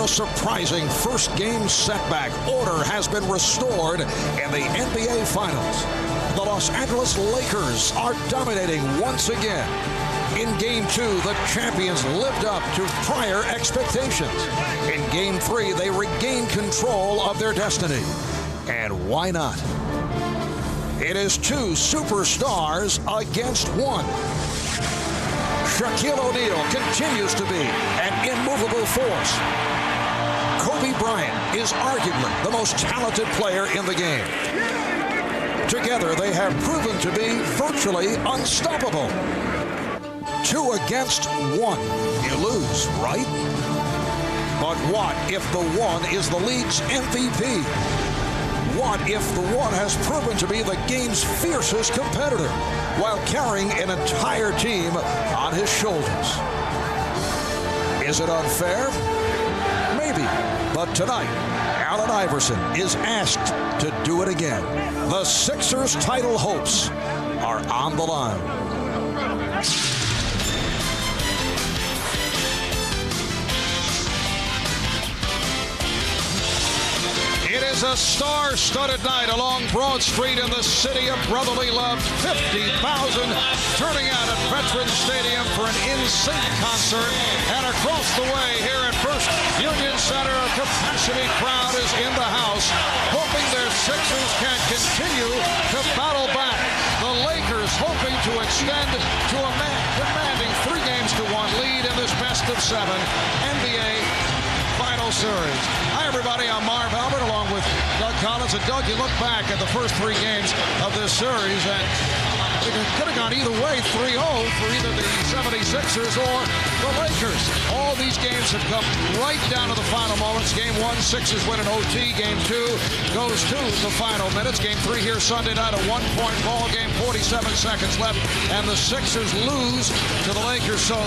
a surprising first-game setback, order has been restored in the NBA Finals. The Los Angeles Lakers are dominating once again. In Game 2, the champions lived up to prior expectations. In Game 3, they regained control of their destiny. And why not? It is two superstars against one. Shaquille O'Neal continues to be an immovable force. Kobe Bryant is arguably the most talented player in the game. Together, they have proven to be virtually unstoppable. 2 against 1. You lose, right? But what if the one is the league's MVP? What if the one has proven to be the game's fiercest competitor while carrying an entire team on his shoulders? Is it unfair? Maybe. But tonight, Allen Iverson is asked to do it again. The Sixers' title hopes are on the line. It is a star-studded night along Broad Street in the city of brotherly love. 50,000 turning out at Veterans Stadium for an in-sync concert. And across the way here at First Union Center, a capacity crowd is in the house, hoping their Sixers can continue to battle back. The Lakers hoping to extend to a commanding 3-1 lead in this best-of-7 NBA Final Series. Hi, everybody. I'm Marv Albert along with Doug Collins. And Doug, you look back at the first 3 games of this series, and it could have gone either way, 3-0 for either the 76ers or the Lakers. All these games have come right down to the final moments. Game 1, Sixers win an OT. Game 2 goes to the final minutes. Game 3 here Sunday night, a 1-point ball game, 47 seconds left, and the Sixers lose to the Lakers. So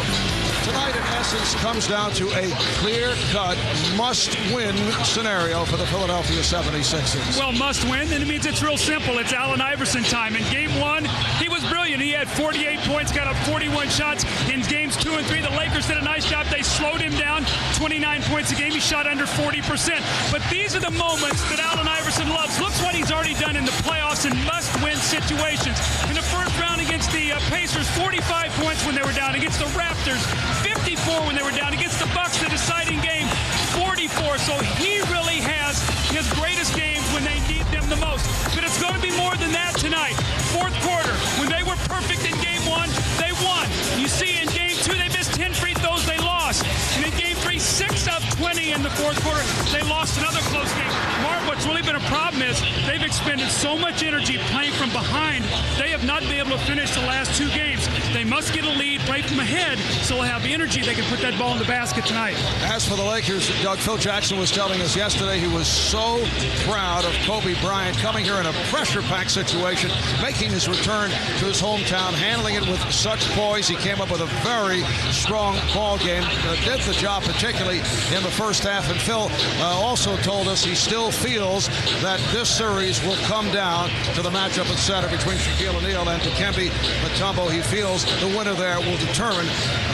tonight, in essence, comes down to a clear-cut, must-win scenario for the Philadelphia 76ers. Well, must-win, and it means it's real simple. It's Allen Iverson time. In Game 1, he was brilliant. He had 48 points, got up 41 shots. In Games 2 and 3, the Lakers did a nice job. They slowed him down, 29 points a game. He shot under 40%. But these are the moments that Allen Iverson loves. Look what he's already done in the playoffs in must-win situations. In the first round against the Pacers, 45 points when they were down. Against the Raptors, 54 when they were down. Against the Bucks, the deciding game, 44. So he really has his greatest games when they need them the most. But it's going to be more than that tonight. Fourth quarter, when they were perfect in Game 1, they won. You see in Game 2, they missed 10 free throws, they lost. And in Game 3, 6 of 20 in the fourth quarter, they lost another close game. Mark, what's really been a problem is they've expended so much energy playing from behind, they have not been able to finish the last 2 games. They must get a lead right from ahead, so they'll have the energy they can put that ball in the basket tonight. As for the Lakers, Doug, Phil Jackson was telling us yesterday he was so proud of Kobe Bryant coming here in a pressure-packed situation, making his return to his hometown, handling it with such poise. He came up with a very strong ball game, did the job particularly in the first half. And Phil also told us he still feels that this series will come down to the matchup at center between Shaquille O'Neal and Dikembe Mutombo. He feels the winner there will determine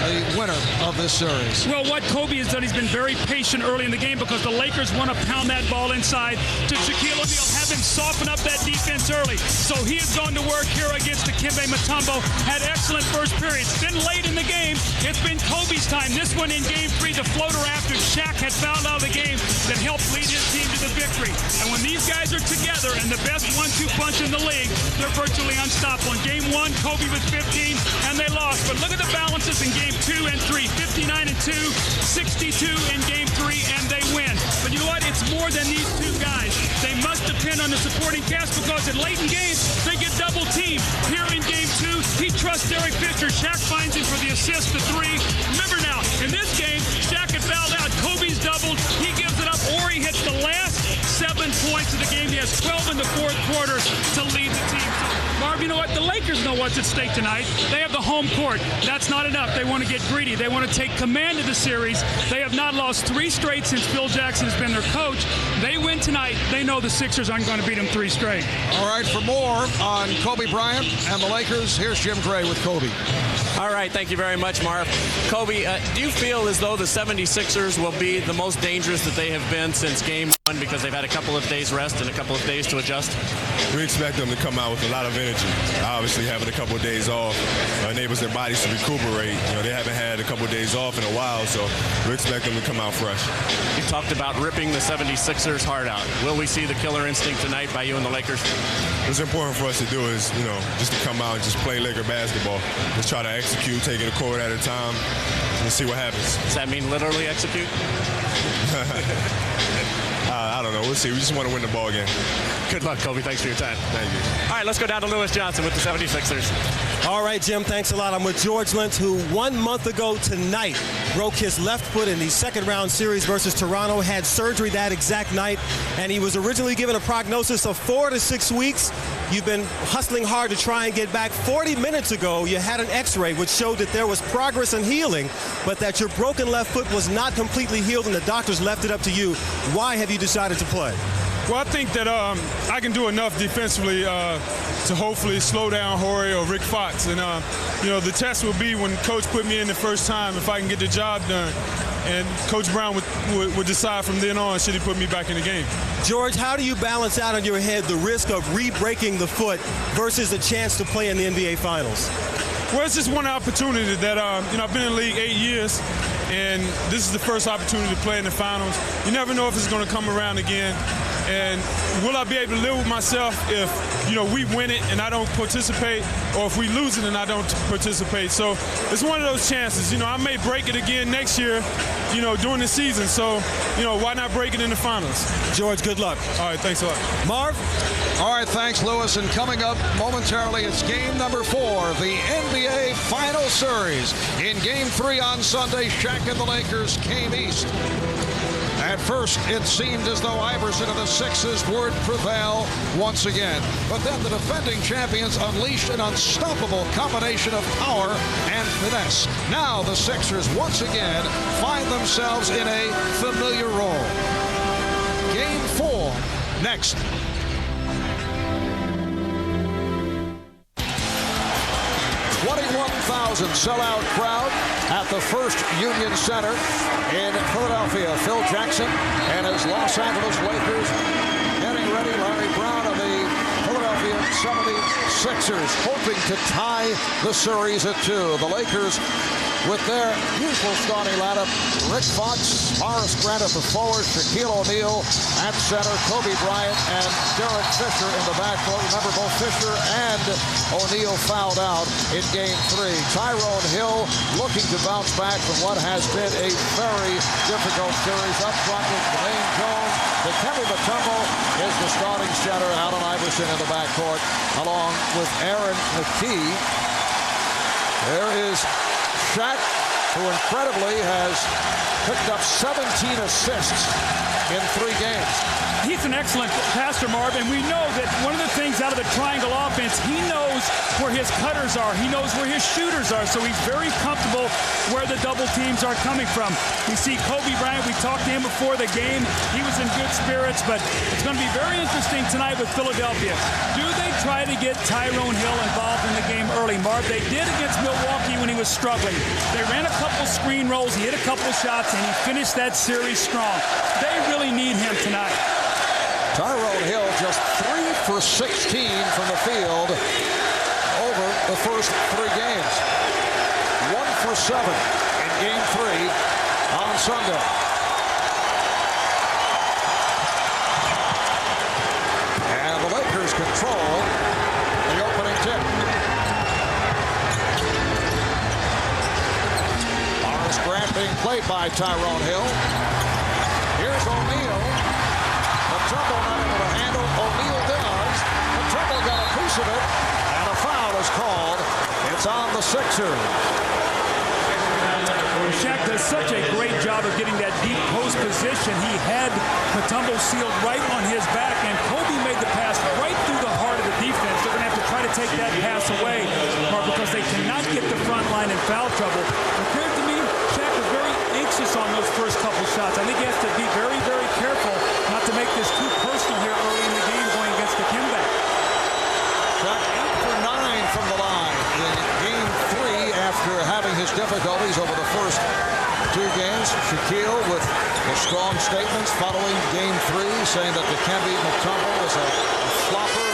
the winner of this series. Well, what Kobe has done, he's been very patient early in the game because the Lakers want to pound that ball inside to Shaquille O'Neal, have him soften up that defense early. So he has gone to work here against Dikembe Mutombo, had excellent first periods. Then late in the game, it's been Kobe's time. This one in Game 3, the floater after Shaq had fouled out of the game that helped lead his team to the victory. And when these guys are together and the best 1-2 punch in the league, they're virtually unstoppable. In Game 1, Kobe was 15 and they lost. But look at the balances in Game 2 and 3, 59 and 2, 62 in Game 3, and they win. But you know what? It's more than these 2 guys. They must depend on the supporting cast because in late in games, they get double teamed. Here in Game 2, he trusts Derek Fisher. Shaq finds him for the assist, the 3. Remember now, in this game, Shaq had fouled out. Kobe's doubled. He gives it up, or he hits the last 7 points of the game. He has 12 in the fourth quarter to lead the team. So, Marv, you know what? The Lakers Lakers know what's at stake tonight. They have the home court. That's not enough. They want to get greedy. They want to take command of the series. They have not lost 3 straight since Phil Jackson has been their coach. They win tonight. They know the Sixers aren't going to beat them 3 straight. All right, for more on Kobe Bryant and the Lakers, here's Jim Gray with Kobe. All right, thank you very much, Marv. Kobe, do you feel as though the 76ers will be the most dangerous that they have been since Game 1 because they've had a couple of days rest and a couple of days to adjust? We expect them to come out with a lot of energy. Obviously, having a couple of days off enables their bodies to recuperate. They haven't had a couple of days off in a while, so we expect them to come out fresh. You talked about ripping the 76ers heart out. Will we see the killer instinct tonight by you and the Lakers? What's important for us to do is, just to come out and just play Laker basketball. Just try to execute, taking a quarter at a time, and see what happens. Does that mean literally execute? I don't know. We'll see. We just want to win the ball game. Good luck, Kobe. Thanks for your time. Thank you. All right, let's go down to Lewis Johnson with the 76ers. All right, Jim, thanks a lot. I'm with George Lynch, who 1 month ago tonight broke his left foot in the second-round series versus Toronto, had surgery that exact night, and he was originally given a prognosis of 4 to 6 weeks. You've been hustling hard to try and get back. 40 minutes ago, you had an X-ray which showed that there was progress in healing, but that your broken left foot was not completely healed, and the doctors left it up to you. Why have you decided to play? Well, I think that I can do enough defensively to hopefully slow down Horry or Rick Fox. And, the test will be when Coach put me in the first time if I can get the job done. And Coach Brown would decide from then on should he put me back in the game. George, how do you balance out in your head the risk of re-breaking the foot versus a chance to play in the NBA Finals? Well, it's just one opportunity that, I've been in the league 8 years, and this is the first opportunity to play in the finals. You never know if it's going to come around again. And will I be able to live with myself if, we win it and I don't participate, or if we lose it and I don't participate? So it's one of those chances. I may break it again next year, during the season. So, why not break it in the finals? George, good luck. All right, thanks a lot. Marv? All right, thanks, Lewis. And coming up momentarily, it's game number 4 of the NBA Final Series. In game 3 on Sunday, Shaq and the Lakers came east. At first, it seemed as though Iverson and the Sixers would prevail once again. But then the defending champions unleashed an unstoppable combination of power and finesse. Now the Sixers once again find themselves in a familiar role. Game 4 next. $21,000 sellout crowd at the First Union Center in Philadelphia. Phil Jackson and his Los Angeles Lakers getting ready. Larry Brown of the Philadelphia 76ers hoping to tie the series at 2. The Lakers with their usual starting lineup: Rick Fox, Horace Grant at the forward, Shaquille O'Neal at center, Kobe Bryant and Derek Fisher in the backcourt. Remember, both Fisher and O'Neal fouled out in game 3. Tyrone Hill looking to bounce back from what has been a very difficult series. Up front with Dwayne Jones. Dikembe Mutombo is the starting center. Allen Iverson in the backcourt along with Aaron McKee. There is Shaq, who incredibly has picked up 17 assists in 3 games. He's an excellent passer, Marv, and we know that one of the things out of the triangle offense, he knows where his cutters are. He knows where his shooters are, so he's very comfortable where the double teams are coming from. We see Kobe Bryant. We talked to him before the game. He was in good spirits, but it's going to be very interesting tonight with Philadelphia. Do they try to get Tyrone Hill involved in the game early, Marv? They did against Milwaukee when he was struggling. They ran a couple screen rolls, he hit a couple shots, and he finished that series strong. They really need him tonight. Tyrone Hill just 3 for 16 from the field over the first 3 games. 1 for 7 in game 3 on Sunday. And the Lakers control the opening tip. Horace Grant being played by Tyrone Hill. Here's O'Neal. Mutombo not able to handle. O'Neal does. Mutombo got a piece of it, and a foul is called. It's on the Sixers. Shaq does such a great job of getting that deep post position. He had Mutombo sealed right on his back, and Kobe made the pass right through the heart of the defense. They're going to have to try to take that pass away, Mark, because they cannot get the front line in foul trouble. It appeared to me Shaq was very anxious on those first couple shots. I think he has to be very, very careful not to make this too personal here early in the game going against Dikembe. Shaq 8 for 9 from the line in game 3 after having his difficulties over the first 2 games. Shaquille with the strong statements following game 3, saying that Dikembe Mutombo is a flopper.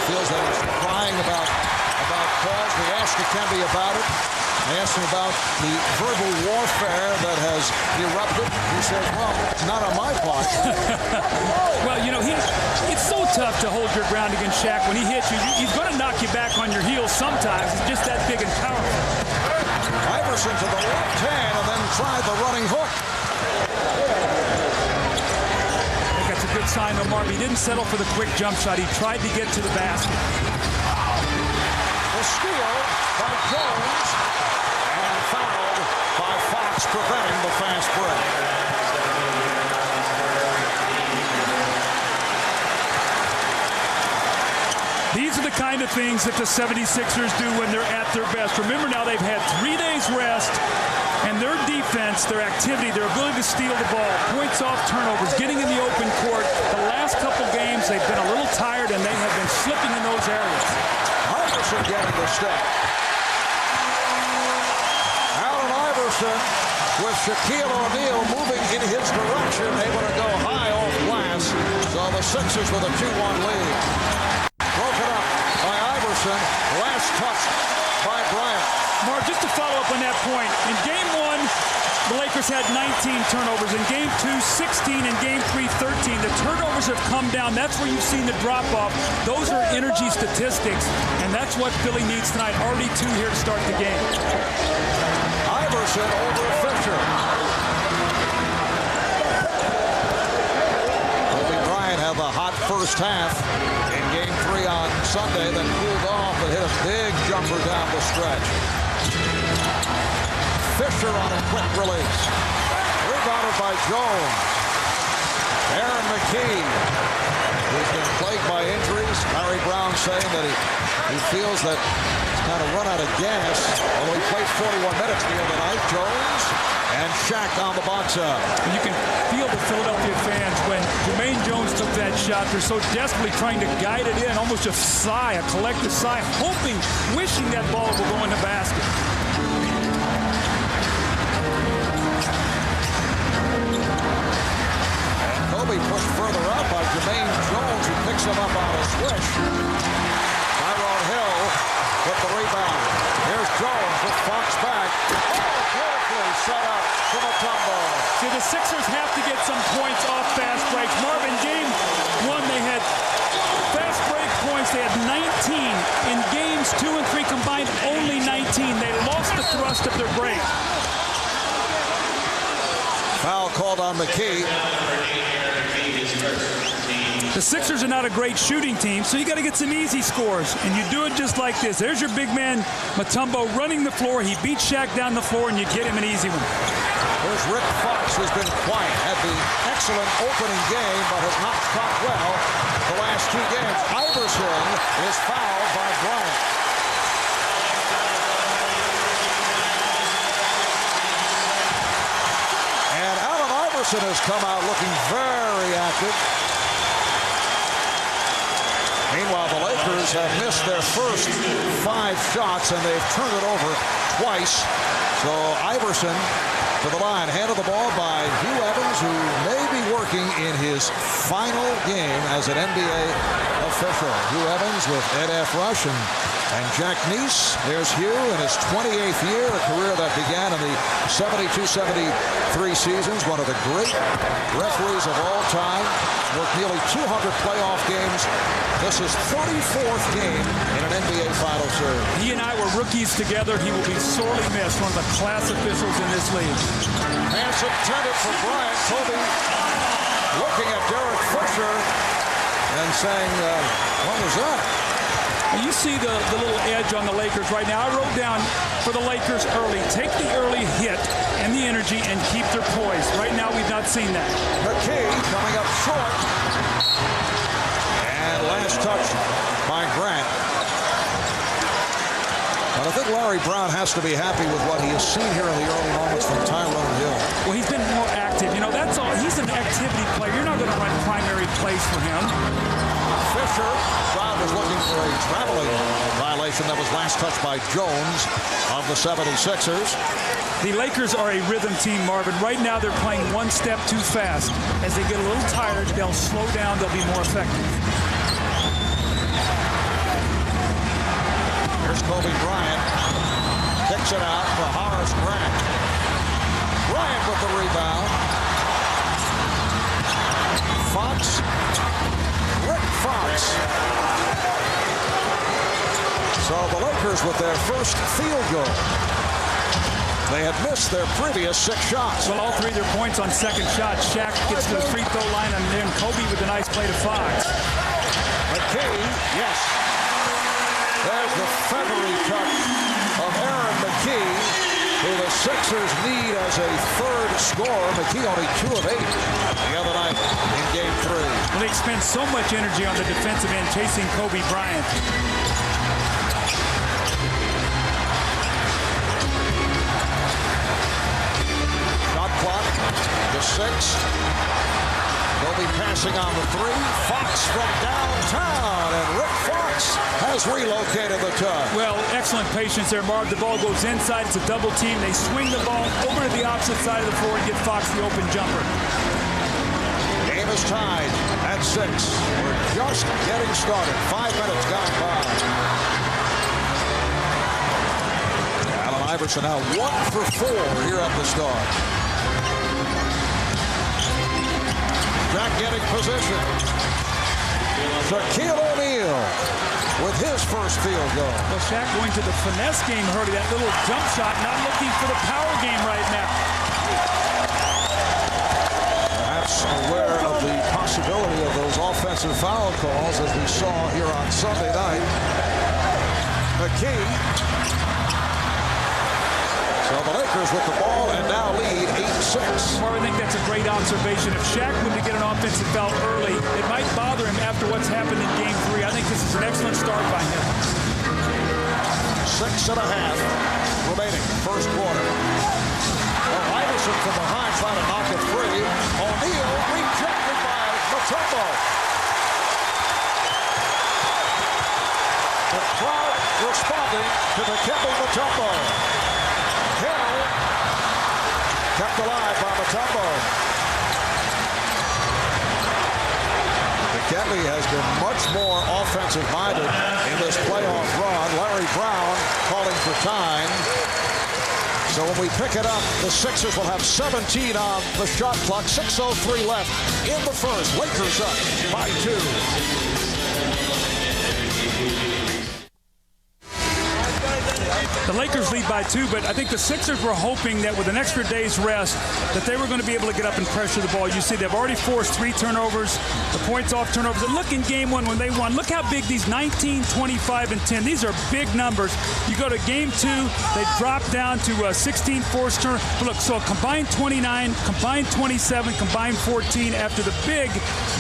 Feels that he's crying about calls. We asked Dikembe about it. I asked him about the verbal warfare that has erupted. He says, well, it's not on my part. Well, you know, it's so tough to hold your ground against Shaq. When he hits you, he's going to knock you back on your heels sometimes. He's just that big and powerful. Iverson to the left hand and then tried the running hook. I think that's a good sign, though, Marv. He didn't settle for the quick jump shot. He tried to get to the basket. The steal by Jones and fouled by Fox, preventing the fast break. These are the kind of things that the 76ers do when they're at their best. Remember now, they've had 3 days rest, and their defense, their activity, their ability to steal the ball, points off turnovers, getting in the open court. The last couple games, they've been a little tired, and they have been slipping in those areas. Iverson getting the step. Allen Iverson with Shaquille O'Neal moving in his direction, able to go high off glass. So the Sixers with a 2-1 lead. Broken up by Iverson. Last touch by Bryant. Mark, just to follow up on that point, in Game 1, the Lakers had 19 turnovers. In Game 2, 16. In Game 3, 13. The turnovers have come down. That's where you've seen the drop-off. Those are energy statistics, and that's what Philly needs tonight. Already 2 here to start the game. Iverson over Fisher. Kobe Bryant had the hot first half in Game 3 on Sunday, then cooled off and hit a big jumper down the stretch. Fisher on a quick release. Rebounded by Jones. Aaron McKee, who's been plagued by injuries. Larry Brown saying that he feels that he's kind of run out of gas. Although he played 41 minutes the other night. Jones and Shaq on the box out. And you can feel the Philadelphia fans when Jermaine Jones took that shot. They're so desperately trying to guide it in. Almost a sigh, a collective sigh, hoping, wishing that ball will go in the basket. Kobe pushed further out by Jermaine Jones, who picks him up on a switch. Tyrone Hill with the rebound. Here's Jones with Fox back. Beautifully set up to Mutombo. See, the Sixers have to get some points off fast breaks. Marvin, Game 1, they had fast break points. They had 19. In Games 2 and 3 combined, only 19. They lost the thrust of their break. Foul called on McKee. The Sixers are not a great shooting team, so you got to get some easy scores, and you do it just like this. There's your big man, Mutombo, running the floor. He beats Shaq down the floor, and you get him an easy one. There's Rick Fox, who's been quiet. Had the excellent opening game, but has not shot well the last 2 games. Iverson is fouled by Bryant. And Allen Iverson has come out looking very active. Meanwhile, the Lakers have missed their first 5 shots, and they've turned it over twice. So Iverson to the line, handed the ball by Hugh Evans, who may be working in his final game as an NBA official. Hugh Evans with Ed F. Rush and Jack Neese. There's Hugh in his 28th year, a career that began in the 72-73 seasons. One of the great referees of all time. Worked nearly 200 playoff games. This is 34th game in an NBA Final Series. He and I were rookies together. He will be sorely missed. One of the class officials in this league. Pass intended for Bryant. Kobe looking at Derek Fisher and saying, what was that? You see the little edge on the Lakers right now. I wrote down for the Lakers early. Take the early hit and the energy and keep their poise. Right now, we've not seen that. McKee coming up short. And last touch by Grant. I think Larry Brown has to be happy with what he has seen here in the early moments from Tyrone Hill. Well, he's been more active. You know, that's all. He's an activity player. You're not going to run primary plays for him. Fisher, Brown was looking for a traveling violation that was last touched by Jones of the 76ers. The Lakers are a rhythm team, Marvin. Right now, they're playing one step too fast. As they get a little tired, they'll slow down. They'll be more effective. Here's Kobe Bryant. Kicks it out for Horace Grant. Bryant with the rebound. Fox. Rick Fox. So the Lakers with their first field goal. They had missed their previous 6 shots. Well, all 3 of their points on second shot. Shaq gets to the free throw line, and then Kobe with a nice play to Fox. McKee, yes. There's the feathery touch of Aaron McKee, who the Sixers need as a third scorer. McKee only 2 of 8 the other night in Game 3. Well, they expend so much energy on the defensive end chasing Kobe Bryant. Clock to 6. Kobe passing on the 3. Fox from downtown, and Rick Fox has relocated the touch. Well, excellent patience there, Marv. The ball goes inside. It's a double team. They swing the ball over to the opposite side of the floor and get Fox the open jumper. Game is tied at 6. We're just getting started. 5 minutes gone by. Allen Iverson now 1 for 4 here at the start. Shaq getting position. Shaquille O'Neal with his first field goal. Well, Shaq going to the finesse game early. That little jump shot, not looking for the power game right now. Perhaps aware of the possibility of those offensive foul calls as we saw here on Sunday night. McKee. So the Lakers with the ball and now lead 8-6. Well, I think that's a great observation. If Shaq were to get an offensive foul early, it might bother him after what's happened in Game 3. I think this is an excellent start by him. 6.5 remaining, first quarter. Well, Iverson from behind trying to knock it free. O'Neal rejected by Mutombo. The crowd responding to the Dikembe Mutombo. Hill kept alive by Mutombo. Dikembe has been much more offensive-minded in this playoff run. Larry Brown calling for time. So when we pick it up, the Sixers will have 17 on the shot clock. 6:03 left in the first. Lakers up by 2. The Lakers lead by 2, but I think the Sixers were hoping that with an extra day's rest that they were going to be able to get up and pressure the ball. You see, they've already forced 3 turnovers, the points off turnovers. And look in Game 1 when they won. Look how big these 19, 25, and 10. These are big numbers. You go to Game 2, they drop down to 16 forced turnovers. Look, so combined 29, combined 27, combined 14 after the big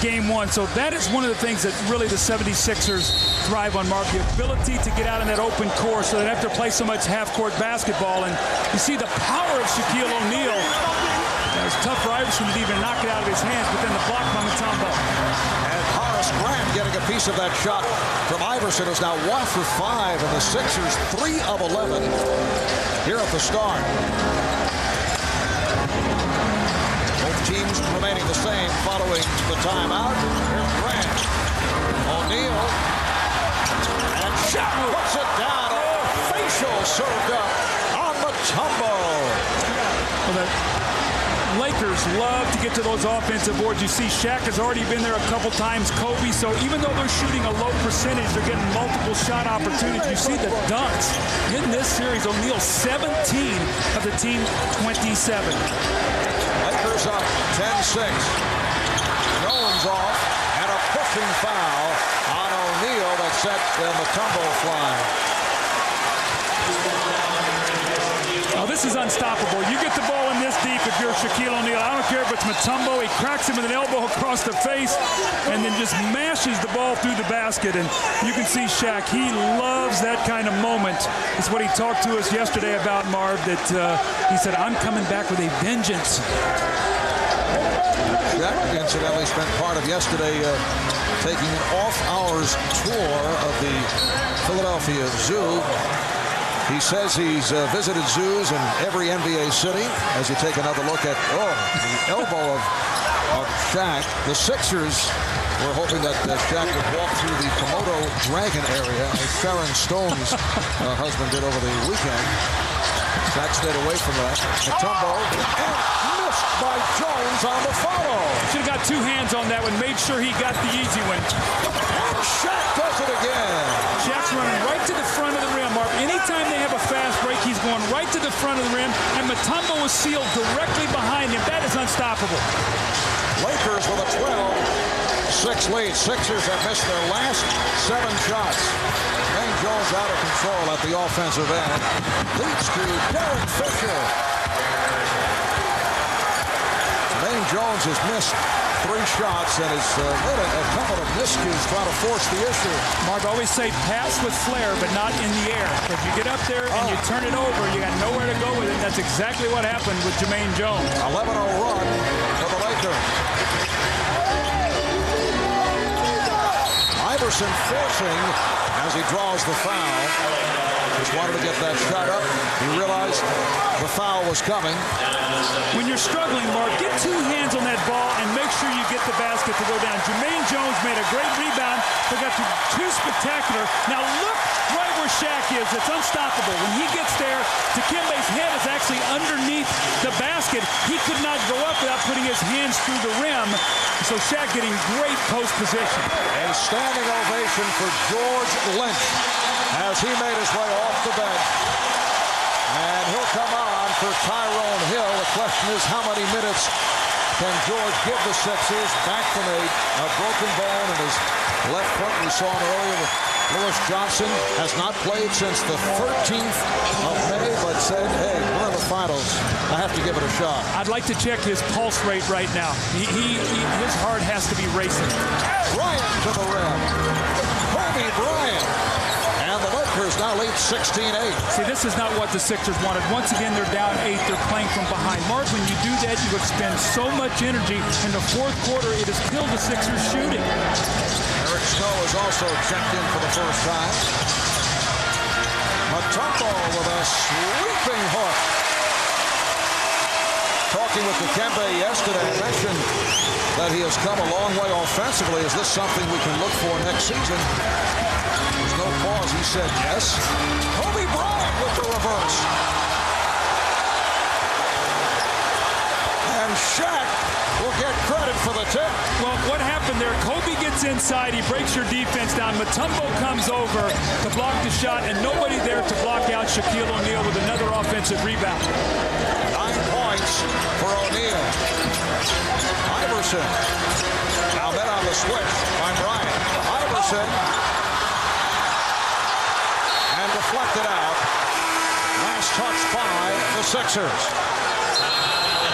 Game 1. So that is one of the things that really the 76ers thrive on, Mark. The ability to get out in that open course so they don't have to play so much half-court basketball. And you see the power of Shaquille O'Neal. It was tough for Iverson to even knock it out of his hands, but then the block by Mutombo. And Horace Grant getting a piece of that shot from Iverson is now 1 for 5, and the Sixers 3 of 11 here at the start. Both teams remaining the same following the timeout. Here's Grant. O'Neal. And Shaq puts it down. Facial served up on Mutombo. Well, the Lakers love to get to those offensive boards. You see Shaq has already been there a couple times, Kobe. So even though they're shooting a low percentage, they're getting multiple shot opportunities. You see the dunks. In this series, O'Neal 17 of the team 27. Lakers up 10-6. Jones off and a pushing foul on O'Neal that set Mutombo flying. Now this this is unstoppable. You get the ball in this deep if you're Shaquille O'Neal. I don't care if it's Mutombo. He cracks him with an elbow across the face and then just mashes the ball through the basket. And you can see Shaq, he loves that kind of moment. It's what he talked to us yesterday about, Marv, that he said, I'm coming back with a vengeance. Shaq, incidentally, spent part of yesterday taking an off-hours tour of the Philadelphia Zoo. He says he's visited zoos in every NBA city. As you take another look at, the elbow of Shaq. The Sixers were hoping that Shaq would walk through the Komodo dragon area, as Sharon Stone's husband did over the weekend. Shaq stayed away from that. Mutombo, and missed by Jones on the follow. Should have got two hands on that one, made sure he got the easy one. And Shaq does it again. Shaq's running right to the front of the rim, Mark. Anytime they have a fast break, he's going right to the front of the rim, and Mutombo was sealed directly behind him. That is unstoppable. Lakers with a 12-6 lead. Sixers have missed their last 7 shots. Jermaine Jones out of control at the offensive end. Leads to Derek Fisher. Jermaine Jones has missed 3 shots and has made a couple of miscues trying to force the issue. Mark, always say pass with flair, but not in the air. If you get up there and you turn it over, you got nowhere to go with it. That's exactly what happened with Jermaine Jones. 11-0 run for the Lakers. Iverson forcing as he draws the foul. Just wanted to get that shot up. He realized the foul was coming. When you're struggling, Mark, get 2 hands on that ball and make sure you get the basket to go down. Jermaine Jones made a great rebound, but got too spectacular. Now look right where Shaq is. It's unstoppable. When he gets there, Dikembe's head is actually underneath the basket. He could not go up without putting his hands through the rim. So Shaq getting great post position. A standing ovation for George Lynch as he made his way off the bench. And he'll come on for Tyrone Hill. The question is, how many minutes can George give the Sixers back from a broken bone in his left foot? We saw him earlier with Lewis Johnson. Has not played since the 13th of May, but said, hey, we're in the finals. I have to give it a shot. I'd like to check his pulse rate right now. His heart has to be racing. Bryant to the rim. Kobe Bryant. And the Lakers now lead 16-8. See, this is not what the Sixers wanted. Once again, they're down 8. They're playing from behind. Mark, when you do that, you expend so much energy. In the 4th quarter, it has killed the Sixers shooting. Eric Snow is also checked in for the first time. Mutombo with a sweeping hook. Talking with Dikembe yesterday, I mentioned that he has come a long way offensively. Is this something we can look for next season? There's no pause. He said yes. Kobe Bryant with the reverse. And Shaq will get credit for the tip. Well, what happened there? Kobe gets inside. He breaks your defense down. Mutombo comes over to block the shot, and nobody there to block out Shaquille O'Neal with another offensive rebound. 9 points for O'Neal. Iverson. Now then on the switch by Bryant. Iverson. And deflected out. Last touch by the Sixers.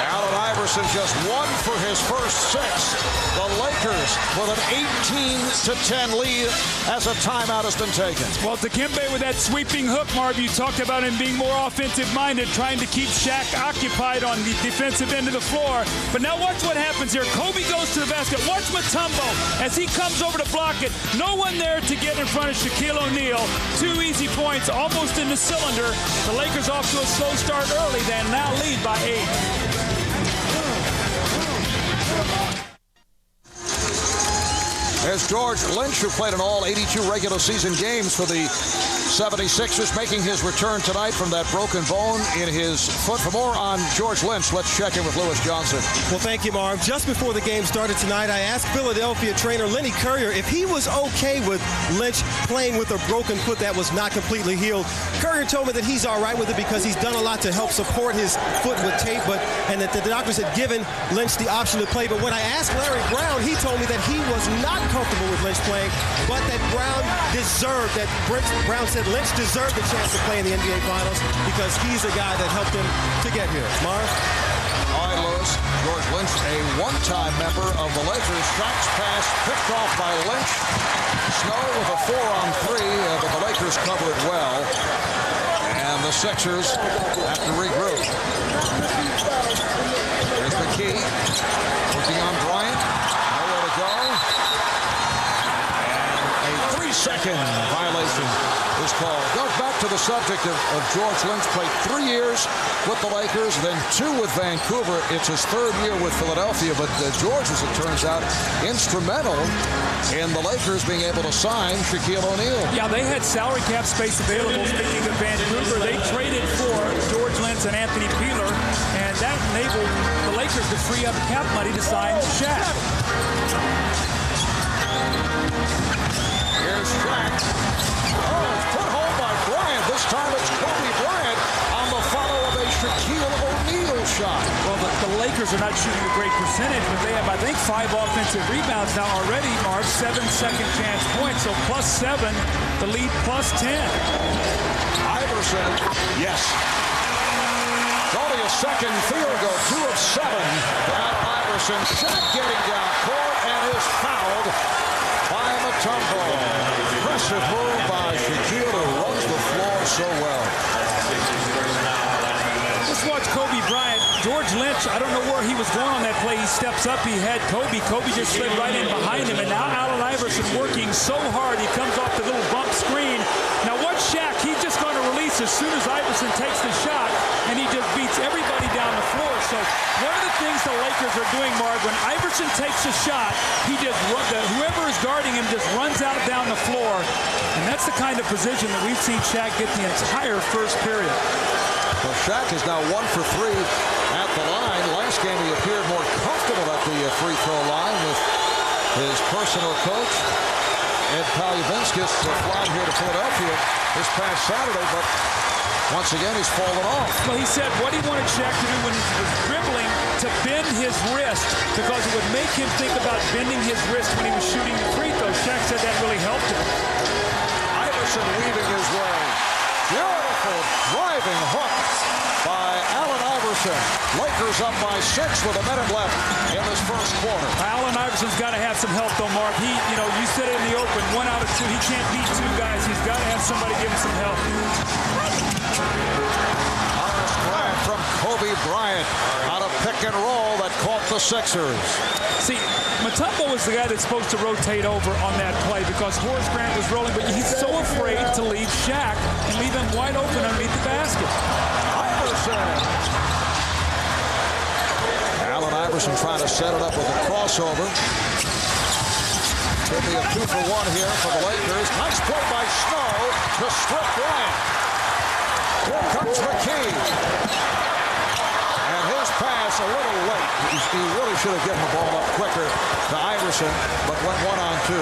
Allen Iverson just 1 for his first 6. The Lakers with an 18-10 lead as a timeout has been taken. Well, Dikembe with that sweeping hook, Marv, you talked about him being more offensive-minded, trying to keep Shaq occupied on the defensive end of the floor. But now watch what happens here. Kobe goes to the basket. Watch Mutombo as he comes over to block it. No one there to get in front of Shaquille O'Neal. 2 easy points, almost in the cylinder. The Lakers off to a slow start early, then now lead by 8. There's George Lynch, who played in all 82 regular season games for the 76ers, making his return tonight from that broken bone in his foot. For more on George Lynch, let's check in with Lewis Johnson. Well, thank you, Marv. Just before the game started tonight, I asked Philadelphia trainer Lenny Currier if he was okay with Lynch playing with a broken foot that was not completely healed. Currier told me that he's all right with it because he's done a lot to help support his foot with tape, and that the doctors had given Lynch the option to play. But when I asked Larry Brown, he told me that he was not comfortable with Lynch playing, but that Brown deserved, that Brown said said Lynch deserved a chance to play in the NBA Finals because he's the guy that helped him to get here. Marv? All right, Lewis. George Lynch, a one-time member of the Lakers. Shaq's pass picked off by Lynch. Snow with a 4-on-3, but the Lakers cover it well. And the Sixers have to regroup. There's McKee working on Bryant. Nowhere to go. And a 3-second violation is called. Goes back to the subject of George Lynch. Played 3 years with the Lakers, then 2 with Vancouver. It's his 3rd year with Philadelphia, but George, as it turns out, instrumental in the Lakers being able to sign Shaquille O'Neal. Yeah, they had salary cap space available. Speaking of Vancouver, they traded for George Lynch and Anthony Peeler, and that enabled the Lakers to free up cap money to sign Shaq. Here's Shaq. Oh, it's put home by Bryant. This time it's Kobe Bryant on the follow of a Shaquille O'Neal shot. Well, the Lakers are not shooting a great percentage, but they have, I think, 5 offensive rebounds now already, Mark. 7 second chance points, so +7, the lead +10. Iverson, yes. It's only a second field goal, 2 of 7. Down Iverson. Shaq getting down court and is fouled by Mutombo. Impressive move by Shaquille, who runs the floor so well. Just watch Kobe Bryant. George Lynch, I don't know where he was going on that play. He steps up, he had Kobe. Kobe just slid right in behind him, and now Allen Iverson working so hard. He comes off the little bump screen. Now watch Shaq. He's just going to release as soon as Iverson takes the shot, and he just beats everybody down the floor. So one of the things the Lakers are doing, Marv, when Iverson takes a shot, he just whoever is guarding him just runs out down the floor, and that's the kind of position that we've seen Shaq get the entire first period. Well, Shaq is now 1 for 3 at the line. Last game he appeared more comfortable at the free throw line with his personal coach, Ed Palyavinskis, flying here to Philadelphia this past Saturday, but once again he's fallen off. Well, he said what he wanted Shaq to do when he was dribbling to bend his wrist because it would make him think about bending his wrist when he was shooting the free throw. Shaq said that really helped him. Iverson weaving his way. Beautiful driving hook by Allen Iverson. Lakers up by 6 with a minute left in this first quarter. Allen Iverson's got to have some help, though, Mark. You said it in the open, 1 out of 2. He can't beat 2 guys. He's got to have somebody give him some help. Honest grab from Kobe Bryant on a pick and roll that caught the Sixers. See, Mutombo was the guy that's supposed to rotate over on that play because Horace Grant was rolling, but he's so afraid to leave Shaq and leave him wide open underneath the basket. Allen Iverson trying to set it up with a crossover. Could be a 2 for 1 here for the Lakers. Nice play by Snow to strip Bryant. Here comes McKee. And his pass a little late. He really should have given the ball up quicker to Iverson, but went 1-on-2.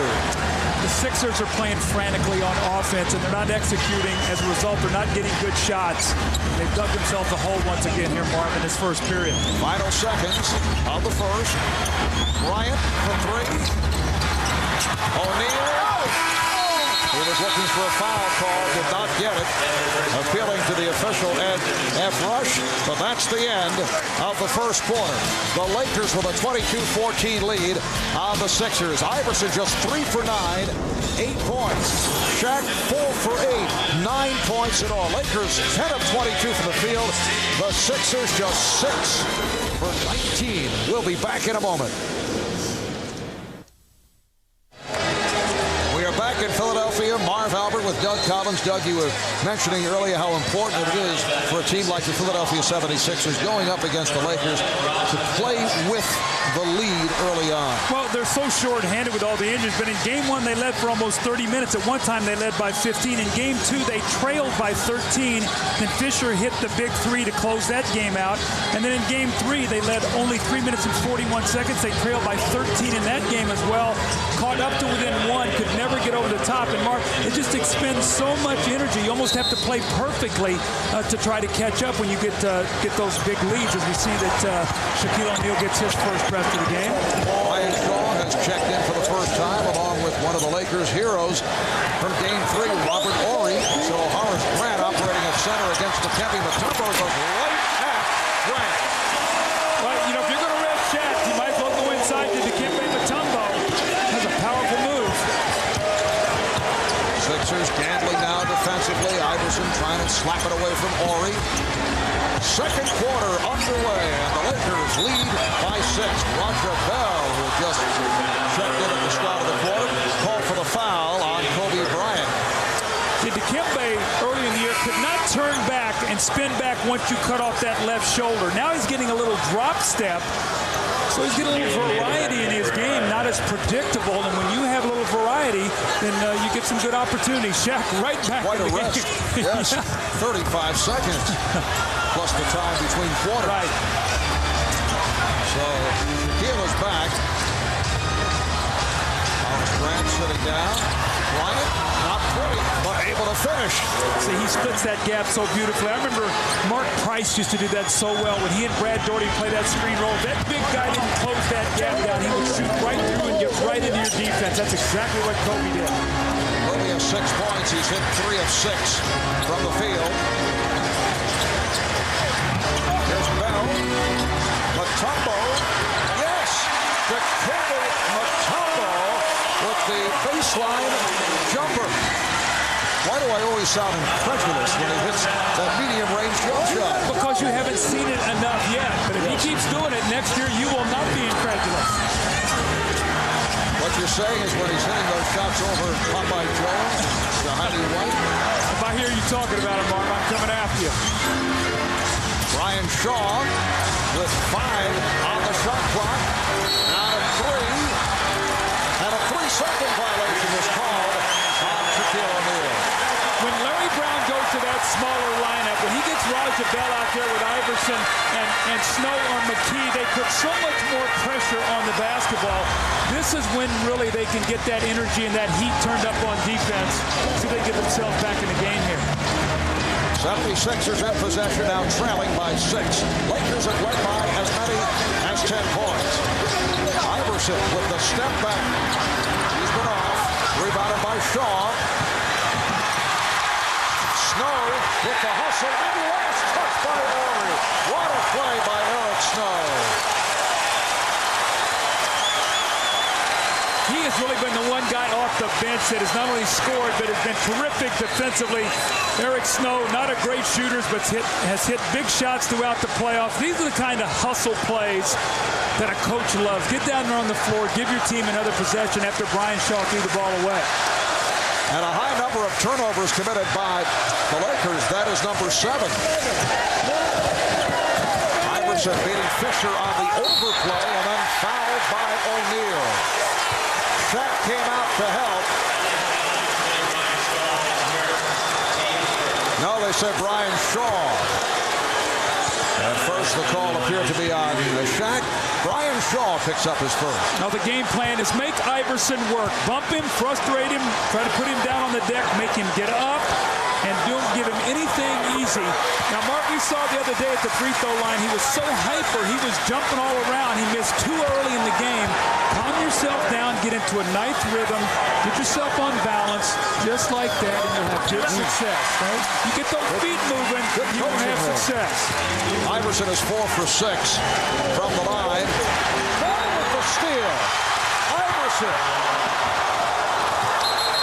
The Sixers are playing frantically on offense, and they're not executing. As a result, they're not getting good shots. They've dug themselves a hole once again here, Marv, in this first period. Final seconds of the first. Bryant for 3. O'Neal. He was looking for a foul call, did not get it. Appealing to the official, Ed F. Rush, but that's the end of the first quarter. The Lakers with a 22-14 lead on the Sixers. Iverson just 3 for 9, 8 points. Shaq 4 for 8, 9 points in all. Lakers 10 of 22 from the field. The Sixers just 6 for 19. We'll be back in a moment. Back in Philadelphia, Marv Albert with Doug Collins. Doug, you were mentioning earlier how important it is for a team like the Philadelphia 76ers going up against the Lakers to play with the lead early on. Well, they're so short-handed with all the injuries, but in Game 1 they led for almost 30 minutes. At one time they led by 15. In Game 2 they trailed by 13. Then Fisher hit the big 3 to close that game out. And then in Game 3 they led only 3 minutes and 41 seconds. They trailed by 13 in that game as well. Caught up to within 1, could never get over the top. And Mark, it just expends so much energy. You almost have to play perfectly to try to catch up when you get those big leads, as we see that Shaquille O'Neal gets his first press to the game. Ryan Shaw has checked in for the first time along with one of the Lakers' heroes from Game 3, Robert Horry. So center against Dikembe. Mutombo goes right at Bryant. Well, you know, if you're going to rest Shaq, you might as well go inside to Dikembe. Mutombo has a powerful move. Sixers gambling now defensively. Iverson trying to slap it away from Horry. Second quarter underway, and the Lakers lead by 6. Roger Bell, who just checked in at the start of the quarter, called for the foul on Kobe Bryant. Dikembe early in the year could not turn back and spin back once you cut off that left shoulder. Now he's getting a little drop step, so he's getting a little variety in his game, not as predictable. And when you have a little variety, then you get some good opportunities. Shaq right back Quite in a the rest. game. Yes, 35 seconds plus the time between quarters. Right. So Shaquille is back. Grant sitting down. Bryant, not pretty, but able to finish. See, he splits that gap so beautifully. I remember Mark Price used to do that so well when he and Brad Daugherty play that screen roll. That big guy didn't close that gap down. He would shoot right through and get right into your defense. That's exactly what Kobe did. Kobe has 6 points. He's hit 3 of 6 from the field. Here's Bell. Mutombo. Yes! Dikembe Mutombo with the baseline jumper. Why do I always sound incredulous when he hits that medium-range jump shot? Because you haven't seen it enough yet. But if he keeps doing it next year, you will not be incredulous. What you're saying is when he's hitting those shots over Popeye Jones, how do you want it? If I hear you talking about it, Mark, I'm coming after you. Brian Shaw with 5 on the shot clock. Out of 3. And a 3-second violation was called on Shaquille O'Neal. When Larry Brown goes to that smaller lineup, when he gets Roger Bell out there with Iverson and Snow or McKee, they put so much more pressure on the basketball. This is when really they can get that energy and that heat turned up on defense so they get themselves back in the game here. 76ers in possession, now trailing by 6. Lakers have led by as many as 10 points. Iverson with the step back. He's been off. Rebounded by Shaw. Snow with the hustle and last touch by Horry. What a play by Eric Snow. He has really been the one guy off the bench that has not only scored but has been terrific defensively. Eric Snow, not a great shooter, but has hit big shots throughout the playoffs. These are the kind of hustle plays that a coach loves. Get down there on the floor, give your team another possession after Brian Shaw threw the ball away. And a high number of turnovers committed by the Lakers. That is number 7. Iverson beating Fisher on the overplay and then fouled by O'Neal. Shaq came out to help. No, they said Brian Shaw. At first, the call appeared to be on Shaq. Brian Shaw picks up his first. Now, the game plan is make Iverson work. Bump him, frustrate him, try to put him down on the deck, make him get up, and give him anything easy. Now, Mark, we saw the other day at the free throw line, he was so hyper, he was jumping all around. He missed too early in the game. Calm yourself down, get into a nice rhythm, get yourself on balance, just like that, and you'll have good success. Right? You get those feet moving, you will have success. Iverson is 4 for 6 from the line. Ball with the steal. Iverson.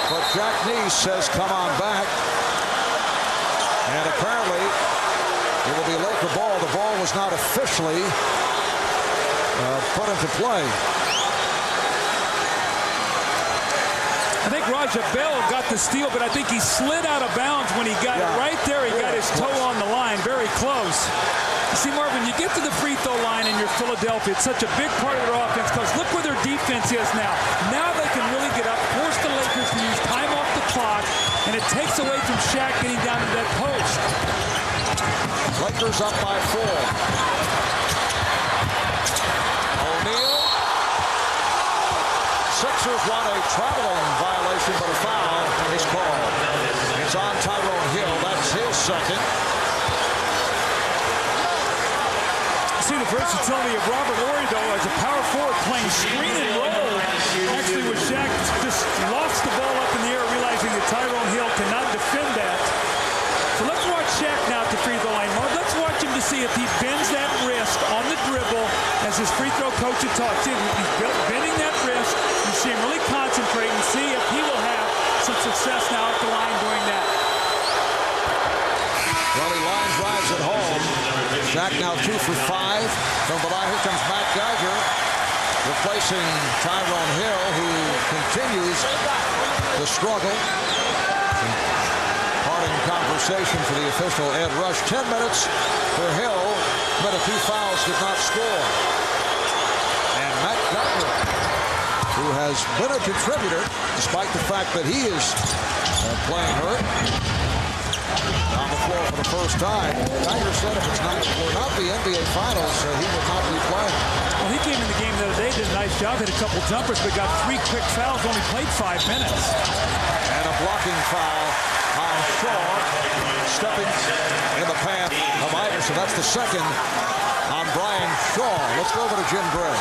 But Jack Neese says, come on back. And apparently, it will be Laker ball. The ball was not officially put into play. I think Roger Bell got the steal, but I think he slid out of bounds when he got it right there. He got his toe on the line, very close. You see, Mark, when you get to the free throw line and you're Philadelphia, it's such a big part of their offense because look where their defense is now. Now they can really get up, force the Lakers to use time off the clock, and it takes away from Shaq getting down to that post. Lakers up by 4. O'Neal. Sixers want a traveling violation, but a foul is called. It's on Tyrone Hill. That's his second. See the versatility of Robert Horry, though, as a power forward playing screen and roll. Actually, with Shaq just lost the ball up in the air, realizing that Tyrone Hill cannot defend that. So let's watch Shaq throw coach had taught. See, he's bending that wrist. You see him really concentrate and see if he will have some success now at the line doing that. Well, he line drives it home. Shaq now 2 for 5 from the line. Here comes Matt Geiger, replacing Tyrone Hill, who continues to struggle. Parting conversation for the official Ed Rush. 10 minutes for Hill, but 2 fouls, did not score. And Matt Geiger, who has been a contributor, despite the fact that he is playing hurt, on the floor for the first time. Geiger said if it were not the NBA Finals, he would not be playing. Well, he came in the game the other day, did a nice job, hit a couple jumpers, but got 3 quick fouls, only played 5 minutes. And a blocking foul on Shaw, stepping in the path of Iverson. That's the second on Brian Shaw. Let's go over to Jim Gray.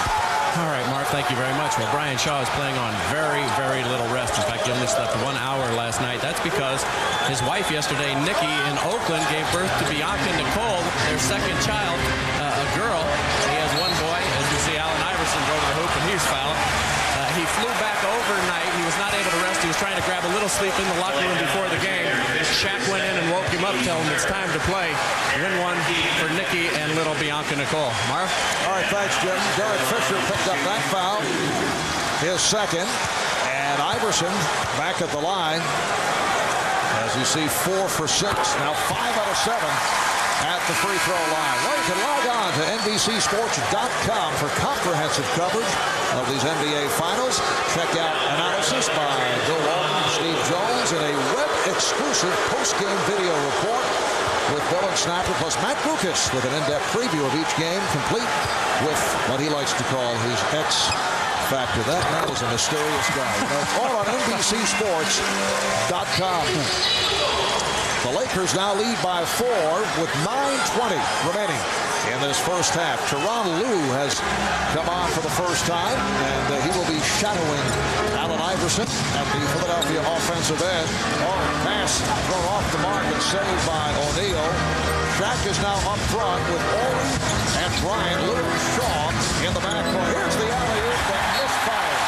All right, Mark, thank you very much. Well, Brian Shaw is playing on very, very little rest. In fact, he only slept 1 hour last night. That's because his wife yesterday, Nikki, in Oakland, gave birth to Bianca Nicole, their second child, a girl. He has 1 boy. As you see, Allen Iverson go to the hoop, and he's fouled. He flew back overnight. He was not able to rest. He was trying to grab a little sleep in the locker room before the game. Shaq went in and woke him up, telling him it's time to play. Win 1 for Nikki and little Bianca Nicole. Marv? All right, thanks, Jim. Derek Fisher picked up that foul, his second. And Iverson back at the line. As you see, 4 for 6. Now 5 out of 7 at the free throw line. Well, you can log on to NBCSports.com for comprehensive coverage of these NBA Finals. Check out analysis by Bill Walton and Steve Jones and a web-exclusive post-game video report with Bill and Snapper, plus Matt Lucas with an in-depth preview of each game, complete with what he likes to call his X factor. That man is a mysterious guy. You know, it's all on NBCSports.com. The Lakers now lead by 4 with 9:20 remaining in this first half. Tyronn Lue has come on for the first time, and he will be shadowing Allen Iverson at the Philadelphia offensive end. Pass thrown off the mark and saved by O'Neal. Shaq is now up front with Owen and Bryant. Lou Shaw in the backcourt. Here's the alley-oop that misfired.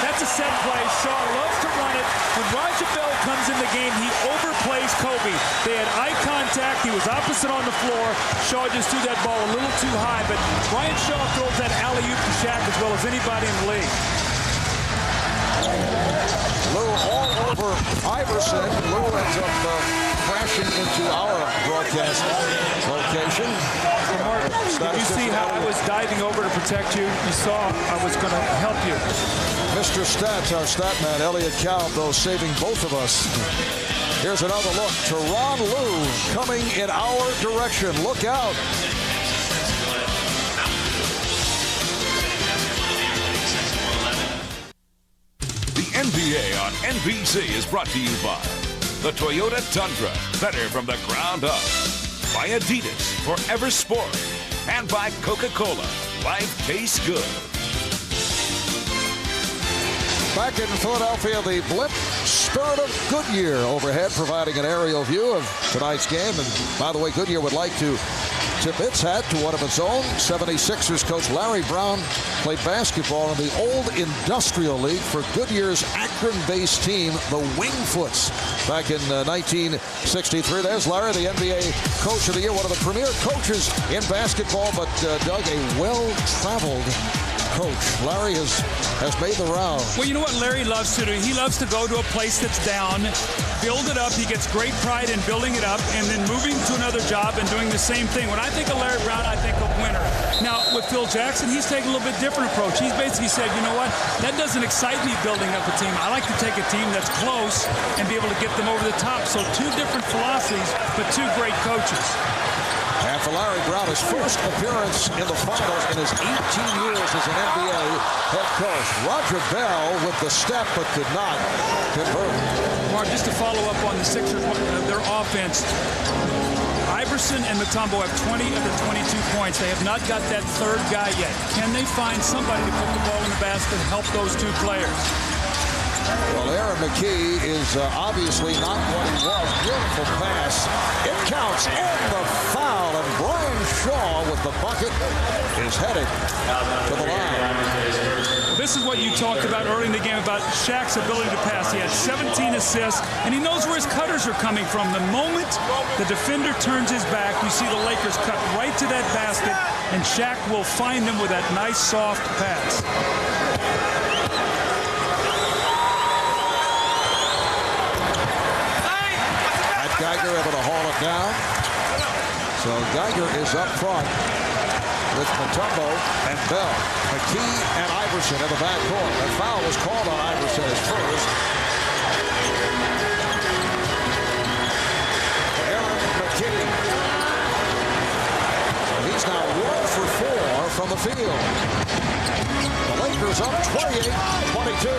That's a set play. Shaw loves to run it. When Roger Bell comes in the game, he overplays Kobe. They had eye contact. He was opposite on the floor. Shaw just threw that ball a little too high, but Brian Shaw throws that alley-oop to Shaq as well as anybody in the league. Lou all over Iverson. Lou ends up crashing into our broadcast location. Did you see how I was diving over to protect you? You saw I was going to help you. Mr. Stats, our stat man, Elliot Cow, though, saving both of us. Here's another look. Tyronn Lue coming in our direction. Look out. The NBA on NBC is brought to you by the Toyota Tundra, better from the ground up. By Adidas, Forever Sport. And by Coca-Cola, life tastes good. Back in Philadelphia, the Blimp Spirit of Goodyear overhead, providing an aerial view of tonight's game. And by the way, Goodyear would like to tip its hat to one of its own. 76ers coach Larry Brown played basketball in the old Industrial League for Goodyear's Akron-based team, the Wingfoots, back in 1963. There's Larry, the NBA Coach of the Year, one of the premier coaches in basketball, but Doug, a well-traveled coach. Larry has made the round. Well, you know what Larry loves to do? He loves to go to a place that's down, build it up. He gets great pride in building it up and then moving to another job and doing the same thing. When I think of Larry Brown, I think of winner. Now, with Phil Jackson, he's taken a little bit different approach. He's basically said, you know what? That doesn't excite me building up a team. I like to take a team that's close and be able to get them over the top. So 2 different philosophies, but 2 great coaches. And for Larry Brown, his first appearance in the finals in his 18 years as an NBA head coach. Roger Bell with the step, but could not convert. Mark, just to follow up on the Sixers, their offense, Iverson and Mutombo have 20 of the 22 points. They have not got that third guy yet. Can they find somebody to put the ball in the basket and help those 2 players? Well, Aaron McKee is obviously not what he was. Beautiful pass. It counts, and the foul. And Brian Shaw with the bucket is headed to the line. This is what you talked about early in the game about Shaq's ability to pass. He had 17 assists, and he knows where his cutters are coming from. The moment the defender turns his back, you see the Lakers cut right to that basket, and Shaq will find them with that nice, soft pass. Geiger able to haul it down. So Geiger is up front with Mutombo and Bell. McKee and Iverson in the backcourt. A foul was called on Iverson as first. Aaron McKee. So he's now 1 for 4 from the field. The Lakers up 28-22.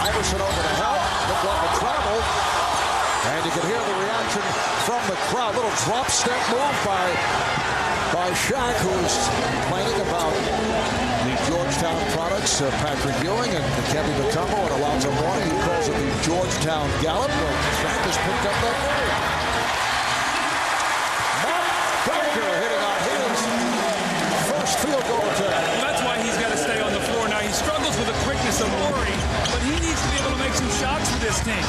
Iverson over the help, looked like a travel, and you can hear the reaction from the crowd. Little drop step move by Shaq, who's complaining about the Georgetown products, Patrick Ewing and Dikembe Mutombo and Alonzo Mourning. He calls it the Georgetown Gallop. Well, Shaq has picked up that move. Mark Geiger hitting on his first field goal attempt. That's why he's got to stay on the floor now. He struggles with the quickness of Morey, but he needs to be able to make some shots for this team.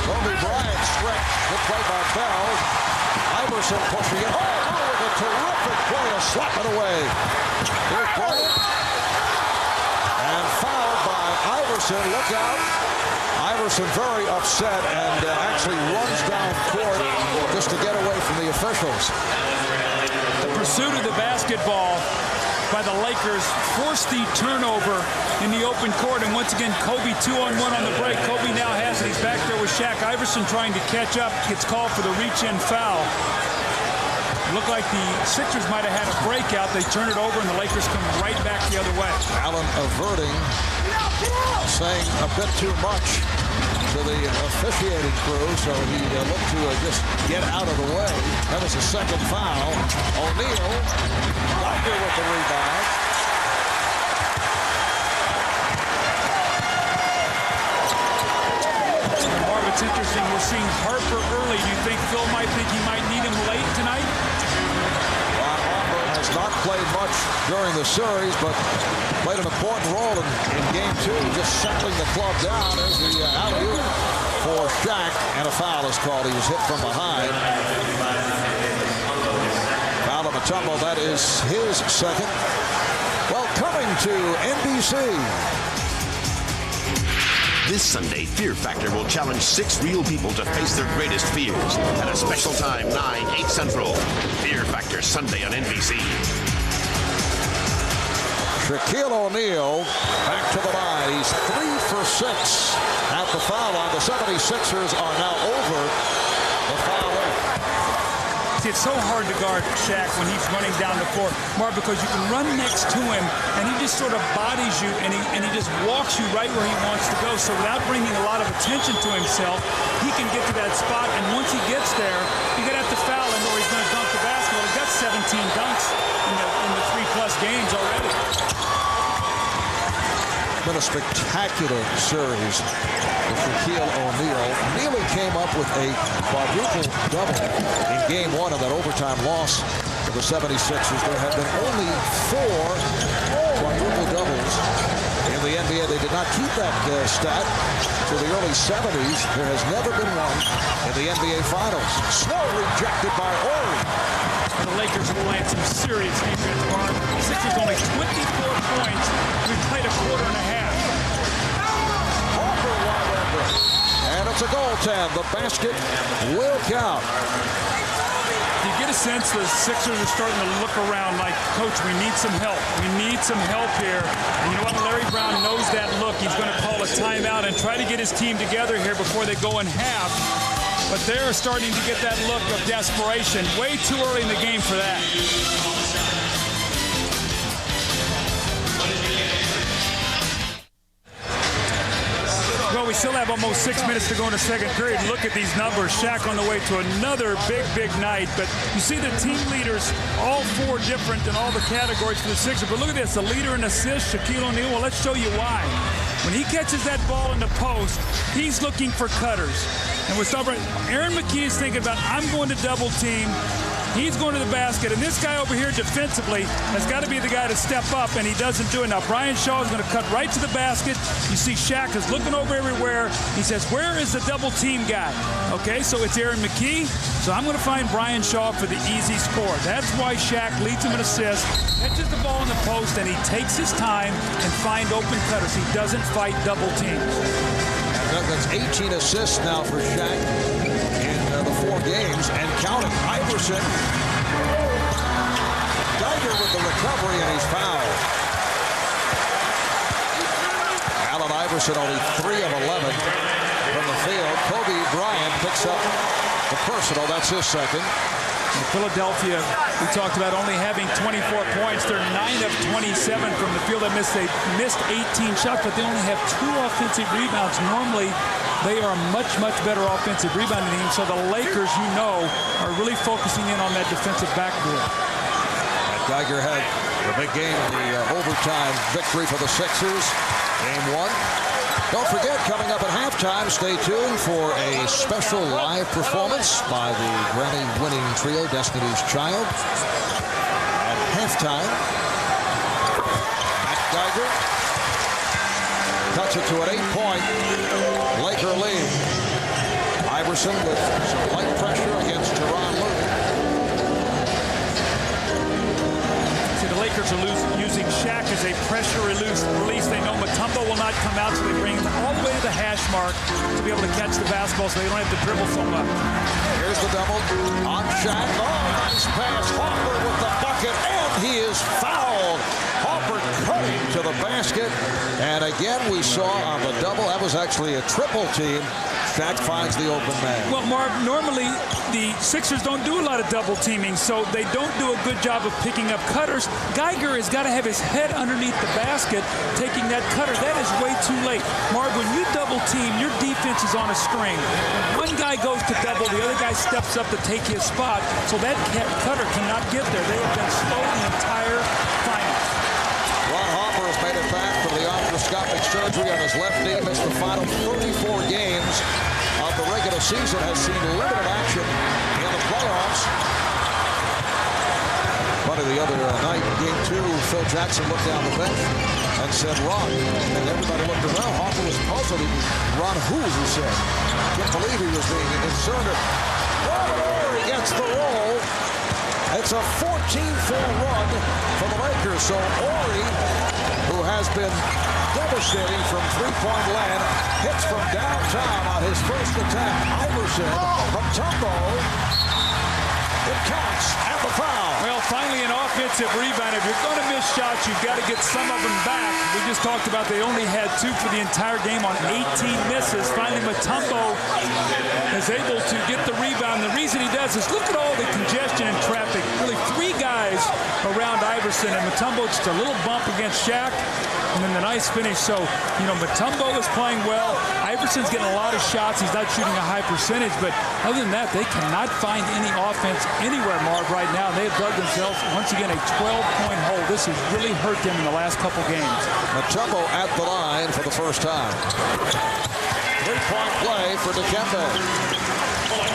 Kobe Bryant stretch. Good play by Bell. Iverson pushing it. Oh, with a terrific play to slap it away. Here's Bryant. And fouled by Iverson. Look out. Iverson very upset and actually runs down court just to get away from the officials. The pursuit of the basketball by the Lakers forced the turnover in the open court, and once again Kobe 2-on-1 on the break. Kobe now has it. He's back there with Shaq. Iverson trying to catch up, gets called for the reach-in foul. It looked like the Sixers might have had a breakout. They turn it over and the Lakers come right back the other way. Allen averting, saying a bit too much to the officiating crew, so he looked to just get out of the way. That was the second foul. O'Neal, Geiger with the rebound. Marv, it's interesting. We're seeing Harper early. Do you think Phil might think he might need him late tonight? Harper has not played much during the series, but played an important role in game 2, just settling the club down as the alley-oop for Shaq, and a foul is called. He was hit from behind. Foul to Mutombo. That is his second. Well, coming to NBC. This Sunday, Fear Factor will challenge 6 real people to face their greatest fears at a special time, 9, 8 Central. Fear Factor Sunday on NBC. Shaquille O'Neal back to the line. He's 3 for 6 at the foul line. The 76ers are now over the foul line. See, it's so hard to guard Shaq when he's running down the court, Mark, because you can run next to him and he just sort of bodies you and he just walks you right where he wants to go. So without bringing a lot of attention to himself, he can get to that spot, and once he gets there, you're going to have to foul him or he's going to dunk the basketball. He's got 17 dunks in the 3+ games already. Been a spectacular series with Shaquille O'Neal. Neely came up with a quadruple double in game 1 of that overtime loss to the 76ers. There have been only 4 quadruple doubles in the NBA. They did not keep that stat to the early 70s. There has never been one in the NBA Finals. Snow rejected by Horry. The Lakers are playing some serious defense, Mark. The Sixers only 24 points. We've played a quarter and a half. And it's a goaltend. The basket will count. You get a sense the Sixers are starting to look around like, Coach, we need some help. We need some help here. And you know what? Larry Brown knows that look. He's going to call a timeout and try to get his team together here before they go in half. But they're starting to get that look of desperation. Way too early in the game for that. Well, we still have almost 6 minutes to go in the second period. Look at these numbers. Shaq on the way to another big night. But you see the team leaders, all four different in all the categories for the Sixers. But look at this, the leader in assists, Shaquille O'Neal. Well, let's show you why. When he catches that ball in the post, he's looking for cutters. And we're stubborn. Aaron McKie is thinking about, I'm going to double team. He's going to the basket, and this guy over here defensively has got to be the guy to step up, and he doesn't do it. Now, Brian Shaw is going to cut right to the basket. You see Shaq is looking over everywhere. He says, where is the double team guy? Okay, so it's Aaron McKie. So I'm going to find Brian Shaw for the easy score. That's why Shaq leads him in assists, catches the ball in the post, and he takes his time and finds open cutters. He doesn't fight double teams. That's 18 assists now for Shaq in the 4 games and counting. Iverson, Geiger with the recovery, and he's fouled. Allen Iverson only 3 of 11 from the field. Kobe Bryant picks up the personal. That's his second. In Philadelphia, we talked about only having 24 points. They're 9 of 27 from the field. They missed 18 shots, but they only have 2 offensive rebounds. Normally, they are a much better offensive rebounding team. So the Lakers, you know, are really focusing in on that defensive backboard. Geiger had the big game in the overtime victory for the Sixers. Game 1. Don't forget, coming up at halftime, stay tuned for a special live performance by the Grammy-winning trio, Destiny's Child. At halftime, Matt Geiger cuts it to an 8-point Laker lead. Iverson with some light pressure against Tyronn Lue. See, the Lakers are using Shaq as a pressure release. They know Mutombo will not come out, so they bring him all the way to the hash mark to be able to catch the basketball so they don't have to dribble so much. Here's the double on Shaq. Oh, nice pass. Harper with the bucket, and he is fouled. Harper cutting to the basket. And again, we saw on the double, that was actually a triple team. Shaq finds the open man. Well, Marv, normally the Sixers don't do a lot of double teaming, so they don't do a good job of picking up cutters. Geiger has got to have his head underneath the basket taking that cutter. That is way too late. Marv, when you double team, your defense is on a string. One guy goes to double, the other guy steps up to take his spot, so that cutter cannot get there. They have been slow the entire final. Ron Harper has made it back from the arthroscopic surgery on his left knee. Missed the final 34 games of the regular season. Has seen limited action in the playoffs. Funny, the other night, game 2, Phil Jackson looked down the bench and said, Ron. And everybody looked around. Harper was puzzled. Ron, who said? Can't believe he was being inserted. Oh, he gets the roll. It's a 14-4 run for the Lakers. So Ori, who has been devastating from three-point land, hits from downtown on his first attack. Iverson from Mutombo. It counts at the foul. Well, finally an offensive rebound. If you're going to miss shots, you've got to get some of them back. We just talked about they only had 2 for the entire game on 18 misses. Finally, Mutombo is able to get the rebound. The reason he does is look at all the congestion and traffic. Really 3 guys around Iverson, and Mutombo just a little bump against Shaq, and then the nice finish. So, you know, Mutombo is playing well. Iverson's getting a lot of shots. He's not shooting a high percentage, but other than that, they cannot find any offense anywhere, Marv, right now. They have dug themselves, once again, a 12-point hole. This has really hurt them in the last couple games. Mutombo at the line for the first time. 3-point play for Dikembe.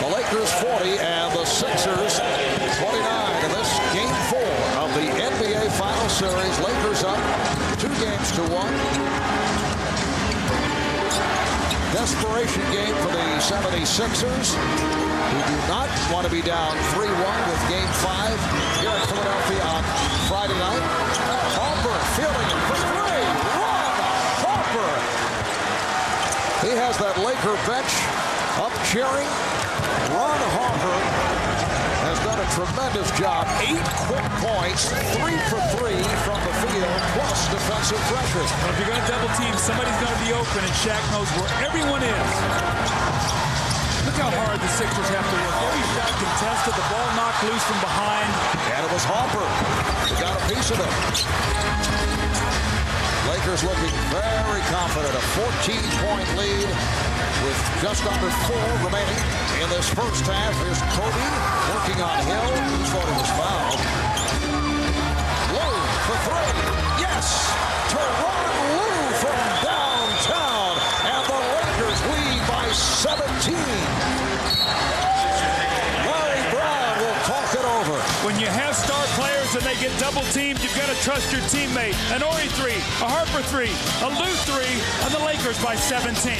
The Lakers 40 and the Sixers 29 in this game 4 of the NBA Final Series. Lakers up 2 games to 1. Desperation game for the 76ers, who do not want to be down 3-1 with Game 5 here in Philadelphia on Friday night. Harper fielding it for 3. Ron Harper. He has that Laker bench up cheering. Ron Harper has done a tremendous job. 8 quick points, 3 for 3 from the field, plus defensive pressure. Well, if you're going to double team, somebody's going to be open, and Shaq knows where everyone is. Look how hard the Sixers have to work. Every shot contested, the ball knocked loose from behind. And it was Harper who got a piece of it. Lakers looking very confident. A 14-point lead with just under 4 remaining in this first half. Here's Kobe working on Hill. He thought he was fouled. Lou for 3. Yes! Teron Lou from downtown. And the Lakers lead by 17. Larry Brown will talk it over. When you have star players and they get double-teamed, you've got to trust your teammate. An Ori 3, a Harper 3, a Lou 3, and the Lakers by 17.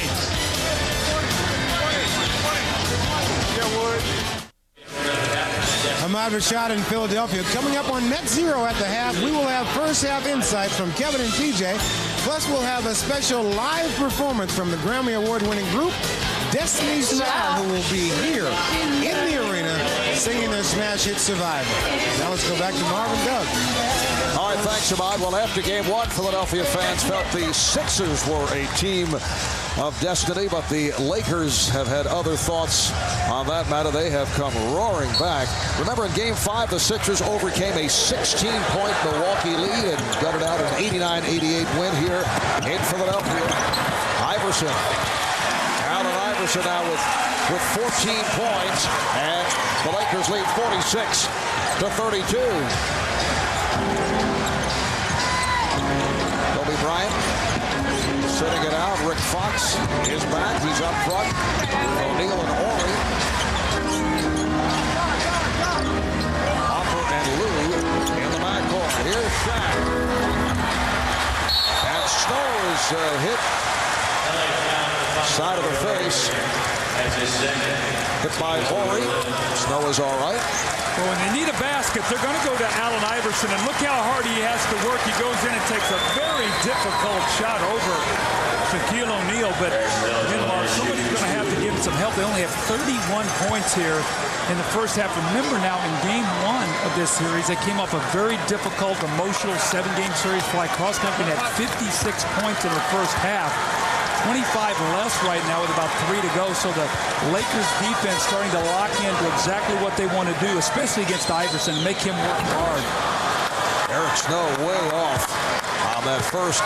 Ahmad Rashad in Philadelphia. Coming up on Net Zero at the half, we will have first half insights from Kevin and TJ. Plus, we'll have a special live performance from the Grammy Award-winning group, Destiny's Child, who will be here in the arena singing their smash hit Survivor. Now let's go back to Marvin Doug. All right, thanks, Ahmad. Well, after game 1, Philadelphia fans felt the Sixers were a team of destiny, but the Lakers have had other thoughts on that matter. They have come roaring back. Remember, in game 5, the Sixers overcame a 16-point Milwaukee lead and gutted out an 89-88 win here in Philadelphia. Iverson. Allen Iverson now with 14 points, and the Lakers lead 46-32. Kobe Bryant sitting it out. Rick Fox is back. He's up front. O'Neal and Ori. Hopper and Lou in the backcourt. Here's Shaq. And Snow is hit side of the face. Hit by Ori. Snow is all right. Well, when they need a basket, they're going to go to Allen Iverson, and look how hard he has to work. He goes in and takes a very difficult shot over Shaquille O'Neal, but somebody's going to have to give him some help. They only have 31 points here in the first half. Remember now, in game 1 of this series, they came off a very difficult, emotional 7-game series, fly cross-country, and had 56 points in the first half. 25 less right now with about 3 to go. So the Lakers defense starting to lock into exactly what they want to do, especially against Iverson, and make him work hard. Eric Snow way off on that first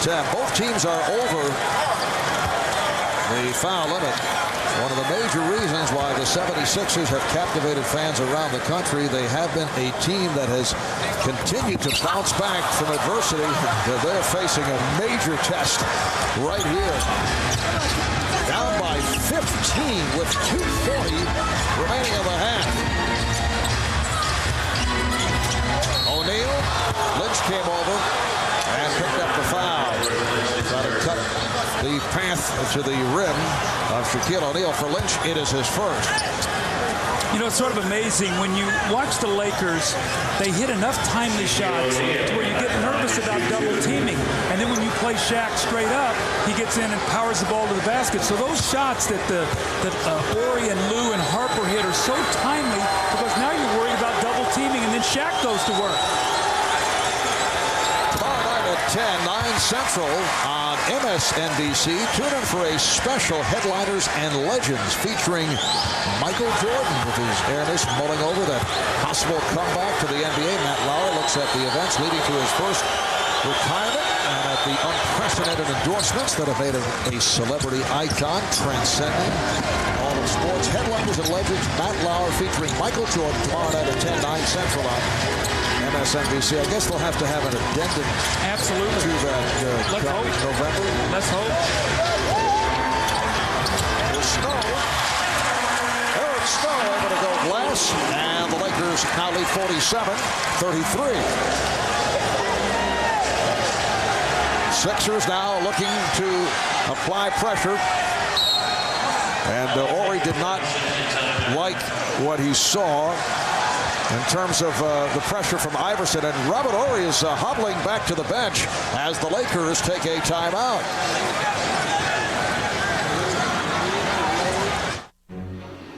attempt. Both teams are over the foul limit. One of the major reasons why the 76ers have captivated fans around the country. They have been a team that has continued to bounce back from adversity. They're facing a major test right here. Down by 15 with 2:40 remaining in the half. O'Neal, Lynch came over and picked up the foul. Trying to cut the path to the rim of Shaquille O'Neal. For Lynch, it is his first. You know, it's sort of amazing when you watch the Lakers, they hit enough timely shots to where you get nervous about double teaming. And then when you play Shaq straight up, he gets in and powers the ball to the basket. So those shots that Ori and Lou and Harper hit are so timely because now you're worried about double teaming, and then Shaq goes to work. Tomorrow night at 10, 9 Central on MSNBC. Tune in for a special Headliners and Legends featuring Michael Jordan with his airness mulling over that possible comeback to the NBA. Matt Lauer looks at the events leading to his first retirement and at the unprecedented endorsements that have made him a celebrity icon, transcending all of sports. Headliners and Legends, Matt Lauer featuring Michael Jordan tomorrow night at 10, 9 Central on MSNBC. I guess they'll have to have an addendum. Absolutely. To that Let's hope. November. Let's hope. Here's Snow. Eric Snow able to go glass, and the Lakers now lead 47-33. Sixers now looking to apply pressure. And Ori did not like what he saw in terms of the pressure from Iverson. And Robert Ori is hobbling back to the bench as the Lakers take a timeout.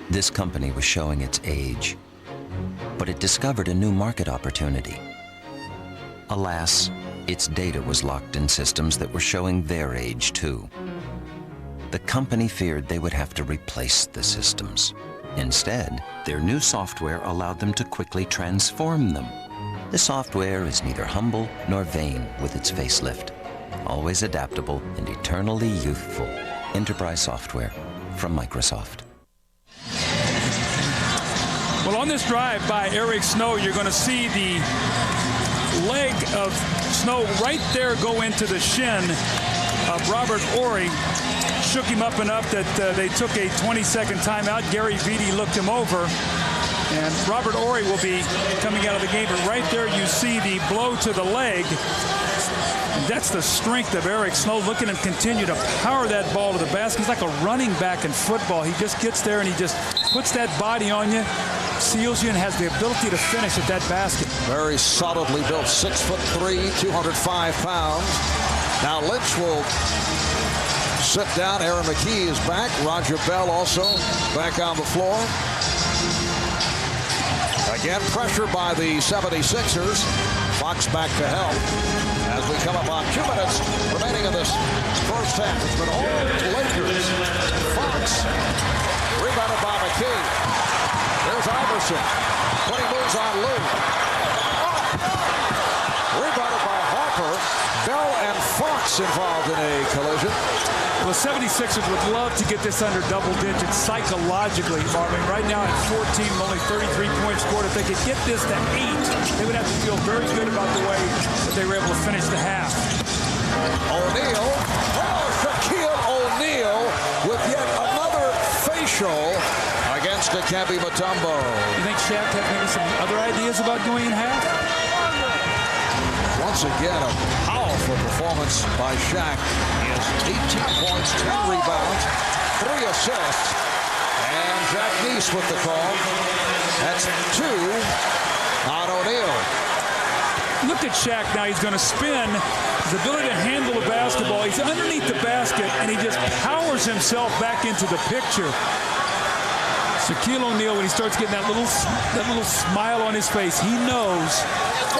This company was showing its age, but it discovered a new market opportunity. Alas, its data was locked in systems that were showing their age too. The company feared they would have to replace the systems. Instead, their new software allowed them to quickly transform them. The software is neither humble nor vain with its facelift. Always adaptable and eternally youthful. Enterprise software from Microsoft. Well, on this drive by Eric Snow, you're going to see the leg of Snow right there go into the shin of Robert Horry. Shook him up enough that they took a 20-second timeout. Gary Vitti looked him over. And Robert Horry will be coming out of the game. But right there you see the blow to the leg. And that's the strength of Eric Snow, looking to continue to power that ball to the basket. He's like a running back in football. He just gets there and he just puts that body on you, seals you, and has the ability to finish at that basket. Very solidly built, 6'3", 205 pounds. Now Lynch will sit down. Aaron McKee is back. Roger Bell also back on the floor. Again, pressure by the 76ers. Fox back to help as we come up on 2 minutes remaining in this first half. It's been all Lakers. Fox rebounded by McKee. There's Iverson when he moves on Lou. Rebounded by Harper. Bell and Fox involved in a collision. The 76ers would love to get this under double digits psychologically, Marvin. Right now at 14, only 33 points scored. If they could get this to 8, they would have to feel very good about the way that they were able to finish the half. O'Neal. Oh, Shaquille O'Neal with yet another facial against Dikembe Mutombo. You think Shaq had maybe some other ideas about going in half? Once again, a powerful performance by Shaq. He has 18 points, 10 rebounds, 3 assists. And Jack Neese with the call. That's 2 on O'Neal. Look at Shaq now. He's going to spin. His ability to handle the basketball. He's underneath the basket, and he just powers himself back into the picture. Shaquille O'Neal, when he starts getting that little smile on his face, he knows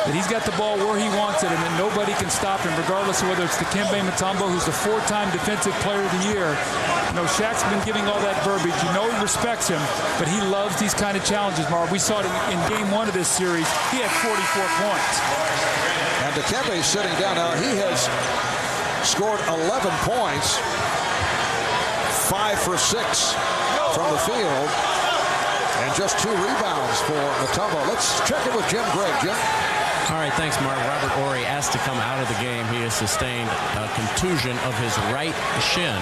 that he's got the ball where he wants it, and that nobody can stop him, regardless of whether it's Dikembe Mutombo, who's the 4-time Defensive Player of the Year. You know, Shaq's been giving all that verbiage. You know he respects him, but he loves these kind of challenges, Marv. We saw it in Game 1 of this series. He had 44 points. And Dikembe sitting down now. He has scored 11 points, 5 for 6 from the field, and just 2 rebounds for Mutombo. Let's check in with Jim Gregg. Jim? All right, thanks, Mark. Robert Horry asked to come out of the game. He has sustained a contusion of his right shin,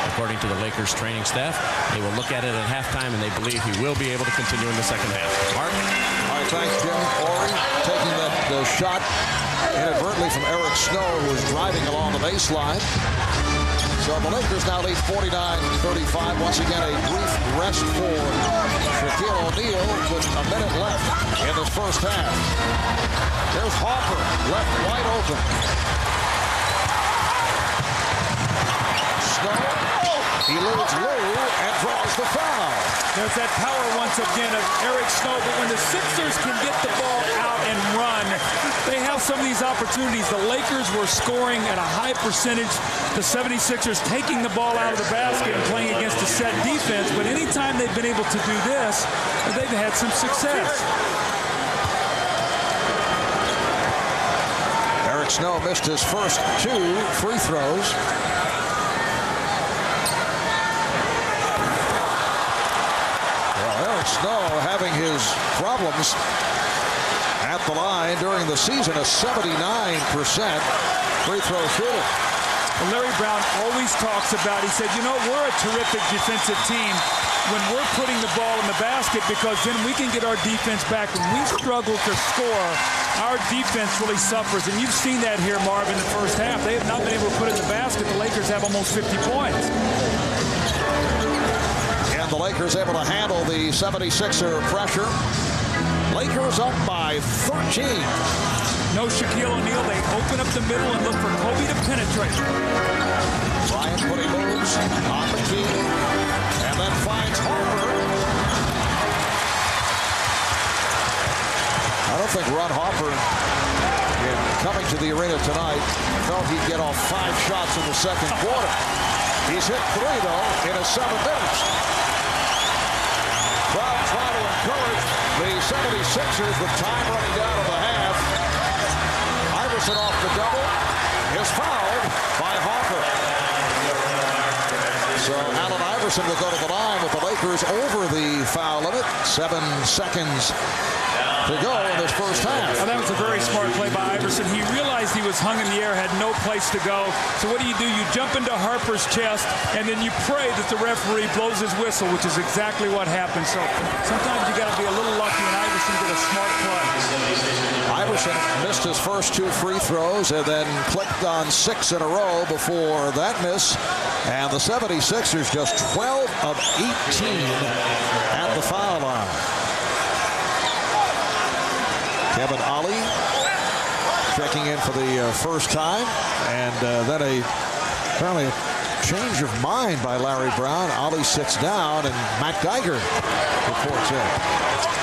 according to the Lakers training staff. They will look at it at halftime, and they believe he will be able to continue in the second half. Mark? All right, thanks, Jim. Horry taking the shot inadvertently from Eric Snow, who was driving along the baseline. So the Lakers now lead 49-35. Once again, a brief rest for Shaquille O'Neal with a minute left in this first half. There's Harper, left wide open. Snow, he eludes Lou and draws the foul. There's that power once again of Eric Snow, but when the Sixers can get the ball out and run, they have some of these opportunities. The Lakers were scoring at a high percentage. The 76ers taking the ball out of the basket and playing against a set defense, but anytime they've been able to do this, they've had some success. Eric Snow missed his first 2 free throws. Eric Snow having his problems at the line during the season, a 79% free throw shooter. Well, Larry Brown always talks about, he said, you know, we're a terrific defensive team when we're putting the ball in the basket, because then we can get our defense back. When we struggle to score, our defense really suffers. And you've seen that here, Marv, in the first half. They have not been able to put it in the basket. The Lakers have almost 50 points. And the Lakers able to handle the 76er pressure. Lakers up by 13. No Shaquille O'Neal. They open up the middle and look for Kobe to penetrate. Bryant putting moves on McKee, and then finds Harper. I don't think Ron Harper, in coming to the arena tonight, felt he'd get off 5 shots in the second quarter. He's hit 3, though, in his 7 minutes. Crowd trying to encourage the 76ers with time running down in the half. Iverson off the double is fouled by Harper. So Allen Iverson will go to the line with the Lakers over the foul limit. 7 seconds to go in this first half. Well, that was a very smart play by Iverson. He realized he was hung in the air, had no place to go. So what do? You jump into Harper's chest, and then you pray that the referee blows his whistle, which is exactly what happened. So sometimes you got to be a little lucky, and Iverson did a smart play. Iverson missed his first 2 free throws and then clicked on 6 in a row before that miss. And the 76ers just 12 of 18 at the foul line. Kevin Ollie checking in for the first time, and then apparently a change of mind by Larry Brown. Ollie sits down, and Matt Geiger reports in.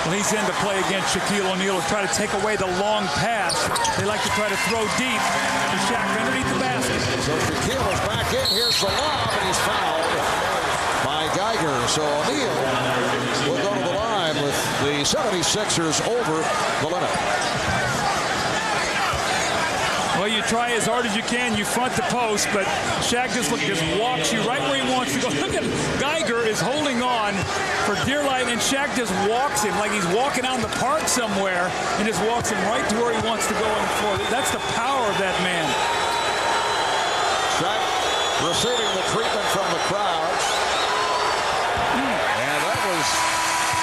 Well, he's in to play against Shaquille O'Neal to try to take away the long pass. They like to try to throw deep to Shaq underneath the basket. So Shaquille is back in. Here's the lob, and he's fouled by Geiger. So O'Neal will go to the line with the 76ers over the limit. Well, you try as hard as you can. You front the post, but Shaq just walks you right where he wants to go. Look at Geiger is holding on for dear life, and Shaq just walks him like he's walking out in the park somewhere and just walks him right to where he wants to go on the floor. That's the power of that man. Shaq receiving the treatment from the crowd. And that was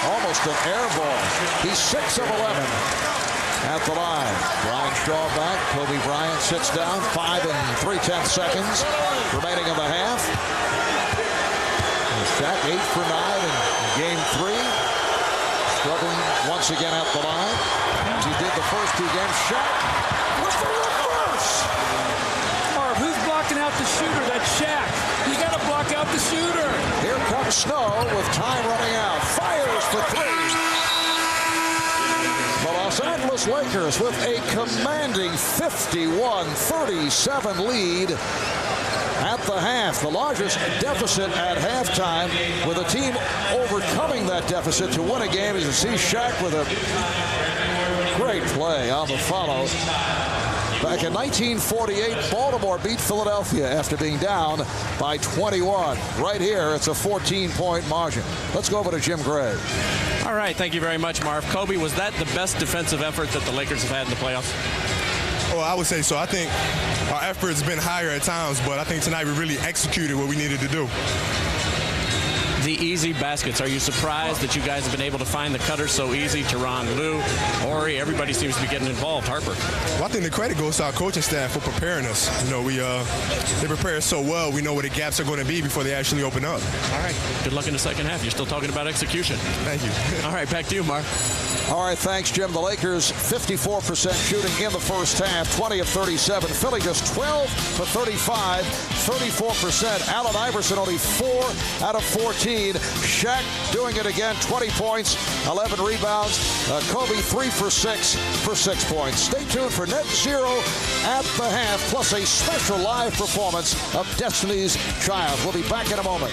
almost an air ball. He's 6 of 11 at the line. Brian Shaw back. Kobe Bryant sits down. 5 3/10 seconds remaining in the half. And Shaq 8 for 9 in game 3. Struggling once again at the line. As he did the first 2 games. Shaq with the reverse. Marv, who's blocking out the shooter? That's Shaq. You got to block out the shooter. Here comes Snow with time running out. Fires for 3. The Los Angeles Lakers with a commanding 51-37 lead at the half. The largest deficit at halftime, with a team overcoming that deficit to win a game. As you see Shaq with a great play on the follow. Back in 1948, Baltimore beat Philadelphia after being down by 21. Right here, it's a 14-point margin. Let's go over to Jim Gray. All right, thank you very much, Marv. Kobe, was that the best defensive effort that the Lakers have had in the playoffs? Well, I would say so. I think our effort's been higher at times, but I think tonight we really executed what we needed to do. The easy baskets. Are you surprised that you guys have been able to find the cutters so easy? Teron, Lou, Horry, everybody seems to be getting involved. Harper. Well, I think the credit goes to our coaching staff for preparing us. You know, they prepare us so well. We know where the gaps are going to be before they actually open up. All right. Good luck in the second half. You're still talking about execution. Thank you. All right, back to you, Mark. All right, thanks, Jim. The Lakers 54% shooting in the first half, 20 of 37. Philly just 12 for 35, 34%. Allen Iverson only 4 out of 14. Shaq doing it again, 20 points, 11 rebounds. Kobe 3 for 6 points. Stay tuned for Net Zero at the half, plus a special live performance of Destiny's Child. We'll be back in a moment.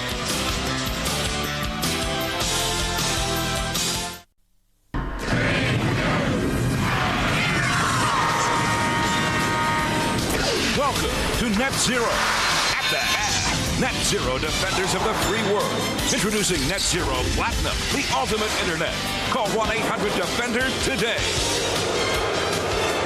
Welcome to Net Zero at the half. Net Zero Defenders of the Free World. Introducing Net Zero Platinum, the ultimate internet. Call 1-800-DEFENDER today.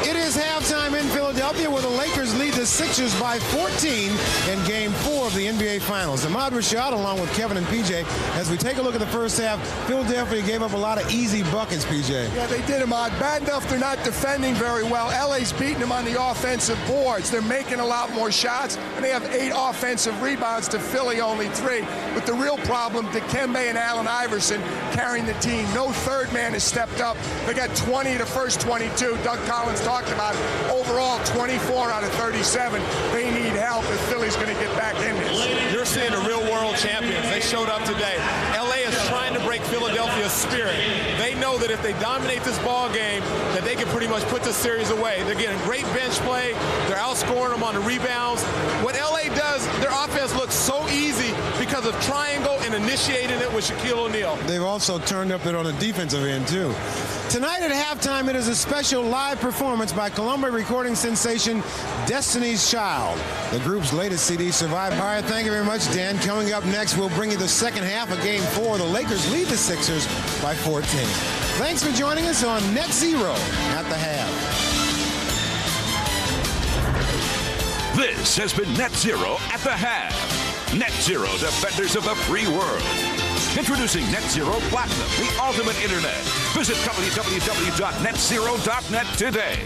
It is halftime in Philadelphia, where the Lakers lead the Sixers by 14 in Game 4 of the NBA Finals. Ahmad Rashad, along with Kevin and PJ, as we take a look at the first half, Philadelphia gave up a lot of easy buckets, PJ. Yeah, they did, Ahmad. Bad enough they're not defending very well. LA's beating them on the offensive boards. They're making a lot more shots, and they have 8 offensive rebounds to Philly only 3. But the real problem, Dikembe and Allen Iverson carrying the team. No third man has stepped up. They got 20 the first 22. Doug Collins talked about it. Overall, 24 out of 37. They need help if Philly's going to get back in this. You're seeing the real world champions. They showed up today. LA is trying to break Philadelphia's spirit. They know that if they dominate this ball game, that they can pretty much put this series away. They're getting great bench play. They're outscoring them on the rebounds. What LA does, their offense looks so easy because of triangle and and initiating it with Shaquille O'Neal. They've also turned up it on the defensive end, too. Tonight at halftime, it is a special live performance by Columbia recording sensation Destiny's Child. The group's latest CD, Survive. All right, thank you very much, Dan. Coming up next, we'll bring you the second half of Game 4. The Lakers lead the Sixers by 14. Thanks for joining us on Net Zero at the half. This has been Net Zero at the half. Net Zero, defenders of the free world. Introducing Net Zero Platinum, the ultimate internet. Visit www.netzero.net today.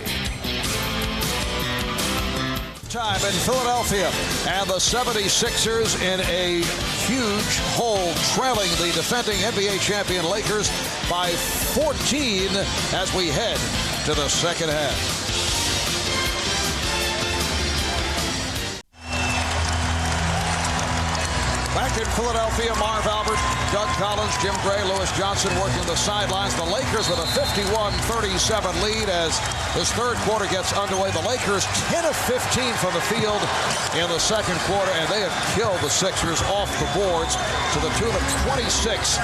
Time in Philadelphia, and the 76ers in a huge hole, trailing the defending NBA champion Lakers by 14 as we head to the second half. Back in Philadelphia, Marv Albert, Doug Collins, Jim Gray, Lewis Johnson working the sidelines. The Lakers with a 51-37 lead as this third quarter gets underway. The Lakers 10 of 15 from the field in the second quarter, and they have killed the Sixers off the boards to the tune of 26-15.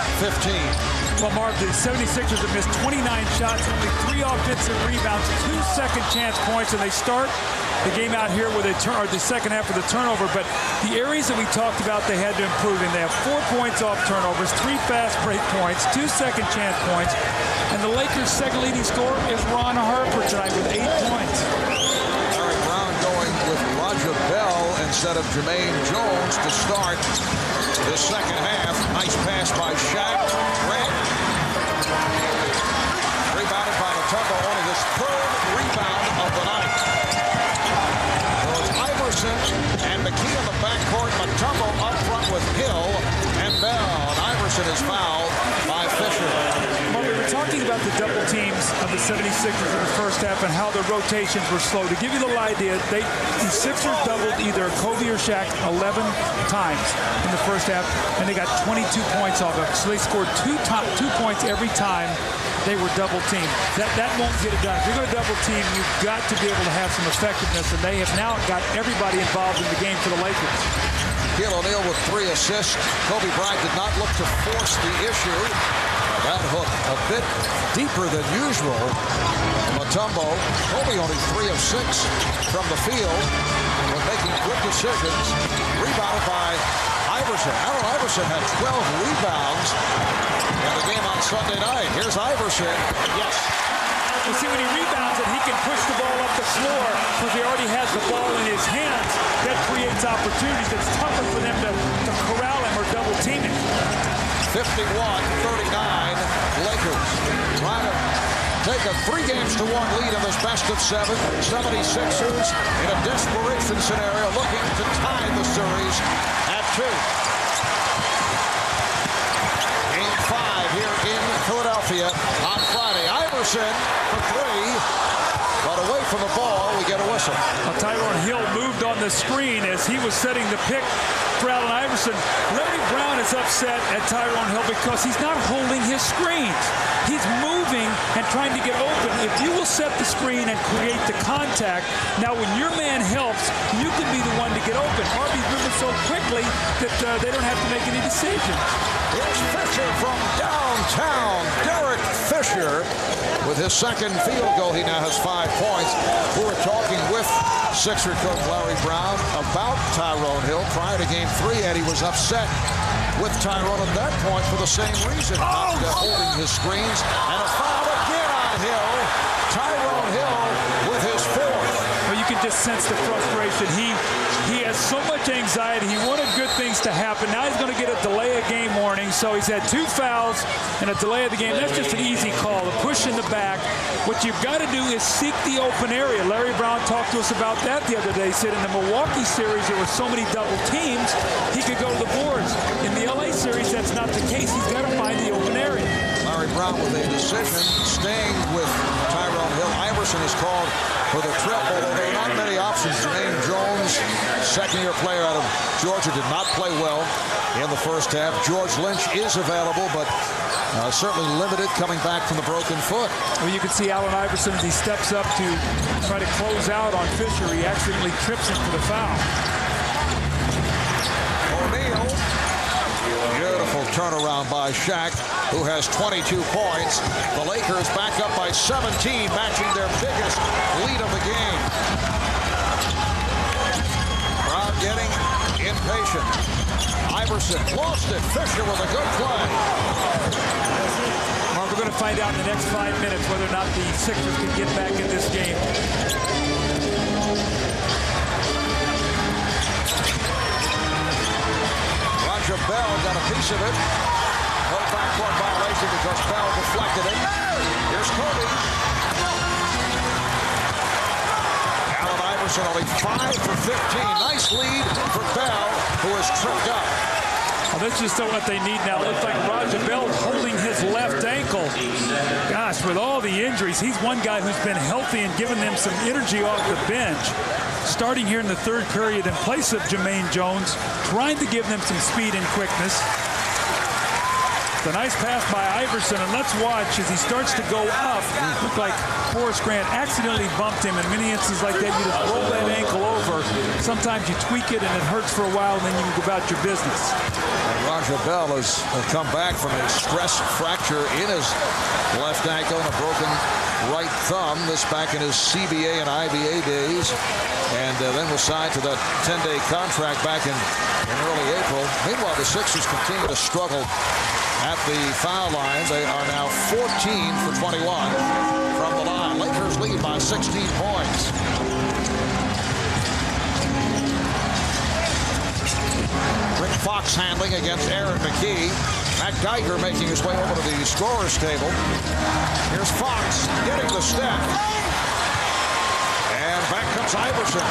Well, Marv, the 76ers have missed 29 shots, only 3 offensive rebounds, 2 second chance points, and they start the game out here with the second half of the turnover. But the areas that we talked about they had to improve in, they have 4 points off turnovers, 3 fast break points, 2 second chance points, and the Lakers' second leading scorer is Ron Harper tonight with 8 points. Larry Brown going with Roger Bell instead of Jermaine Jones to start the second half. Nice pass by Shaq. Grant. Rebounded by Mutombo, only his 3rd rebound of the night. Iverson and McKee in the backcourt. Mutombo up front with Hill and Bell. And Iverson is fouled by Fisher. Well, we were talking about the double teams of the 76ers in the first half and how the rotations were slow. To give you a little idea, the Sixers doubled either Kobe or Shaq 11 times in the first half, and they got 22 points off of it. So they scored 2 points every time they were double teamed. That won't get it done. If you're going to double team, you've got to be able to have some effectiveness, and they have now got everybody involved in the game for the Lakers. Shaquille O'Neal with 3 assists. Kobe Bryant did not look to force the issue. That hook a bit deeper than usual. Mutombo, Kobe only 3 of 6 from the field, but making good decisions. Rebounded by Iverson. Allen Iverson had 12 rebounds in the game on Sunday night. Here's Iverson. Yes. You see, when he rebounds it, he can push the ball up the floor because he already has the ball in his hands. That creates opportunities. It's tougher for them to corral him or double team him. 51-39 Lakers. Trying to take a 3-1 lead in this best of 7. 76ers in a desperation scenario looking to tie the series at 2. Game 5 here in Philadelphia on Friday. Iverson for 3. But away from the ball, we get a whistle. Well, Tyrone Hill moved on the screen as he was setting the pick for Allen Iverson. Larry Brown is upset at Tyrone Hill because he's not holding his screens. He's moving and trying to get open. If you will set the screen and create the contact, now when your man helps, you can be the one to get open. Harvey's moving so quickly that they don't have to make any decisions. Here's Fisher from downtown. Derek Fisher with his second field goal. He now has 5 points. We were talking with Sixer coach Larry Brown about Tyrone Hill prior to Game 3, and he was upset with Tyrone at that point for the same reason, not holding his screens. And a foul again on Hill. Tyrone Hill with his 4th. Well, you can just sense the frustration. He has so much anxiety. He wanted good things to happen. Now he's going to get a delay of game warning. So he's had 2 fouls and a delay of the game. That's just an easy call, a push in the back. What you've got to do is seek the open area. Larry Brown talked to us about that the other day. He said in the Milwaukee series, there were so many double teams, he could go to the boards. In the LA series, that's not the case. He's got to find the open area. Larry Brown with a decision, staying with Tyrone Hill. Iverson is called for the trip, although there are not many options. Jermaine Jones, second-year player out of Georgia, did not play well in the first half. George Lynch is available, but certainly limited coming back from the broken foot. Well, you can see Allen Iverson as he steps up to try to close out on Fisher. He accidentally trips him for the foul. O'Neal. Beautiful Wonderful turnaround by Shaq, who has 22 points. The Lakers back up by 17, matching their biggest lead of the game. Crowd getting impatient. Iverson lost it. Fisher with a good play. Well, we're going to find out in the next 5 minutes whether or not the Sixers can get back in this game. Bell got a piece of it. No backcourt violation because Bell deflected it. Here's Kobe. Allen Iverson only 5 for 15. Nice lead for Bell, who is tripped up. Well, that's just what they need now. It looks like Roger Bell holding his left ankle. Gosh, with all the injuries, he's one guy who's been healthy and given them some energy off the bench. Starting here in the third period in place of Jermaine Jones, trying to give them some speed and quickness. The nice pass by Iverson, and let's watch as he starts to go up. Looked like Horace Grant accidentally bumped him. In many instances like that, you just roll that ankle over. Sometimes you tweak it and it hurts for a while, and then you can go about your business. And Roger Bell has come back from a stress fracture in his left ankle and a broken right thumb. This back in his CBA and IBA days. And then was signed to that 10-day contract back in early April. Meanwhile, the Sixers continue to struggle at the foul line. They are now 14 for 21 from the line. Lakers lead by 16 points. Rick Fox handling against Aaron McKee. Matt Geiger making his way over to the scorer's table. Here's Fox getting the step. And back comes Iverson.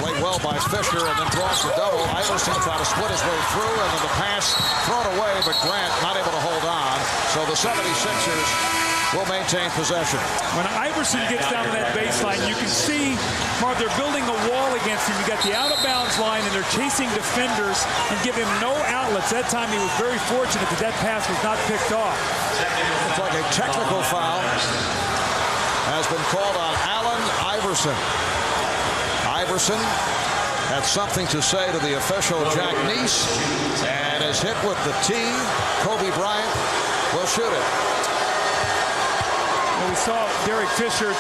Played well by Fisher and then draws the double. Iverson trying to split his way through, and then the pass thrown away, but Grant not able to hold on. So the 76ers will maintain possession. When Iverson gets down to that baseline, you can see, Mark, they're building a wall against him. You got the out-of-bounds line, and they're chasing defenders and give him no outlets. That time he was very fortunate that that pass was not picked off. It's like a technical foul has been called on Allen Iverson. Iverson had something to say to the official, Jack Neese, and is hit with the tee. Kobe Bryant will shoot it. Well, we saw Derek Fisher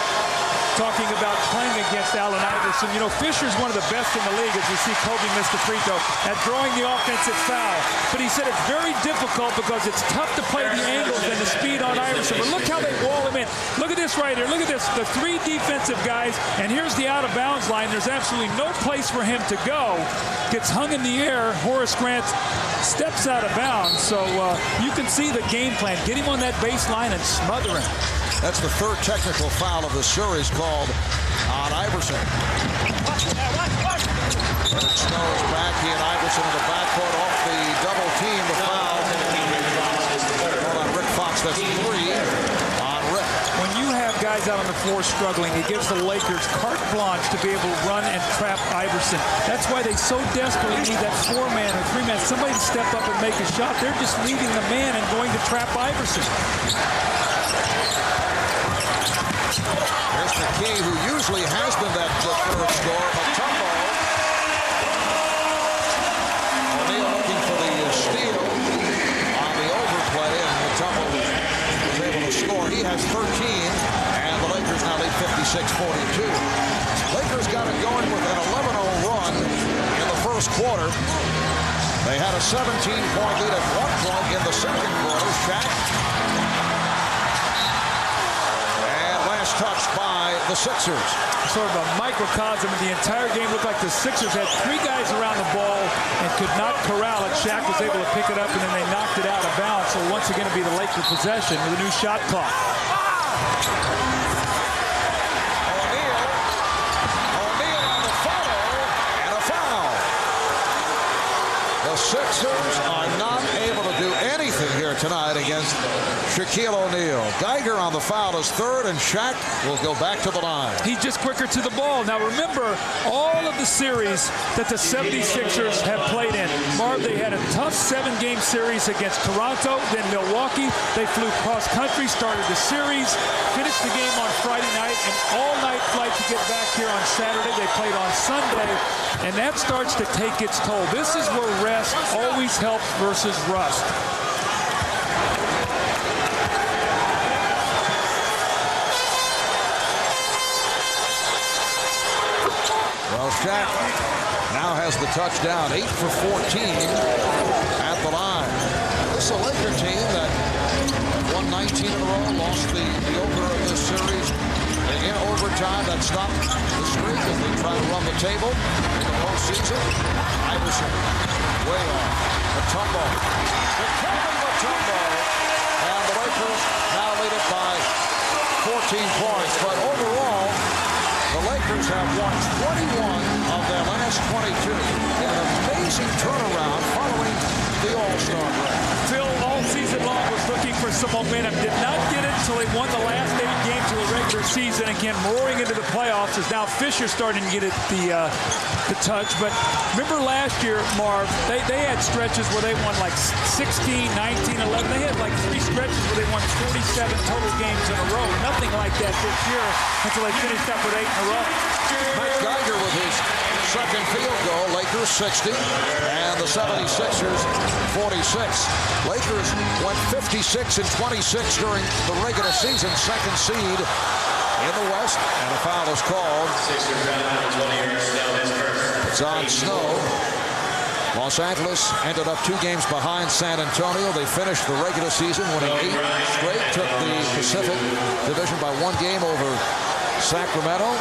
talking about playing against Allen Iverson. You know, Fisher's one of the best in the league, as we see Kobe miss the free throw at drawing the offensive foul. But he said it's very difficult because it's tough to play the angles and the speed on Iverson. But look how they wall him in. Look at this right here. Look at this. The three defensive guys, and here's the out-of-bounds line. There's absolutely no place for him to go. Gets hung in the air. Horace Grant steps out of bounds. So you can see the game plan. Get him on that baseline and smother him. That's the third technical foul of the series called on Iverson. Eric Snow is back. He and Iverson in the backcourt off the double team. The foul on Rick Fox. That's 3 on Rick. When you have guys out on the floor struggling, it gives the Lakers carte blanche to be able to run and trap Iverson. That's why they so desperately need that 4-man or 3-man, somebody to step up and make a shot. They're just leaving the man and going to trap Iverson. Here's McKee, who usually has been that preferred scorer. Mutombo. O'Neal looking for the steal on the overplay, and Mutombo was able to score. He has 13, and the Lakers now lead 56-42. Lakers got it going with an 11-0 run in the first quarter. They had a 17-point lead at one point in the second quarter. Shaq. Touched by the Sixers. Sort of a microcosm of the entire game. Looked like the Sixers had 3 guys around the ball and could not corral it. Shaq was able to pick it up, and then they knocked it out of bounds. So once again, it'll be the Lakers' possession with a new shot clock. O'Neal on the follow, and a foul. The Sixers are not able to do anything here tonight against Shaquille O'Neal. Geiger on the foul is third, and Shaq will go back to the line. He's just quicker to the ball. Now remember, all of the series that the 76ers have played in. Marv, they had a tough 7-game series against Toronto, then Milwaukee. They flew cross-country, started the series, finished the game on Friday night, and all-night flight to get back here on Saturday. They played on Sunday, and that starts to take its toll. This is where rest always helps versus rust. Well, Shaq now has the touchdown, 8 for 14 at the line. This is a Laker team that won 19 in a row, lost the opener of this series in overtime. That stopped the streak as they try to run the table in the postseason. Iverson way off. Mutombo. Mutombo. And the Lakers now lead it by 14 points. But overall, the Lakers have won 21 of their last 22. An amazing turnaround following the All-Star break. Phil, all season long, was looking for some momentum. Did not get it until they won the last 8 games of the regular season. Again, roaring into the playoffs as now Fisher starting to get it the touch. But remember last year, Marv, they had stretches where they won like 16, 19, 11. They had like 3 stretches where they won 47 total games in a row. Nothing like that this year until they finished up with 8 in a row. Mike Geiger with his second field goal. Lakers 60 and the 76ers 46. Lakers went 56 and 26 during the regular season, second seed in the West, and a foul is called. It's on Snow. Los Angeles ended up 2 games behind San Antonio. They finished the regular season winning 8 straight, took the Pacific Division by 1 game over Sacramento.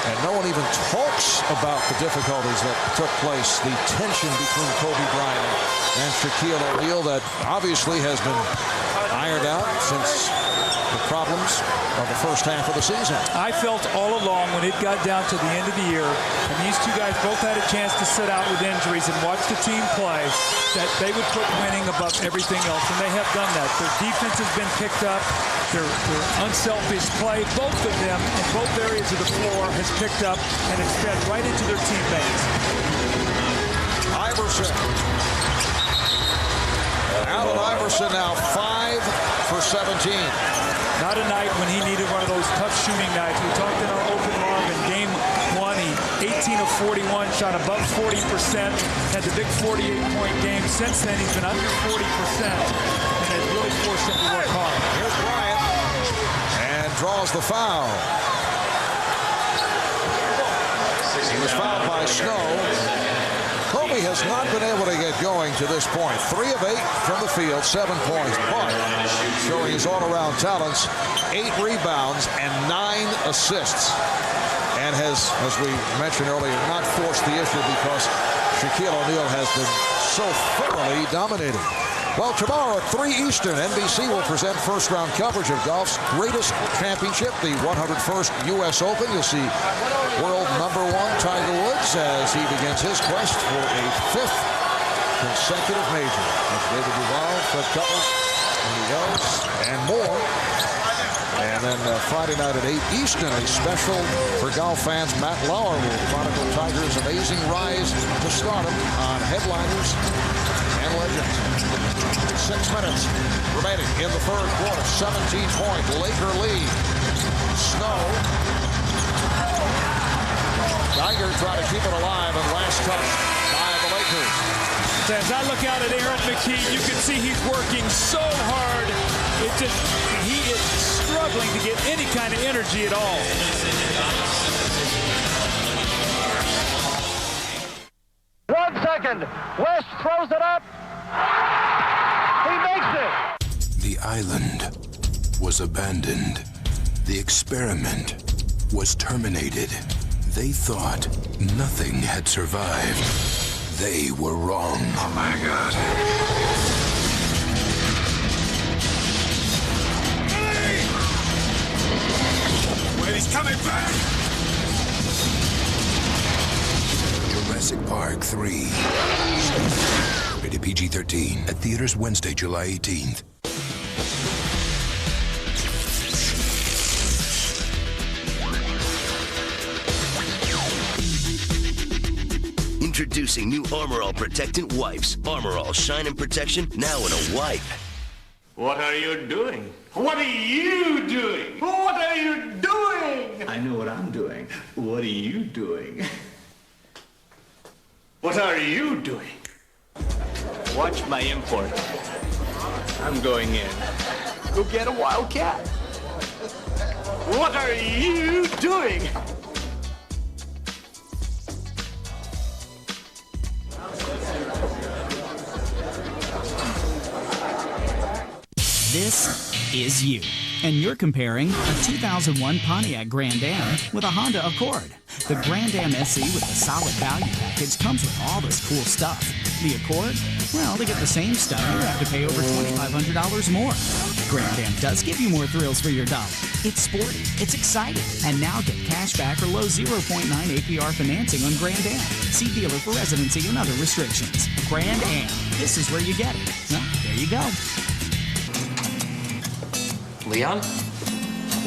And no one even talks about the difficulties that took place, the tension between Kobe Bryant and Shaquille O'Neal that obviously has been ironed out since the problems of the first half of the season. I felt all along when it got down to the end of the year, and these two guys both had a chance to sit out with injuries and watch the team play, that they would put winning above everything else, and they have done that. Their defense has been picked up. Their unselfish play, both of them in both areas of the floor, has picked up, and it's fed right into their teammates. Iverson. Allen Iverson now 5 for 17. Not a night when he needed one of those tough shooting nights. We talked in our open arm in game 1. He 18 of 41, shot above 40%, had the big 48-point game. Since then, he's been under 40%, and has really forced him to work hard. Here's Bryant, and draws the foul. He was fouled by Snow. Kobe has not been able to get going to this point. 3 of 8 from the field, 7 points, but showing his all-around talents, 8 rebounds and 9 assists. And has, as we mentioned earlier, not forced the issue because Shaquille O'Neal has been so thoroughly dominating. Well, tomorrow at 3 Eastern, NBC will present first-round coverage of golf's greatest championship, the 101st U.S. Open. You'll see world #1 Tiger Woods as he begins his quest for a 5th consecutive major. That's David Duval, Fred Cutler, Andy Ellis, and more. And then Friday night at 8 Eastern, a special for golf fans. Matt Lauer will chronicle Tiger's amazing rise to stardom on Headliners and Legends. 6 minutes remaining in the third quarter. 17-point Laker lead. Snow. Geiger trying to keep it alive, and last touch by the Lakers. As I look out at Aaron McKee, you can see he's working so hard. He is struggling to get any kind of energy at all. 1 second. West throws it up. He makes it. The island was abandoned. The experiment was terminated. They thought nothing had survived. They were wrong. Oh my God. Wait, he's coming back! Jurassic Park 3. Rated PG-13. At theaters Wednesday, July 18th. Introducing new Armor All Protectant Wipes. Armor All Shine and Protection, now in a wipe. What are you doing? What are you doing? What are you doing? I know what I'm doing. What are you doing? What are you doing? Watch my import. I'm going in. Go get a wildcat. What are you doing? This is you, and you're comparing a 2001 Pontiac Grand Am with a Honda Accord. The Grand Am SE with the solid value package comes with all this cool stuff. The Accord? Well, to get the same stuff, you have to pay over $2,500 more. Grand Am does give you more thrills for your dollar. It's sporty, it's exciting, and now get cash back or low 0.9 APR financing on Grand Am. See dealer for residency and other restrictions. Grand Am, this is where you get it. Well, there you go. Leon?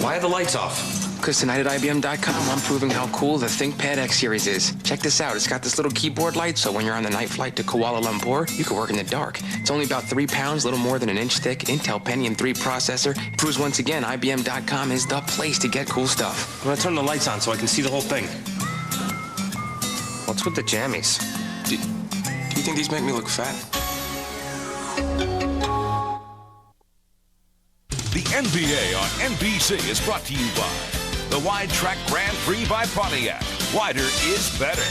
Why are the lights off? Because tonight at IBM.com, I'm proving how cool the ThinkPad X series is. Check this out. It's got this little keyboard light, so when you're on the night flight to Kuala Lumpur, you can work in the dark. It's only about 3 pounds, little more than an inch thick, Intel Pentium 3 processor. It proves once again IBM.com is the place to get cool stuff. I'm gonna turn the lights on so I can see the whole thing. What's with the jammies? Do you think these make me look fat? The NBA on NBC is brought to you by the Wide Track Grand Prix by Pontiac. Wider is better.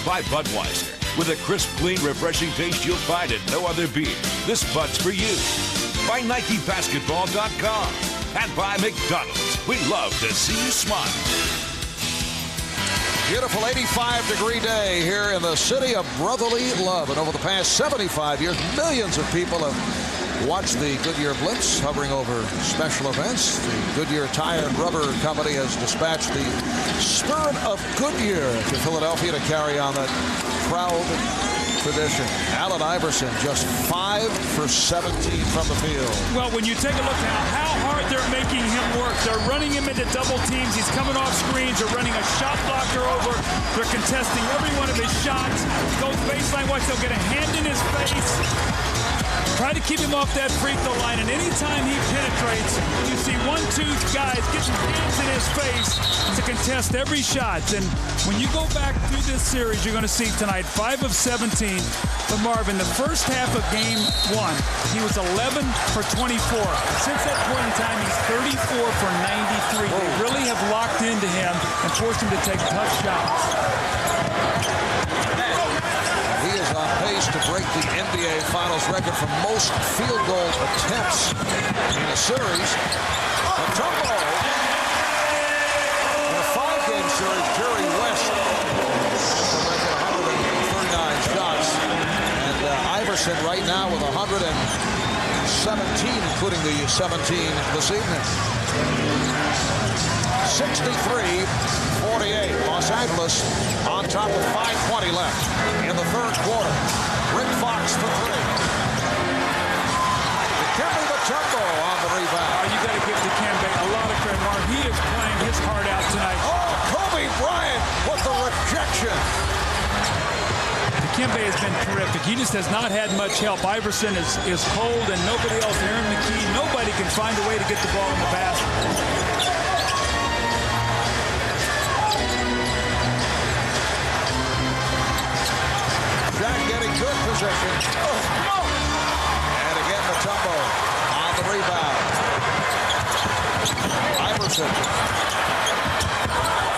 By Budweiser. With a crisp, clean, refreshing taste you'll find at no other beer. This Bud's for you. By NikeBasketball.com. And by McDonald's. We love to see you smile. Beautiful 85-degree day here in the city of brotherly love. And over the past 75 years, millions of people have watched the Goodyear Blitz hovering over special events. The Goodyear Tire and Rubber Company has dispatched the Spirit of Goodyear to Philadelphia to carry on that proud tradition. Allen Iverson just 5 for 17 from the field. Well, when you take a look at how hard they're making him work, they're running him into double teams. He's coming off screens. They're running a shot blocker over. They're contesting every one of his shots. Goes baseline, watch, they'll get a hand in his face. Try to keep him off that free throw line, and anytime he penetrates, you see 1-2 guys getting hands in his face to contest every shot. And when you go back through this series, you're going to see tonight 5 of 17 for Marvin. The first half of game 1, he was 11 for 24. Since that point in time, he's 34 for 93. They really have locked into him and forced him to take tough shots. He is on pace to break the NBA Finals record for most field goal attempts in a series. Mutombo, in a 5-game series, Jerry West has the record 139 shots. And Iverson right now with 117, including the 17 this evening. 63-48. Los Angeles on top with 5:20 left in the third quarter. Rick Fox for 3. Dikembe Mutombo on the rebound. You got to give Dikembe a lot of credit, Mark. He is playing his heart out tonight. Oh, Kobe Bryant with the rejection. Dikembe has been terrific. He just has not had much help. Iverson is cold and nobody else. Aaron McKee, nobody can find a way to get the ball in the basket. Shaq getting good position. And again, Mutombo on the rebound. Iverson.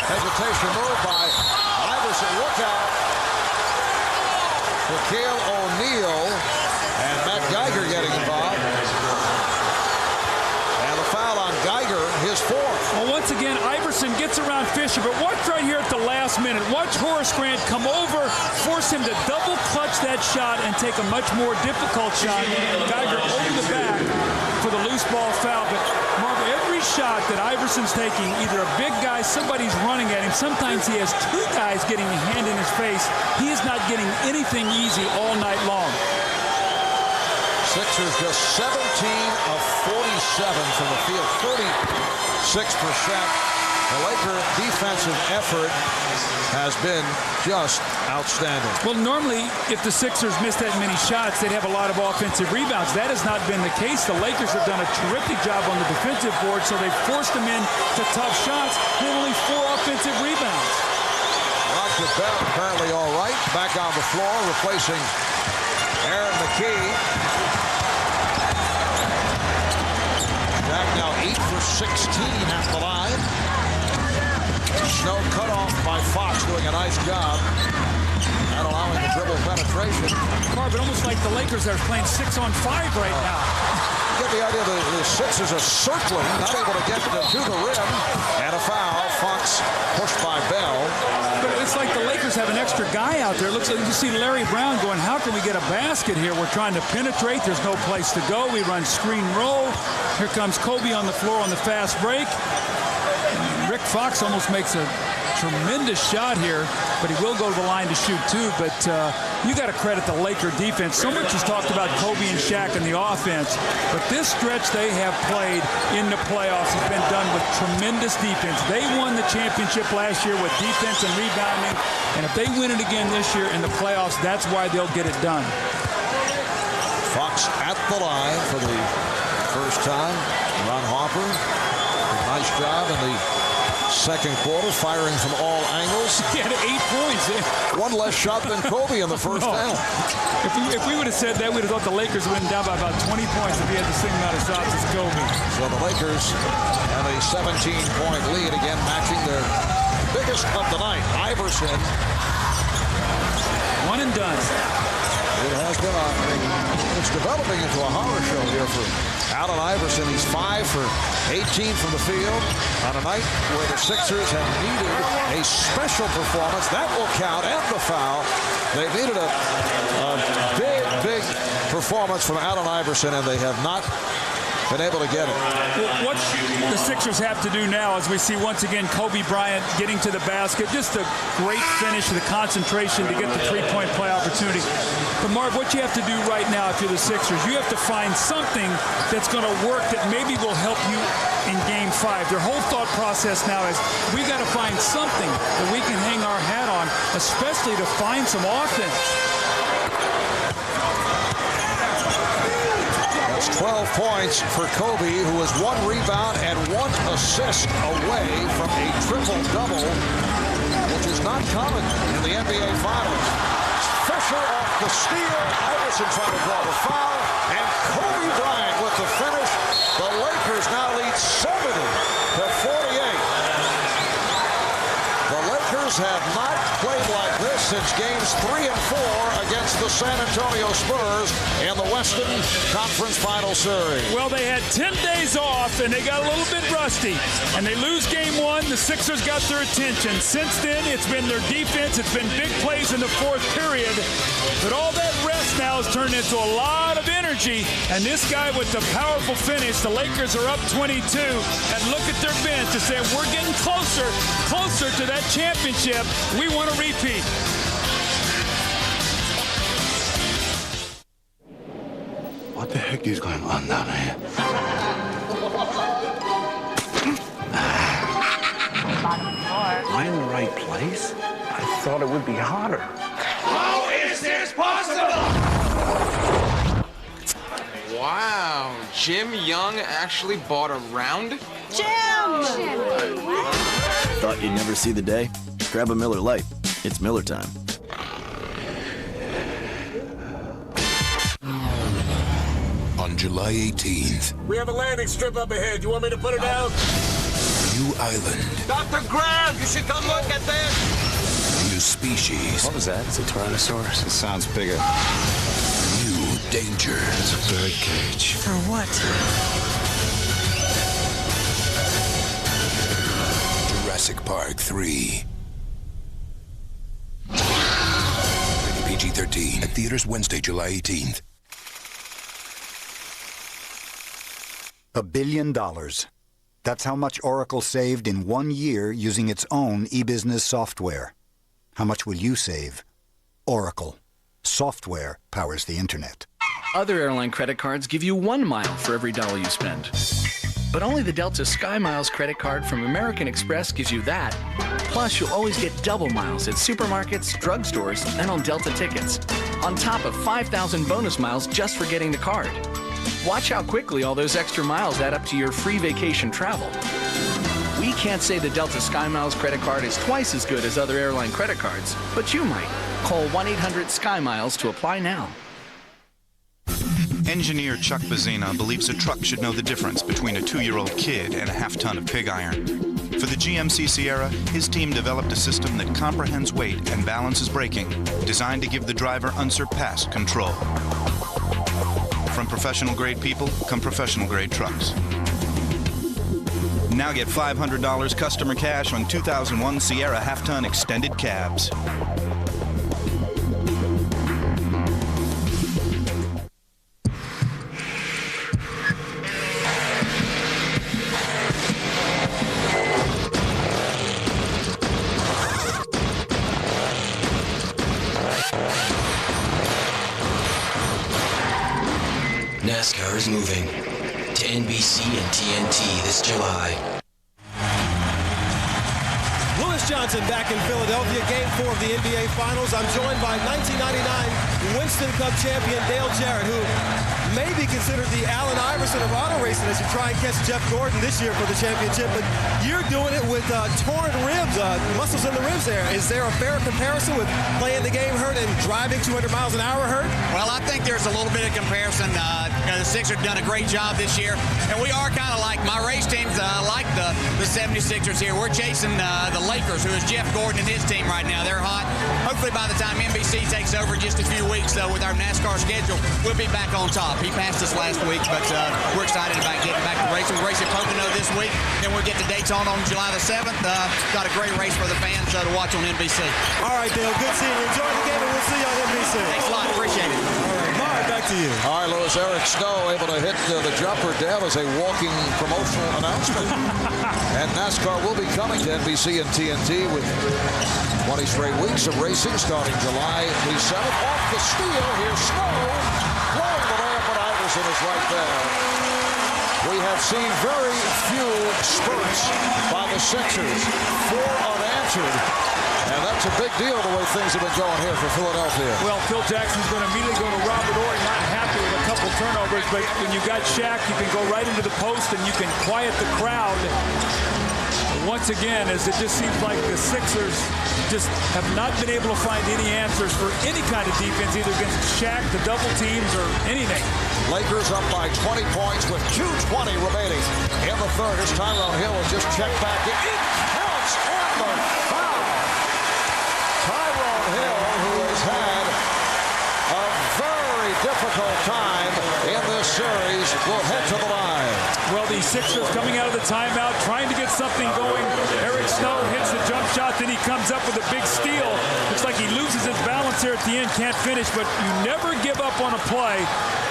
Hesitation move by Iverson. Look out. Shaquille O'Neal and Matt Geiger getting involved. And the foul on Geiger, his 4th. Well, once again, Iverson gets around Fisher, but watch right here at the last minute. Watch Horace Grant come over, force him to double clutch that shot and take a much more difficult shot. Geiger over the back for the loose ball foul. But Mark, every shot that Iverson's taking, either a big guy, somebody's running at him. Sometimes he has 2 guys getting a hand in his face. He is not getting anything easy all night long. Sixers just 17 of 47 from the field, 36%. The Laker defensive effort has been just outstanding. Well, normally, if the Sixers miss that many shots, they'd have a lot of offensive rebounds. That has not been the case. The Lakers have done a terrific job on the defensive board, so they've forced them into tough shots. They have only 4 offensive rebounds. Roger Bell apparently all right. Back on the floor, replacing Aaron McKee. Shaq now 8 for 16 at the line. Snow cut off by Fox, doing a nice job at allowing the dribble penetration. Marvin, almost like the Lakers are playing 6-on-5 right now. You get the idea the Sixers are circling, not able to get to the rim. And a foul. Fox pushed by Bell. But it's like the Lakers have an extra guy out there. It looks like you see Larry Brown going, how can we get a basket here? We're trying to penetrate. There's no place to go. We run screen roll. Here comes Kobe on the floor on the fast break. Rick Fox almost makes a tremendous shot here, but he will go to the line to shoot too. But you got to credit the Laker defense. So much is talked about Kobe and Shaq and the offense, but this stretch they have played in the playoffs has been done with tremendous defense. They won the championship last year with defense and rebounding, and if they win it again this year in the playoffs, that's why they'll get it done. Fox at the line for the first time. Ron Harper, nice job in the second quarter, firing from all angles. He had 8 points. One less shot than Kobe in the first half. If we would have said that, we'd have thought the Lakers would have been down by about 20 points if he had the same amount of shots as Kobe. So the Lakers have a 17-point lead, again matching their biggest of the night. Iverson. One and done. It has been it's developing into a horror show here for Allen Iverson. He's 5 for 18 from the field on a night where the Sixers have needed a special performance. That will count, and the foul. They've needed a big performance from Allen Iverson, and they have not been able to get it. What the Sixers have to do now, as we see once again Kobe Bryant getting to the basket, just a great finish, the concentration to get the three-point play opportunity. But Marv, what you have to do right now if you're the Sixers, you have to find something that's going to work that maybe will help you in Game 5. Their whole thought process now is we got to find something that we can hang our hat on, especially to find some offense. 12 points for Kobe, who was 1 rebound and 1 assist away from a triple-double, which is not common in the NBA Finals. Fisher off the steal. Iverson trying to draw the foul. And Kobe Bryant with the finish. The Lakers now lead 70-48. The Lakers have not played like this since games 3 and 4 against the San Antonio Spurs in the Western Conference Final Series. Well, they had 10 days off, and they got a little bit rusty. And they lose Game 1. The Sixers got their attention. Since then, it's been their defense. It's been big plays in the 4th period. But all that rest now has turned into a lot of energy. And this guy with the powerful finish, the Lakers are up 22. And look at their bench to say, we're getting closer to that championship. We want to repeat. What the heck is going on down here? Am I in the right place? I thought it would be hotter. How is this possible? Wow, Jim Young actually bought a round? Jim! Thought you'd never see the day? Grab a Miller Lite. It's Miller time. On July 18th, We have a landing strip up ahead. You want me to put it down? New island, Dr. Graham, you should come look at this. new species. What was that? It's a Tyrannosaurus. It sounds bigger. New danger. It's a bird cage. For what? Jurassic Park 3. Rated PG-13. At theaters Wednesday, July 18th. $1 billion. That's how much Oracle saved in 1 year using its own e-business software. How much will you save? Oracle. Software powers the internet. Other airline credit cards give you 1 mile for every dollar you spend. But only the Delta Sky Miles credit card from American Express gives you that. Plus, you'll always get double miles at supermarkets, drugstores, and on Delta tickets. On top of 5,000 bonus miles just for getting the card. Watch how quickly all those extra miles add up to your free vacation travel. We can't say the Delta Sky Miles credit card is twice as good as other airline credit cards, but you might. Call 1-800-SKY-MILES to apply now. Engineer Chuck Bazzina believes a truck should know the difference between a 2-year-old kid and a half-ton of pig iron. For the GMC Sierra, his team developed a system that comprehends weight and balances braking, designed to give the driver unsurpassed control. From professional-grade people come professional-grade trucks. Now get $500 customer cash on 2001 Sierra half-ton extended cabs. NASCAR is moving to NBC and TNT this July. Lewis Johnson back in Philadelphia, Game 4 of the NBA Finals. I'm joined by 1999 Winston Cup champion Dale Jarrett, who may be considered the Allen Iverson of auto racing as you try and catch Jeff Gordon this year for the championship. But you're doing it with torn ribs, muscles in the ribs there. Is there a fair comparison with playing the game hurt and driving 200 miles an hour hurt? Well, I think there's a little bit of comparison. The Sixers have done a great job this year, and we are kind of like my race teams, like the 76ers here. We're chasing the Lakers, who is Jeff Gordon and his team right now. They're hot. Hopefully by the time NBC takes over in just a few weeks with our NASCAR schedule, we'll be back on top. He passed us last week, but we're excited about getting back to racing. We're racing Pocono this week, then we'll get to Daytona on July the 7th. Got a great race for the fans to watch on NBC. All right, Dale, good seeing you. Enjoy the game, and we'll see you on NBC. Thanks a lot. Appreciate it. All right, Mark, back to you. All right, Lewis, Eric Snow able to hit the jumper down as a walking promotional announcement. And NASCAR will be coming to NBC and TNT with 20 straight weeks of racing starting July the 7th. Off the steal, here's Snow. Blowing the layup, but Iverson is right there. We have seen very few spurts by the Sixers. 4 unanswered. And that's a big deal the way things have been going here for Philadelphia. Well, Phil Jackson's going to immediately go to Robert Horry, not happy with a couple turnovers, but when you got Shaq, you can go right into the post and you can quiet the crowd. Once again, as it just seems like the Sixers just have not been able to find any answers for any kind of defense, either against Shaq, the double teams, or anything. Lakers up by 20 points with 2:20 remaining in the third. As Tyrone Hill will just check back in. It counts on the foul. Tyrone Hill, who has had a very difficult time in this series, will head to the line. Well, the Sixers coming out of the timeout, trying to get something going. Eric Snow hits the jump shot, then he comes up with a big steal. Looks like he loses his balance here at the end, can't finish, but you never give up on a play.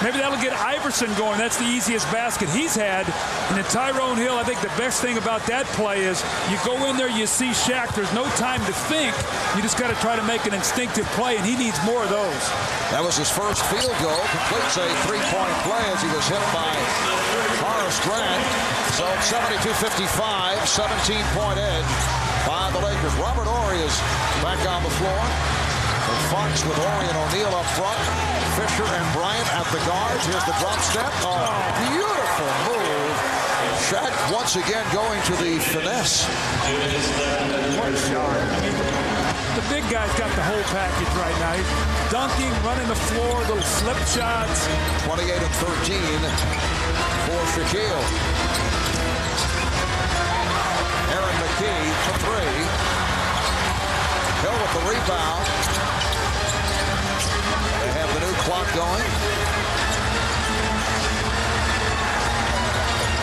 Maybe that'll get Iverson going. That's the easiest basket he's had. And then Tyrone Hill, I think the best thing about that play is you go in there, you see Shaq, there's no time to think. You just got to try to make an instinctive play, and he needs more of those. That was his first field goal. Completes a three-point play as he was hit by Horace Grant. So 72-55, 17-point edge by the Lakers. Robert Horry is back on the floor. And Fox with Horry and O'Neal up front. Fisher and Bryant at the guards. Here's the drop step. Oh, beautiful move. Shaq once again going to the finesse. What a shot. The big guy's got the whole package right now. He's dunking, running the floor, little slip shots. 28 and 13 for Shaquille. Aaron McKee for 3. Hill with the rebound. They have the new clock going.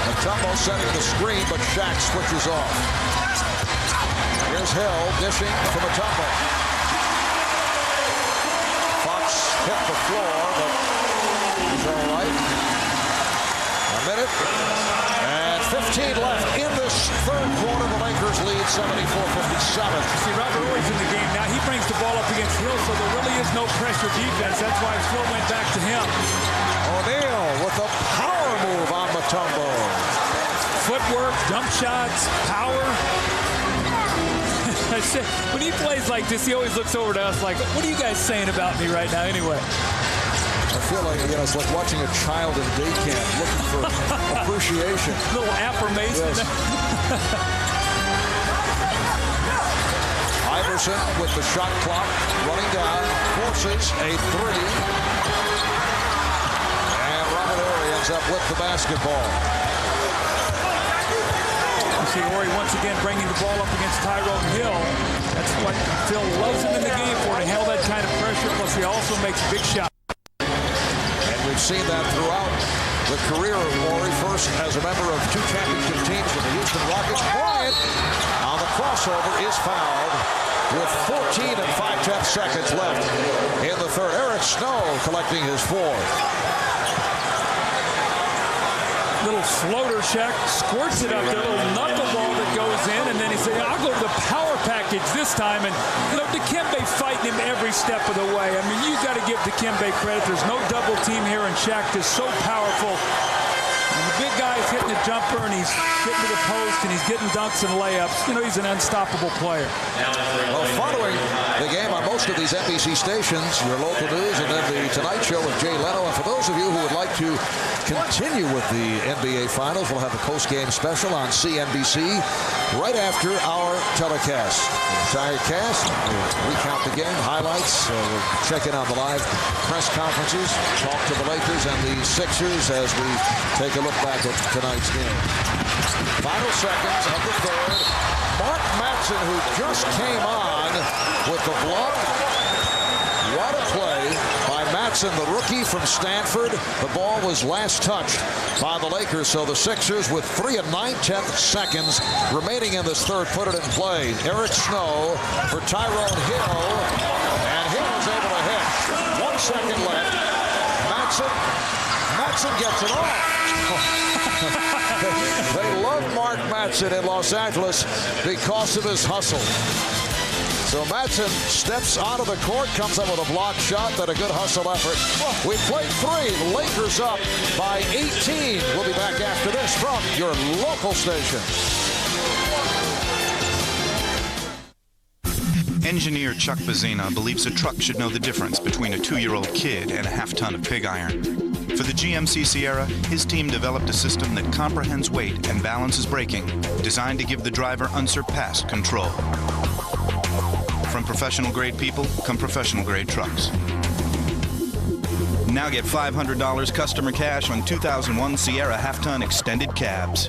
Mutombo setting the screen, but Shaq switches off. Here's Hill dishing for Mutombo. Fox hit the floor, but he's all right. A minute and 15 left in this third quarter. The Lakers lead 74-57. See, Robert Horry's in the game now. He brings the ball up against Hill, so there really is has no pressure defense. That's why Phil went back to him. O'Neal with a power move on Mutombo. Footwork, jump shots, power. I said, when he plays like this, he always looks over to us like, what are you guys saying about me right now anyway? I feel like, it's like watching a child in day camp looking for appreciation. A little affirmation. Yes. Iverson with the shot clock running down, forces a three. And Robert Horry ends up with the basketball. You see Horry once again bringing the ball up against Tyrone Hill. That's what Phil loves him in the game for, to handle that kind of pressure. Plus, he also makes big shots. And we've seen that throughout the career of Horry, first as a member of two championship teams with the Houston Rockets. Bryant on the crossover is fouled with 14 and 5/10 seconds left in the third. Eric Snow collecting his fourth. Little floater, Shaq squirts it up there, little knuckleball that goes in, and then he said, I'll go to the power package this time. And, Dikembe fighting him every step of the way. I mean, you got to give Dikembe credit. There's no double team here, and Shaq is so powerful. And the big guy's hitting a jumper, and he's getting to the post, and he's getting dunks and layups. He's an unstoppable player. Well, following the game on most of these NBC stations, your local news, and then the Tonight Show with Jay Leno. And for those of you who would like to continue with the NBA Finals, we'll have a post-game special on CNBC right after our telecast. The entire cast, we'll recount the game, highlights, we'll check in on the live press conferences, talk to the Lakers and the Sixers as we take a look back at tonight's game. Final seconds of the third. Mark Madsen, who just came on with the block. What a play by Madsen, the rookie from Stanford. The ball was last touched by the Lakers, so the Sixers with 3 and 9/10 seconds remaining in this third put it in play. Eric Snow for Tyrone Hill, and Hill is able to hit. 1 second left. Madsen gets it off. They love Mark Madsen in Los Angeles because of his hustle. So Madsen steps onto the court, comes up with a block shot, then a good hustle effort. We played 3. The Lakers up by 18. We'll be back after this from your local station. Engineer Chuck Bazzina believes a truck should know the difference between a 2-year-old kid and a half-ton of pig iron. For the GMC Sierra, his team developed a system that comprehends weight and balances braking, designed to give the driver unsurpassed control. From professional-grade people come professional-grade trucks. Now get $500 customer cash on 2001 Sierra half-ton extended cabs.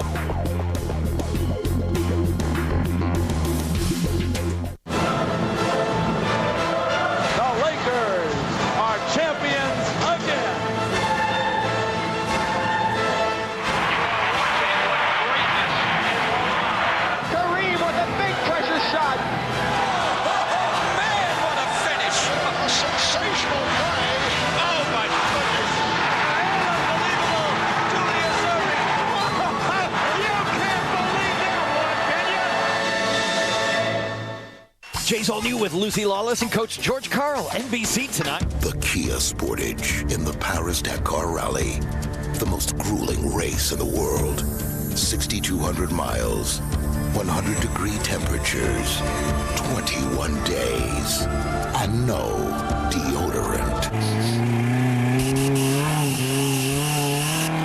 Jay's All New with Lucy Lawless and Coach George Karl. NBC tonight. The Kia Sportage in the Paris-Dakar Rally. The most grueling race in the world. 6,200 miles, 100-degree temperatures, 21 days, and no deodorant.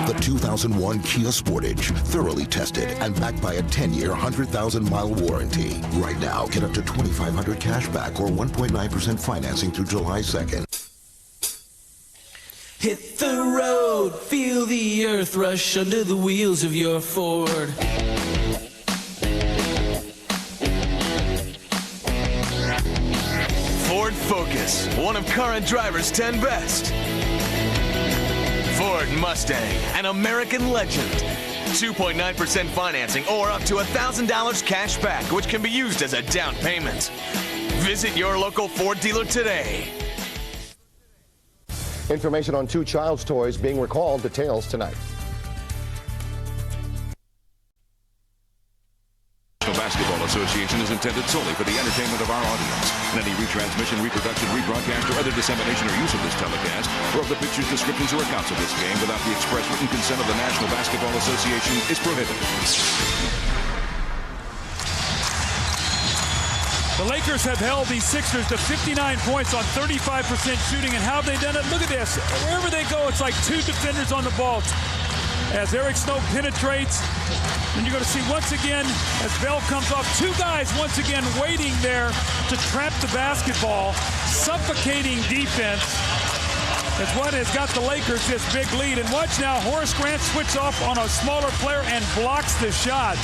The 2001 Kia Sportage, thoroughly tested and backed by a 10-year, 100,000-mile warranty. Right now, get up to $2,500 cash back or 1.9% financing through July 2nd. Hit the road, feel the earth rush under the wheels of your Ford. Ford Focus, one of current drivers' 10 best. Ford Mustang, an American legend. 2.9% financing or up to $1,000 cash back, which can be used as a down payment. Visit your local Ford dealer today. Information on 2 child's toys being recalled. Details tonight. Basketball Association is intended solely for the entertainment of our audience. And any retransmission, reproduction, rebroadcast, or other dissemination or use of this telecast, or of the pictures, descriptions, or accounts of this game without the express written consent of the National Basketball Association is prohibited. The Lakers have held these Sixers to 59 points on 35% shooting, and how have they done it? Look at this. Wherever they go, it's like two defenders on the ball. As Eric Snow penetrates, and you're going to see once again, as Bell comes off, two guys once again waiting there to trap the basketball, suffocating defense. That's what has got the Lakers this big lead. And watch now, Horace Grant switches off on a smaller player and blocks the shot.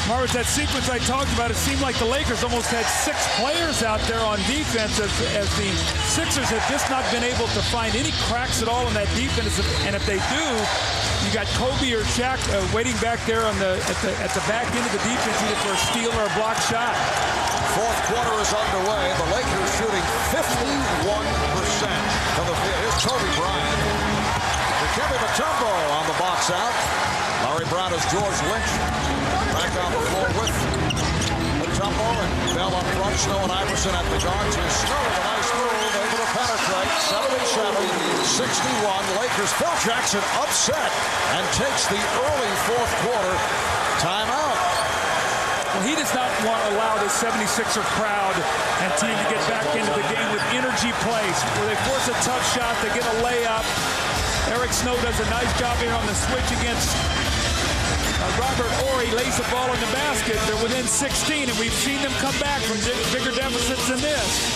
Marvin, that sequence I talked about, it seemed like the Lakers almost had 6 players out there on defense as the Sixers have just not been able to find any cracks at all in that defense. And if they do, you got Kobe or Shaq waiting back there on at the back end of the defense either for a steal or a blocked shot. Fourth quarter is underway. The Lakers shooting 51% from the field. Here's Kobe Bryant. Dikembe Mutombo on the box out. Larry Brown is George Lynch. Back on the floor with Mutombo and Bell up front. Snow and Iverson at the guards. Here's Snow with a nice move, able to penetrate. 77-61. Lakers. Phil Jackson upset and takes the early fourth quarter timeout. Well, he does not want to allow the 76er crowd and team to get back into the game with energy plays, where they force a tough shot, they get a layup. Eric Snow does a nice job here on the switch against Robert Horry, lays the ball in the basket. They're within 16, and we've seen them come back from bigger deficits than this.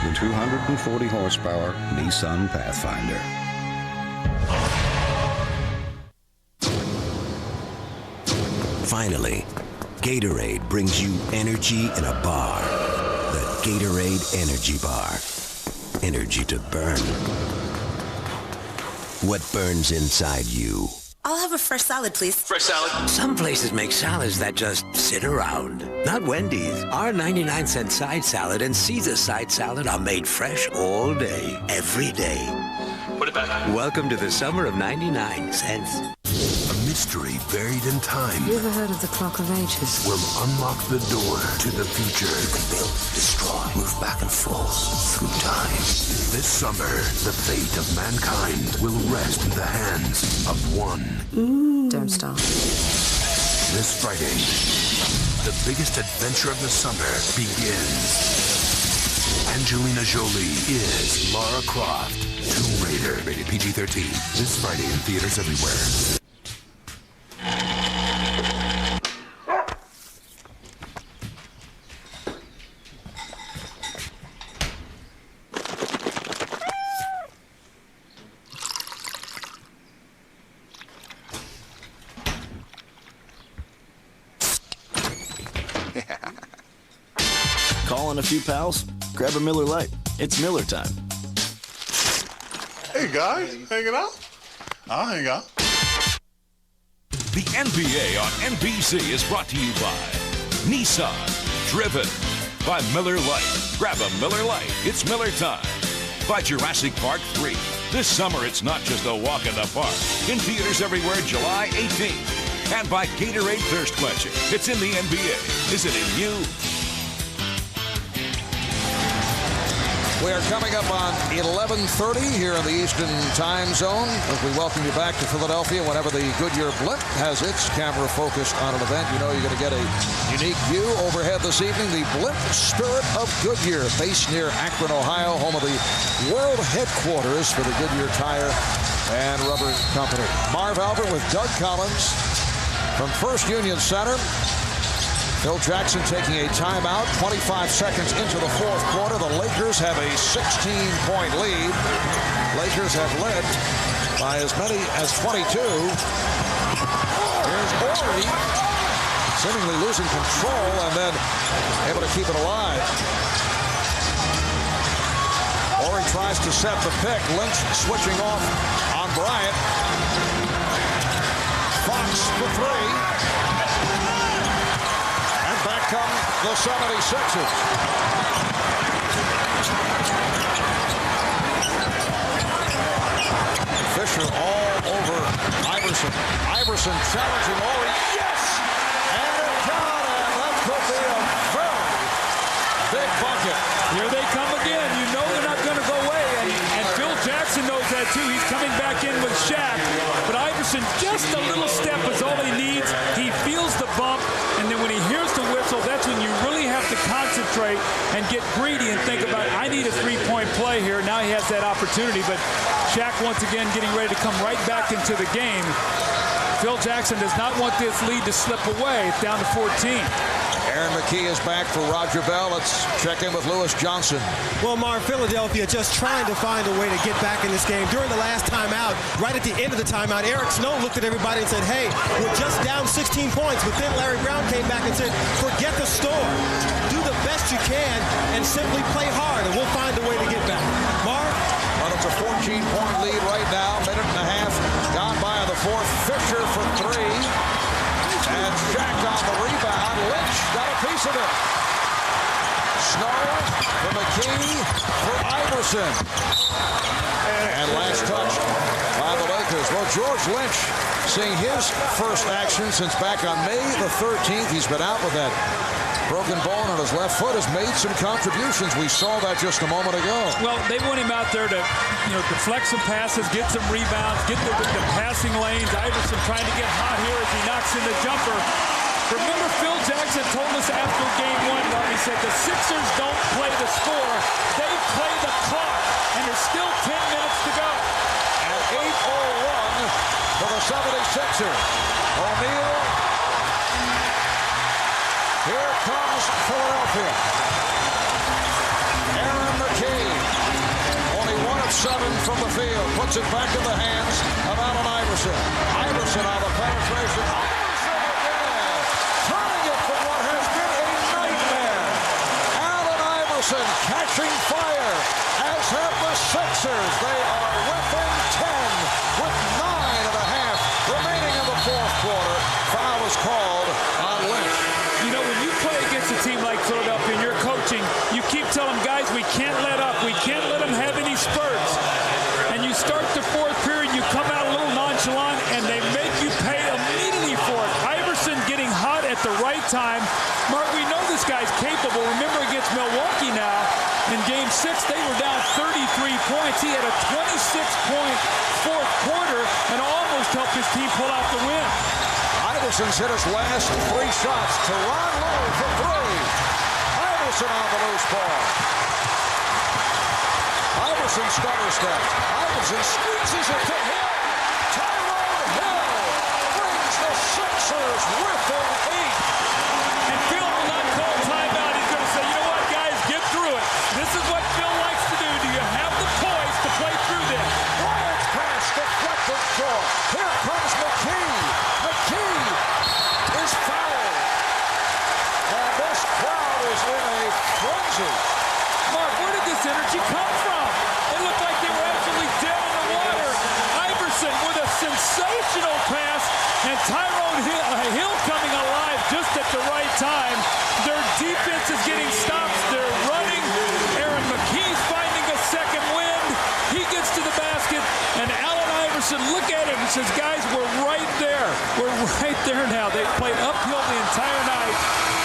The 240 horsepower Nissan Pathfinder. Finally, Gatorade brings you energy in a bar. The Gatorade Energy Bar. Energy to burn. What burns inside you? I'll have a fresh salad, please. Fresh salad. Some places make salads that just sit around. Not Wendy's. Our 99-cent side salad and Caesar side salad are made fresh all day, every day. Put it back. Welcome to the summer of 99 cents. A mystery buried in time You ever heard of the Clock of Ages? will unlock the door to the future. You can build, destroy, move back and forth through time. This summer, the fate of mankind will rest in the hands of one. Don't stop. This Friday, the biggest adventure of the summer begins. Angelina Jolie is Lara Croft, Tomb Raider, rated PG-13. This Friday in theaters everywhere. Calling a few pals? Grab a Miller Lite. It's Miller time. Hey guys, hanging out? I'll hang out. The NBA on NBC is brought to you by Nissan, driven by Miller Lite. Grab a Miller Lite. It's Miller time. By Jurassic Park 3. This summer, it's not just a walk in the park. In theaters everywhere, July 18th. And by Gatorade Thirst Quencher. It's in the NBA. Is it in you? We are coming up on 11:30 here in the Eastern Time Zone as we welcome you back to Philadelphia whenever the Goodyear Blimp has its camera focused on an event. You know you're going to get a unique view overhead this evening. The Blimp Spirit of Goodyear, based near Akron, Ohio, home of the world headquarters for the Goodyear Tire and Rubber Company. Marv Albert with Doug Collins from First Union Center. Phil Jackson taking a timeout. 25 seconds into the fourth quarter. The Lakers have a 16-point lead. Lakers have led by as many as 22. Here's Here's Horry, seemingly losing control and then able to keep it alive. Horry tries to set the pick. Lynch switching off on Bryant. Fox for three. And back come the 76ers. Fisher all over Iverson. Iverson challenging Horry. Yes! And it got it. That could be a very big bucket. Here they come again. You know they're not going to go away. And Phil Jackson knows that too. He's coming back in with Shaq. But Iverson, just a little step is all he needs. He feels the bump. And then when he hears the whistle, that's when you really have to concentrate and get greedy and think about, I need a three-point play here. Now he has that opportunity. But Shaq once again getting ready to come right back into the game. Phil Jackson does not want this lead to slip away. It's down to 14. Aaron McKee is back for Roger Bell. Let's check in with Lewis Johnson. Well, Marv, Philadelphia just trying to find a way to get back in this game. During the last timeout, right at the end of the timeout, Eric Snow looked at everybody and said, hey, we're just down 16 points. But then Larry Brown came back and said, forget the score. Do the best you can and simply play hard, and we'll find a way to get back. Marv? Well, it's a 14-point lead right now. Minute and a half gone by in the fourth. Fisher for three. And Shaq on the rebound. Lynch got a piece of it. Snow for McKee for Iverson. And last touch by the Lakers. Well, George Lynch seeing his first action since back on May the 13th. He's been out with that broken bone on his left foot, has made some contributions. We saw that just a moment ago. Well, they want him out there to, deflect some passes, get some rebounds, get the passing lanes. Iverson trying to get hot here as he knocks in the jumper. Remember, Phil Jackson told us after game one, he said the Sixers don't play the score, they play the clock, and there's still 10 minutes to go. And 8:01 for the 76ers. O'Neal. Here comes Philadelphia. Aaron McKee, only 1 of 7 from the field, puts it back in the hands of Allen Iverson. Iverson on the penetration. Iverson again, turning it from what has been a nightmare. Allen Iverson catching fire, as have the Sixers. They are within 10 with 9.5 remaining in the fourth quarter. Foul is called on Lynch. When you play against a team like Philadelphia and you're coaching, you keep telling guys, we can't let up. We can't let them have any spurts. And you start the fourth period, you come out a little nonchalant, and they make you pay immediately for it. Iverson getting hot at the right time. Mark, we know this guy's capable. Remember against Milwaukee now, in Game 6, they were down 33 points. He had a 26-point fourth quarter and almost helped his team pull out the win. Iverson's hit his last 3 shots. Teron Lowe for 3. Iverson on the loose ball. Iverson stutter steps. Iverson squeezes it to Hill. Tyrone Hill brings the Sixers within 8. And Phil will not call timeout. He's going to say, you know what, guys, get through it. This is what Phil likes to do. Do you have the poise to play through this? Bryant's pass deflected short. Here comes McKee. McKee is fouled. And this crowd is in a frenzy. Mark, where did this energy come from? It looked like they were absolutely dead in the water. Iverson with a sensational pass, and Tyrone Hill coming alive just at the right time. Their defense is getting stops. They're running. Aaron McKee's finding a second wind. He gets to the basket, and Allen Iverson, look at him, and says, guys, we're right there. We're right there now. They played uphill the entire night.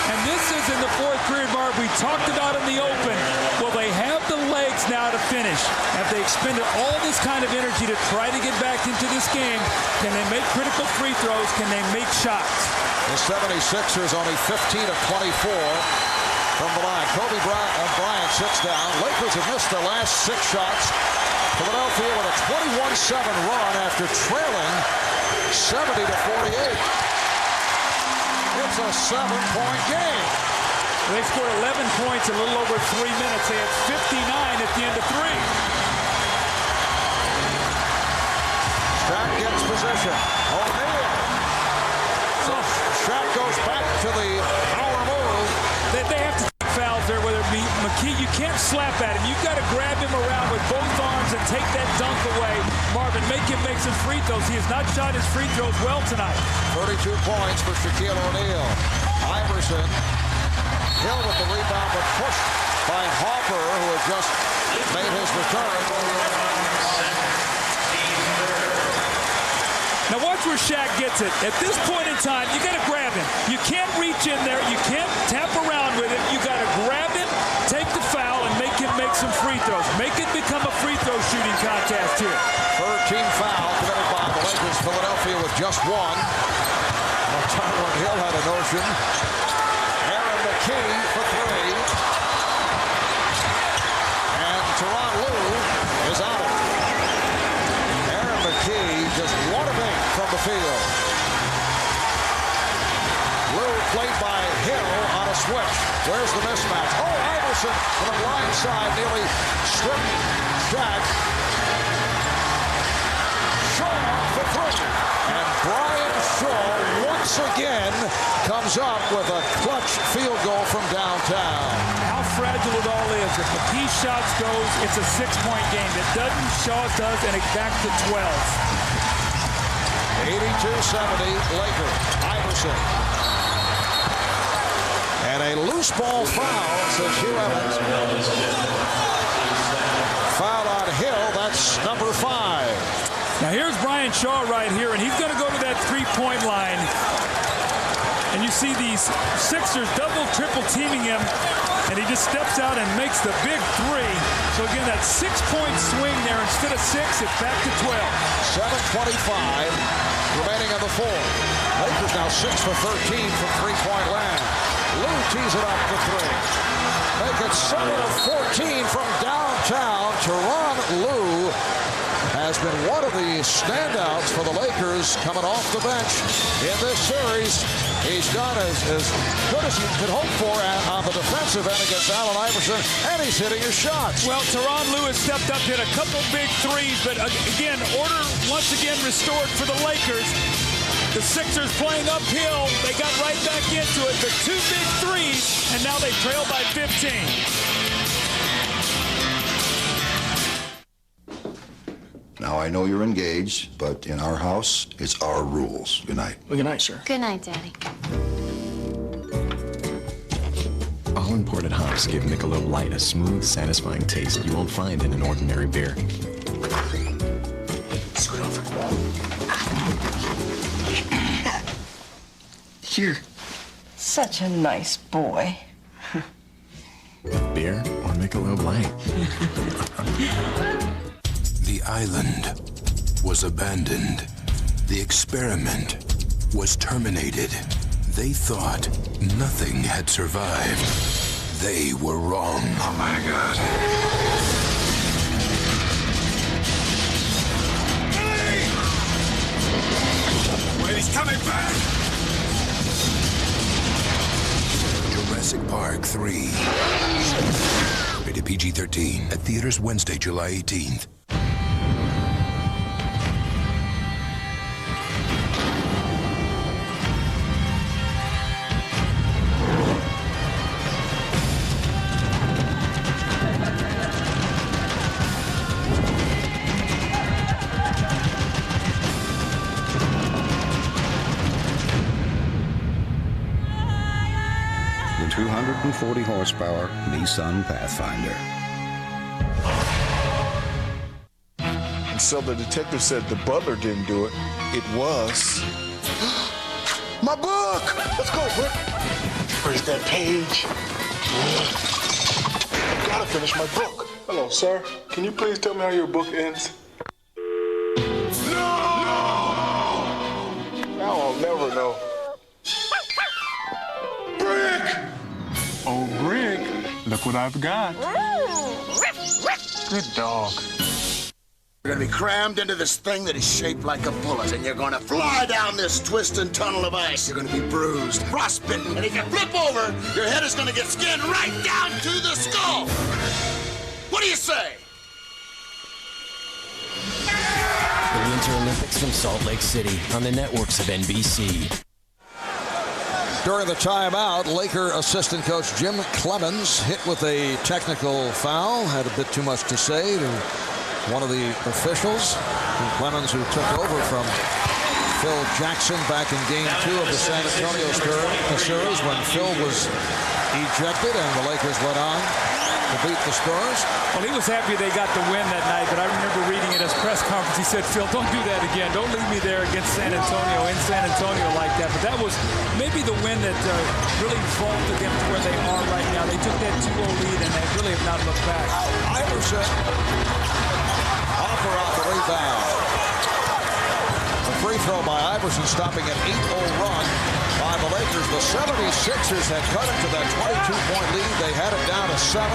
And this is in the fourth period, Mark. We talked about in the open. Well, they have the legs now to finish. Have they expended all this kind of energy to try to get back into this game? Can they make critical free throws? Can they make shots? The 76ers only 15 of 24 from the line. Kobe Bryant sits down. Lakers have missed their last 6 shots. Philadelphia with a 21-7 run after trailing 70-48. It's a 7-point game. They scored 11 points in a little over 3 minutes. They had 59 at the end of 3. Shaq gets position. O'Neal. Shaq goes back to the power move. They have to take fouls there, whether it be McKee. You can't slap at him. You've got to grab him around with both arms and take that dunk away. Marvin, make him make some free throws. He has not shot his free throws well tonight. 32 points for Shaquille O'Neal. Iverson, Hill with the rebound, but pushed by Hopper, who has just made his return. Now watch where Shaq gets it. At this point in time, you got to grab him. You can't reach in there. You can't tap around with it. You got to grab him, take the foul, and make him make some free throws. Make it become a free throw shooting contest here. 13 foul committed by the Lakers. Philadelphia with just one. Tyrone Hill had a notion. Aaron McKee for three. And Tyronn Lue is out of it. Aaron McKee just 1 of 8 from the field. Lue played by Hill on a switch. Where's the mismatch? Oh, Iverson from the blind side nearly stripped Shaq. Shaw for three. And Brian Shaw once again comes up with a clutch field goal from downtown. How fragile it all is. If McKee's shots goes, it's a 6-point game. It doesn't, Shaw does, and it's back to 12. 82-70 Lakers. Iverson. And a loose ball foul, says Hugh Evans. Foul on Hill, that's number 5. Now here's Brian Shaw right here, and he's going to go to that three-point line. And you see these Sixers double, triple teaming him, and he just steps out and makes the big three. So again, that 6-point swing there. Instead of 6, it's back to 12. 7:25 remaining on the fourth. Lakers now 6 for 13 from three-point land. Lue tees it up for three. Make it 7 of 14 from downtown. Tyronn Lue has been one of the standouts for the Lakers coming off the bench in this series. He's done as good as you could hope for on the defensive end against Allen Iverson, and he's hitting his shots. Well, Tyronn Lue has stepped up, hit a couple big threes, but again, order once again restored for the Lakers. The Sixers playing uphill. They got right back into it. The 2 big threes, and now they trail by 15. Now, I know you're engaged, but in our house, it's our rules. Good night. Well, good night, sir. Good night, Daddy. All imported hops give Michelob Light a smooth, satisfying taste you won't find in an ordinary beer. Scoot over. You're such a nice boy. Beer or Michelob Light? The island was abandoned. The experiment was terminated. They thought nothing had survived. They were wrong. Oh, my God. Wait, he's coming back! Jurassic Park 3. Rated PG-13. At theaters Wednesday, July 18th. The 240 horsepower Nissan Pathfinder. And so the detective said the butler didn't do it. It was my book. Let's go, Brick. Where's that page? I gotta finish my book. Hello, sir. Can you please tell me how your book ends? No! Now I'll never know. Brick! Oh, Brick, look what I've got. Good dog. You're gonna be crammed into this thing that is shaped like a bullet, and you're gonna fly down this twisting tunnel of ice. You're gonna be bruised, frostbitten, and if you flip over, your head is gonna get skinned right down to the skull. What do you say? The Winter Olympics from Salt Lake City on the networks of NBC. During the timeout, Laker assistant coach Jim Clemens hit with a technical foul. Had a bit too much to say to one of the officials. Clemens, who took over from Phil Jackson back in Game 2 of the San Antonio series when Phil was ejected and the Lakers went on to beat the Spurs. Well, he was happy they got the win that night, but I remember reading at his press conference, he said, Phil, don't do that again. Don't leave me there against San Antonio, in San Antonio like that. But that was maybe the win that really vaulted them to where they are right now. They took that 2-0 lead, and they really have not looked back. Iverson. Offer off the rebound. A free throw by Iverson, stopping an 8-0 run by the Lakers. The 76ers had cut into that 22-point lead. They had it down to 7.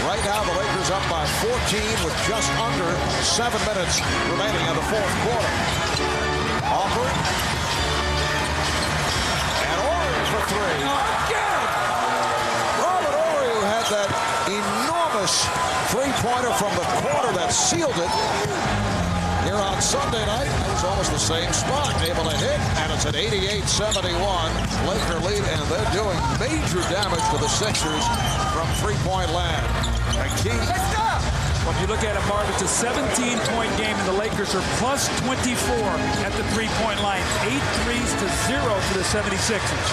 Right now, the Lakers up by 14 with just under 7 minutes remaining in the fourth quarter. Offer. And Horry for 3. Again! Robert Horry had that enormous three-pointer from the corner that sealed it. Here on Sunday night, it was almost the same spot, able to hit, and it's an 88-71 Laker lead, and they're doing major damage to the Sixers from three-point land. McKee. When you look at it, Marv, it's a 17-point game, and the Lakers are plus 24 at the three-point line. 8 threes to 0 for the 76ers.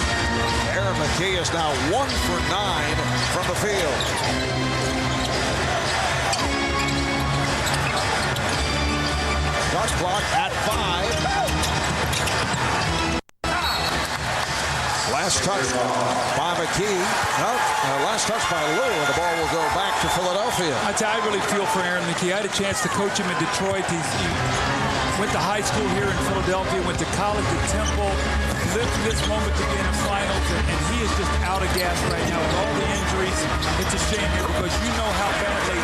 Aaron McKee is now 1 for 9 from the field. Shot clock at 5. Last touch by McKee. No, last touch by Lou, and the ball will go back to Philadelphia. I really feel for Aaron McKee. I had a chance to coach him in Detroit. He went to high school here in Philadelphia, went to college at Temple, lived this moment to be in the finals, and he is just out of gas right now with all the injuries. It's a shame here because you know how badly,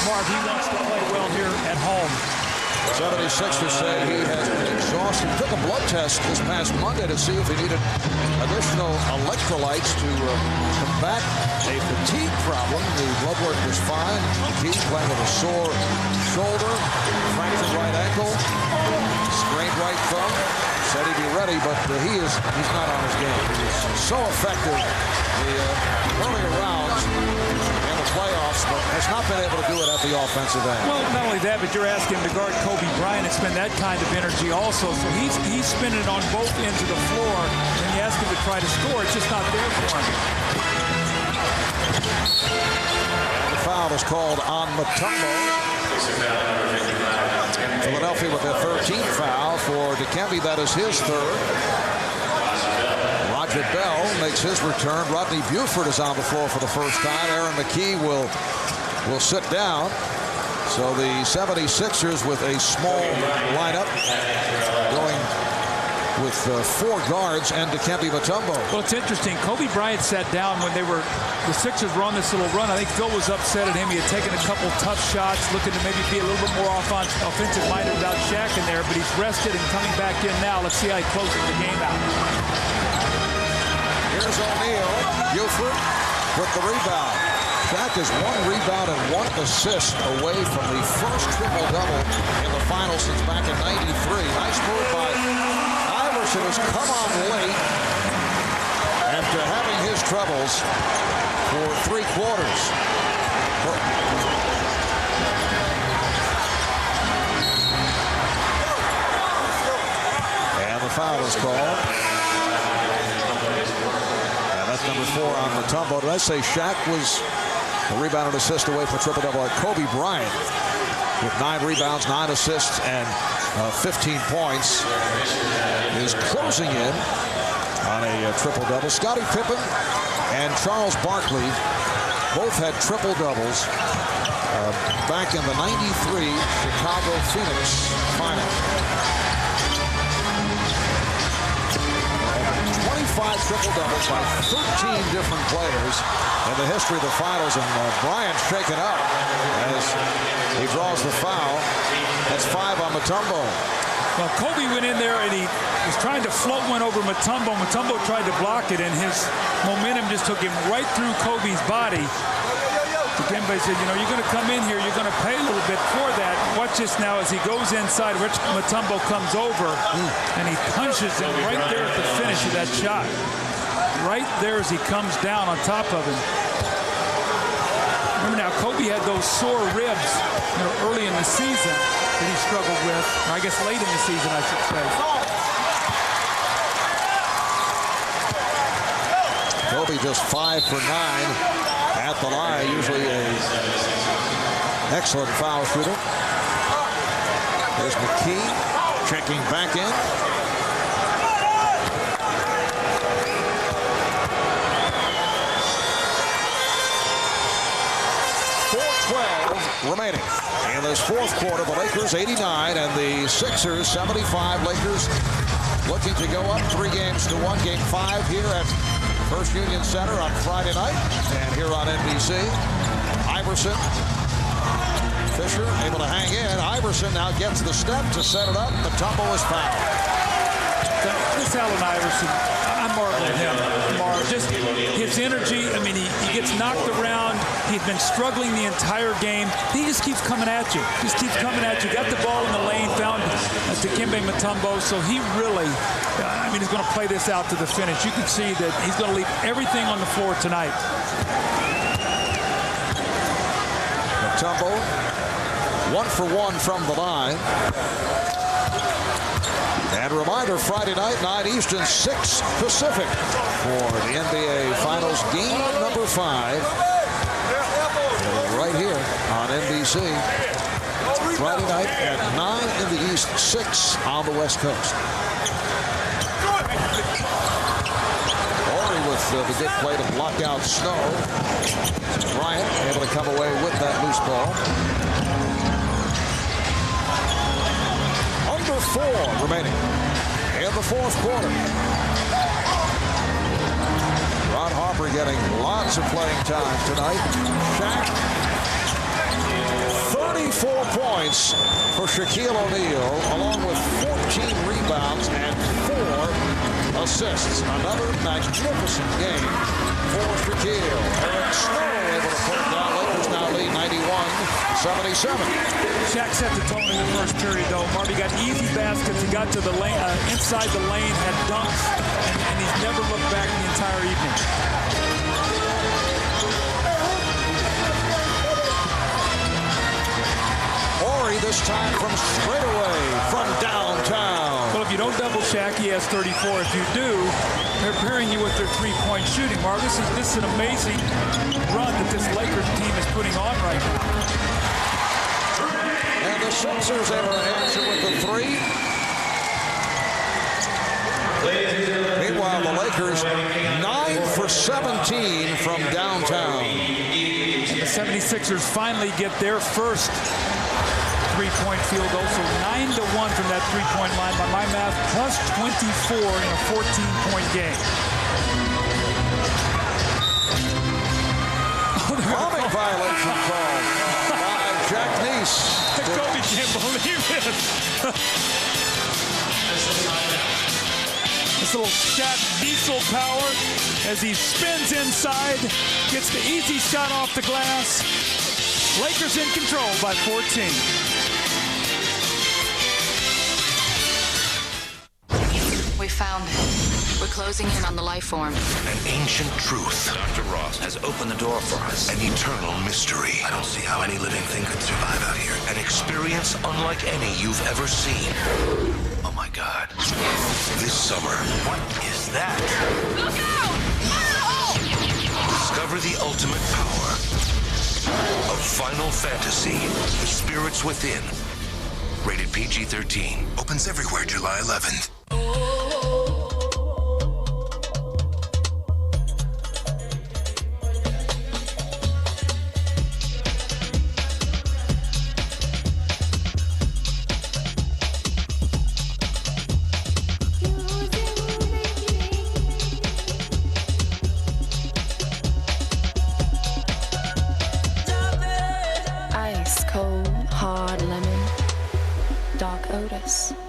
Marv, he wants to play well here at home. 76ers say he has been exhausted. He took a blood test this past Monday to see if he needed additional electrolytes to combat a fatigue problem. The blood work was fine. McKee playing with a sore shoulder, fractured right ankle, sprained right thumb. Said he'd be ready, but he's not on his game. He was so effective the earlier rounds in the playoffs, but has not been able to do it at the offensive end. Well, not only that, but you're asking him to guard Kobe Bryant and spend that kind of energy also. So he's spinning it on both ends of the floor. When you ask him to try to score, it's just not there for him. The foul is called on Mutombo. Philadelphia with their 13th foul for Dikembe. That is his third. Roger Bell makes his return. Rodney Buford is on the floor for the first time. Aaron McKee will sit down. So the 76ers with a small lineup going with 4 guards and Dikembe Mutombo. Well, it's interesting. Kobe Bryant sat down when the Sixers were on this little run. I think Phil was upset at him. He had taken a couple tough shots, looking to maybe be a little bit more offensive-minded without Shaq in there, but he's rested and coming back in now. Let's see how he closes the game out. Here's O'Neal. Buford with the rebound. Shaq is 1 rebound and 1 assist away from the first triple-double in the finals since back in '93. Nice move by Iverson, who's come on late after having his troubles for 3 quarters. And the foul is called. And that's number 4 on Mutombo. Did I say Shaq was a rebound and assist away from triple-double? Kobe Bryant with 9 rebounds, 9 assists, and 15 points is closing in on a triple-double. Scottie Pippen and Charles Barkley both had triple-doubles back in the '93 Chicago-Phoenix final. 25 triple-doubles by 13 different players in the history of the finals, and Bryant shaken up as he draws the foul. That's 5 on Mutombo. Well, Kobe went in there and he was trying to float one over Mutombo. Mutombo tried to block it, and his momentum just took him right through Kobe's body. Dikembe said, you know, you're going to come in here, you're going to pay a little bit for that. Watch this now as he goes inside. Rich Mutombo comes over, and he punches him right there at the finish of that shot. right there as he comes down on top of him. Remember now, Kobe had those sore ribs, early in the season that he struggled with, or I guess late in the season, I should say. Kobe just 5 for 9 at the line. Usually an excellent foul shooter. There's McKee checking back in. 4:12 remaining. In this fourth quarter, the Lakers 89 and the Sixers 75. Lakers looking to go up 3 games to 1. Game 5 here at First Union Center on Friday night. And here on NBC, Iverson. Fisher able to hang in. Iverson now gets the step to set it up. Mutombo is fouled. This Allen Iverson, I marvel at him. Just his energy. I mean, he gets knocked around. He's been struggling the entire game. He just keeps coming at you. Just keeps coming at you. Got the ball in the lane, found Dikembe Mutombo. So he really, he's going to play this out to the finish. You can see that he's going to leave everything on the floor tonight. Mutombo, 1 for 1 from the line. And a reminder, Friday night, 9 Eastern, 6 Pacific for the NBA Finals, game number 5. Right here on NBC. Friday night at 9 in the East, 6 on the West Coast. Horry with the good play to block out Snow. Bryant able to come away with that loose ball. Under 4 remaining in the fourth quarter. Ron Harper getting lots of playing time tonight. Shaq, 34 points for Shaquille O'Neal, along with 14 rebounds and 4 assists. Another magnificent game for Shaquille. Eric Snow able to put it down. Lakers now lead 91-77. Shaq set the tone in the first period, though. Marty got easy baskets. He got to the lane, inside the lane, had dunks, and he's never looked back the entire evening. Horry this time from straight away from downtown. Well, if you don't double Shaq, he has 34. If you do, they're pairing you with their three-point shooting. Mark, this is an amazing run that this Lakers team is putting on right now. And the Sixers able to answer with the 3. Meanwhile, the Lakers 9 for 17 from downtown. And the 76ers finally get their first three-point field goal, so 9-1 from that three-point line by my math, plus 24 in a 14-point game. Bombing violation called by Jack Neese. Kobe can't believe this. This little Shaq diesel power as he spins inside, gets the easy shot off the glass. Lakers in control by 14. We found it. We're closing in on the life form. An ancient truth. Dr. Ross has opened the door for us. An eternal mystery. I don't see how any living thing could survive out here. An experience unlike any you've ever seen. Oh my God. This summer. What is that? Look out! Discover the ultimate power of Final Fantasy. The Spirits Within. Rated PG-13. Opens everywhere July 11th.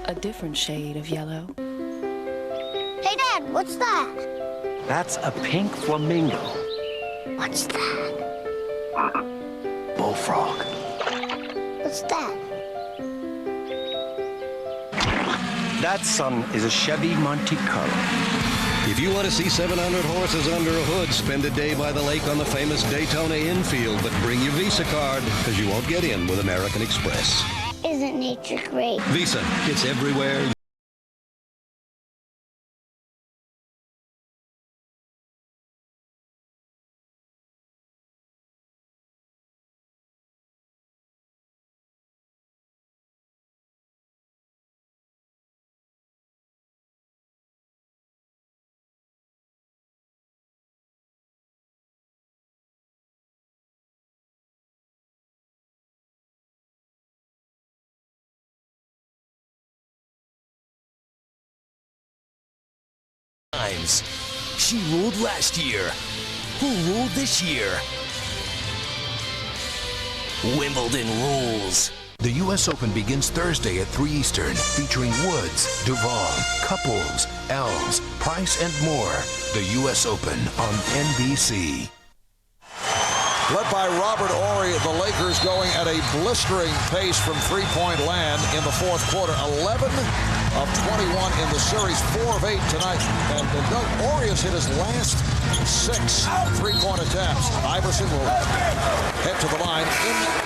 A different shade of yellow. Hey, Dad, what's that? That's a pink flamingo. What's that? Bullfrog. What's that? That, son, is a Chevy Monte Carlo. If you want to see 700 horses under a hood, spend a day by the lake on the famous Daytona infield, but bring your Visa card, because you won't get in with American Express. Isn't nature great? Visa, it's everywhere. She ruled last year. Who ruled this year? Wimbledon rules. The U.S. Open begins Thursday at 3 Eastern, featuring Woods, Duval, Couples, Els, Price, and more. The U.S. Open on NBC. Led by Robert Horry, the Lakers going at a blistering pace from three-point land in the fourth quarter. 11 of 21 in the series, 4 of 8 tonight. And Horry has hit his last 6 three-point attempts. Iverson will head to the line.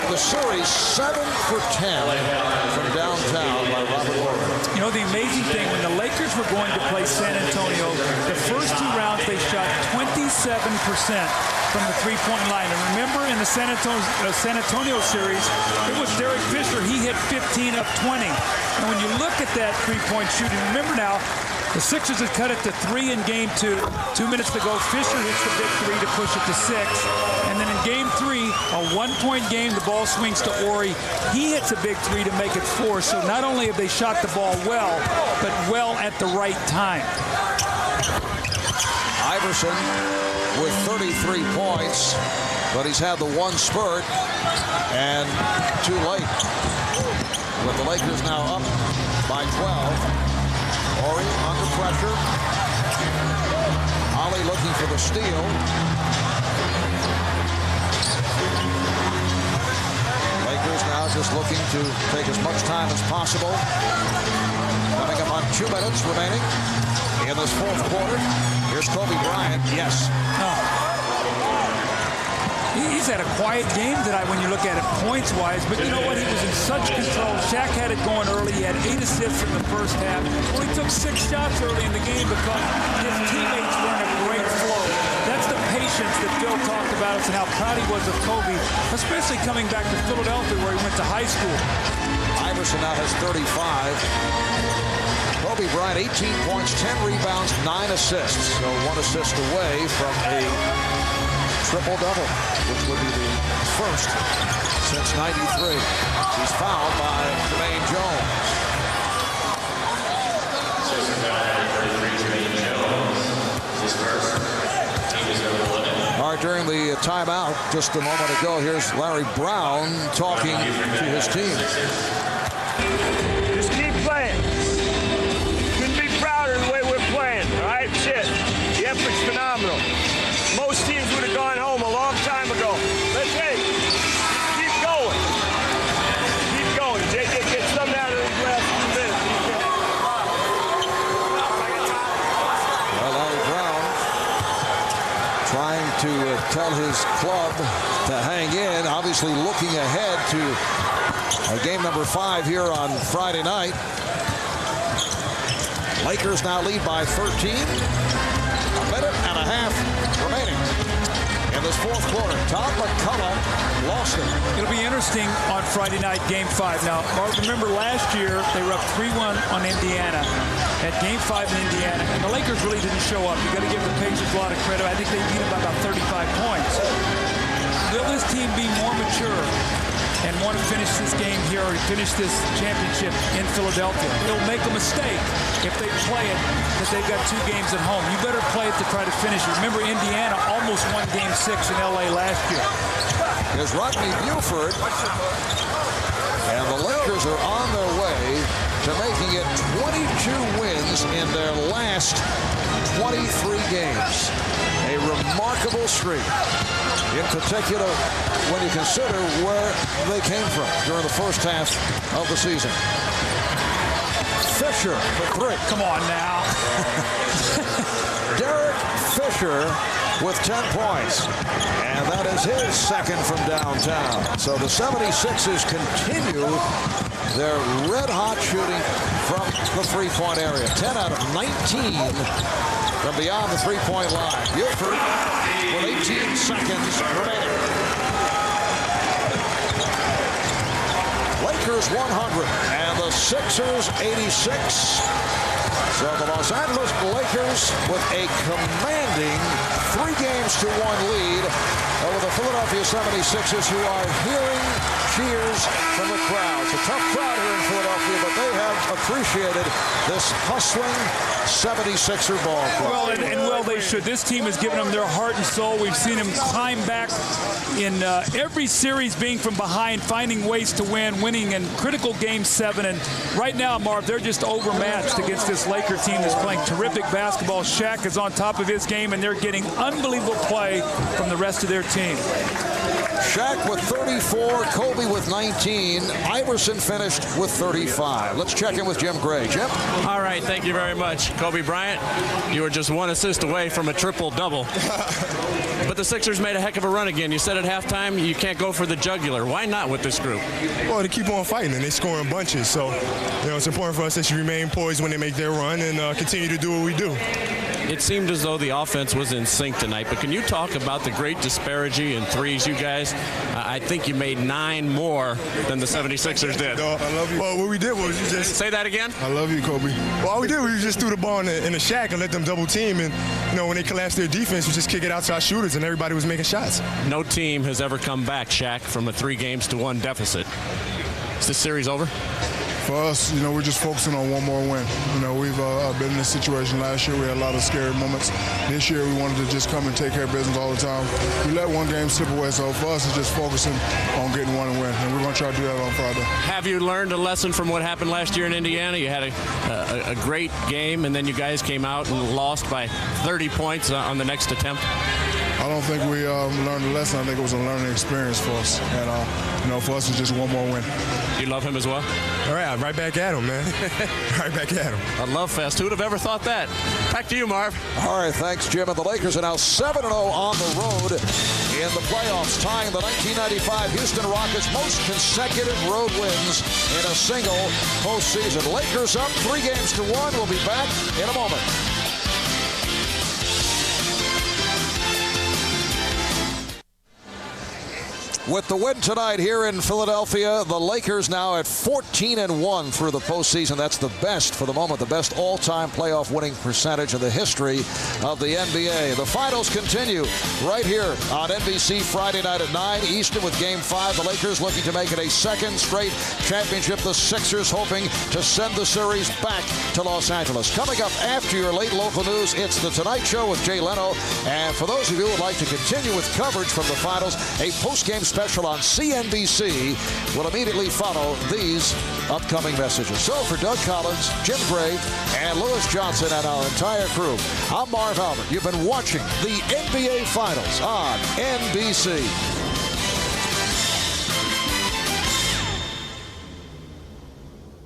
In the series, 7 for 10 from downtown by Robert Horry. You know, the amazing thing, when the Lakers were going to play San Antonio, the first 2 rounds they shot 27% from the three-point line. And remember, in the San Antonio series, it was Derek Fisher. He hit 15 of 20. And when you look at that three-point shooting, remember now, the Sixers had cut it to 3 in Game 2. 2 minutes to go, Fisher hits the big 3 to push it to 6. And then in Game 3, a 1-point game, the ball swings to Horry. He hits a big 3 to make it 4. So not only have they shot the ball well, but well at the right time. Iverson with 33 points, but he's had the one spurt and too late. With the Lakers now up by 12. Horry under pressure. Ollie looking for the steal. Lakers now just looking to take as much time as possible. Coming up on 2 minutes remaining in this fourth quarter. Here's Kobe Bryant. Yes. He's had a quiet game tonight when you look at it points-wise, but you know what? He was in such control. Shaq had it going early. He had 8 assists in the first half. Only took 6 shots early in the game because his teammates were in a great flow. That's the patience that Phil talked about and how proud he was of Kobe, especially coming back to Philadelphia where he went to high school. Iverson now has 35. Kobe Bryant, 18 points, 10 rebounds, 9 assists. So 1 assist away from a triple-double, which would be the first since '93. He's fouled by Jermaine Jones. All right, during the timeout just a moment ago, here's Larry Brown talking to his team. Just keep playing. Couldn't be prouder of the way we're playing, all right? Shit, the effort's phenomenal. Most teams would have gone home a long time ago. Let's keep going. Keep going. JJ, get something out of these last few minutes. Well, Larry Brown trying to tell his club to hang in, obviously looking ahead to game number 5 here on Friday night. Lakers now lead by 13. A minute and a half remaining in this fourth quarter. Todd McCullough lost it. It'll be interesting on Friday night, Game 5. Now, remember last year they were up 3-1 on Indiana at Game 5 in Indiana, and the Lakers really didn't show up. You got to give the Pacers a lot of credit. I think they beat them by about 35 points. Will this team be more mature and want to finish this game here or finish this championship in Philadelphia? They'll make a mistake if they play it because they've got 2 games at home. You better play it to try to finish it. Remember, Indiana almost won Game 6 in L.A. last year. Here's Rodney Buford, and the Lakers are on their way to making it 22 wins in their last 23 games. A remarkable streak, in particular when you consider where they came from during the first half of the season. Fisher Fisher for 3. Come on now. Derek Fisher with 10 points. And that is his second from downtown. So the 76ers continue their red-hot shooting from the three-point area. 10 out of 19 from beyond the three-point line. Buford with 18 seconds remaining. Lakers 100 and the Sixers 86. So the Los Angeles Lakers with a commanding 3-1 lead over the Philadelphia 76ers, who are hearing cheers from the crowd. It's a tough crowd here in Philadelphia, but they have appreciated this hustling 76er ball club. Well, and well they should. This team has given them their heart and soul. We've seen them climb back in every series, being from behind, finding ways to win, winning in critical Game 7. And right now, Marv, they're just overmatched against this Laker team that's playing terrific basketball. Shaq is on top of his game, and they're getting unbelievable play from the rest of their team. Shaq with 34, Kobe with 19, Iverson finished with 35. Let's check in with Jim Gray. Jim? All right, thank you very much. Kobe Bryant, you were just 1 assist away from a triple-double. But the Sixers made a heck of a run again. You said at halftime you can't go for the jugular. Why not with this group? Well, they keep on fighting, and they score in bunches. So, it's important for us to remain poised when they make their run and continue to do what we do. It seemed as though the offense was in sync tonight, but can you talk about the great disparity in threes, you guys? I think you made 9 more than the 76ers did. No, I love you. Well, what we did was just... Say that again? I love you, Kobe. Well, all we did was just threw the ball in the Shaq and let them double team, and, when they collapsed their defense, we just kick it out to our shooters, and everybody was making shots. No team has ever come back, Shaq, from a 3-1 deficit. Is this series over? For us, we're just focusing on one more win. We've been in this situation last year. We had a lot of scary moments. This year, we wanted to just come and take care of business all the time. We let one game slip away, so for us, it's just focusing on getting one and win, and we're going to try to do that on Friday. Have you learned a lesson from what happened last year in Indiana? You had a great game, and then you guys came out and lost by 30 points on the next attempt. I don't think we learned a lesson. I think it was a learning experience for us. And, for us, it's just one more win. You love him as well? All right, right back at him, man. Right back at him. A love fest. Who would have ever thought that? Back to you, Marv. All right, thanks, Jim. And the Lakers are now 7-0 on the road in the playoffs, tying the 1995 Houston Rockets' most consecutive road wins in a single postseason. Lakers up 3-1. We'll be back in a moment. With the win tonight here in Philadelphia, the Lakers now at 14-1 through the postseason. That's the best, for the moment, the best all-time playoff winning percentage in the history of the NBA. The finals continue right here on NBC Friday night at 9 Eastern with Game 5. The Lakers looking to make it a second straight championship. The Sixers hoping to send the series back to Los Angeles. Coming up after your late local news, it's The Tonight Show with Jay Leno. And for those of you who would like to continue with coverage from the finals, a post-game special on CNBC will immediately follow these upcoming messages. So for Doug Collins, Jim Gray, and Lewis Johnson, and our entire crew, I'm Marv Albert. You've been watching the NBA Finals on NBC.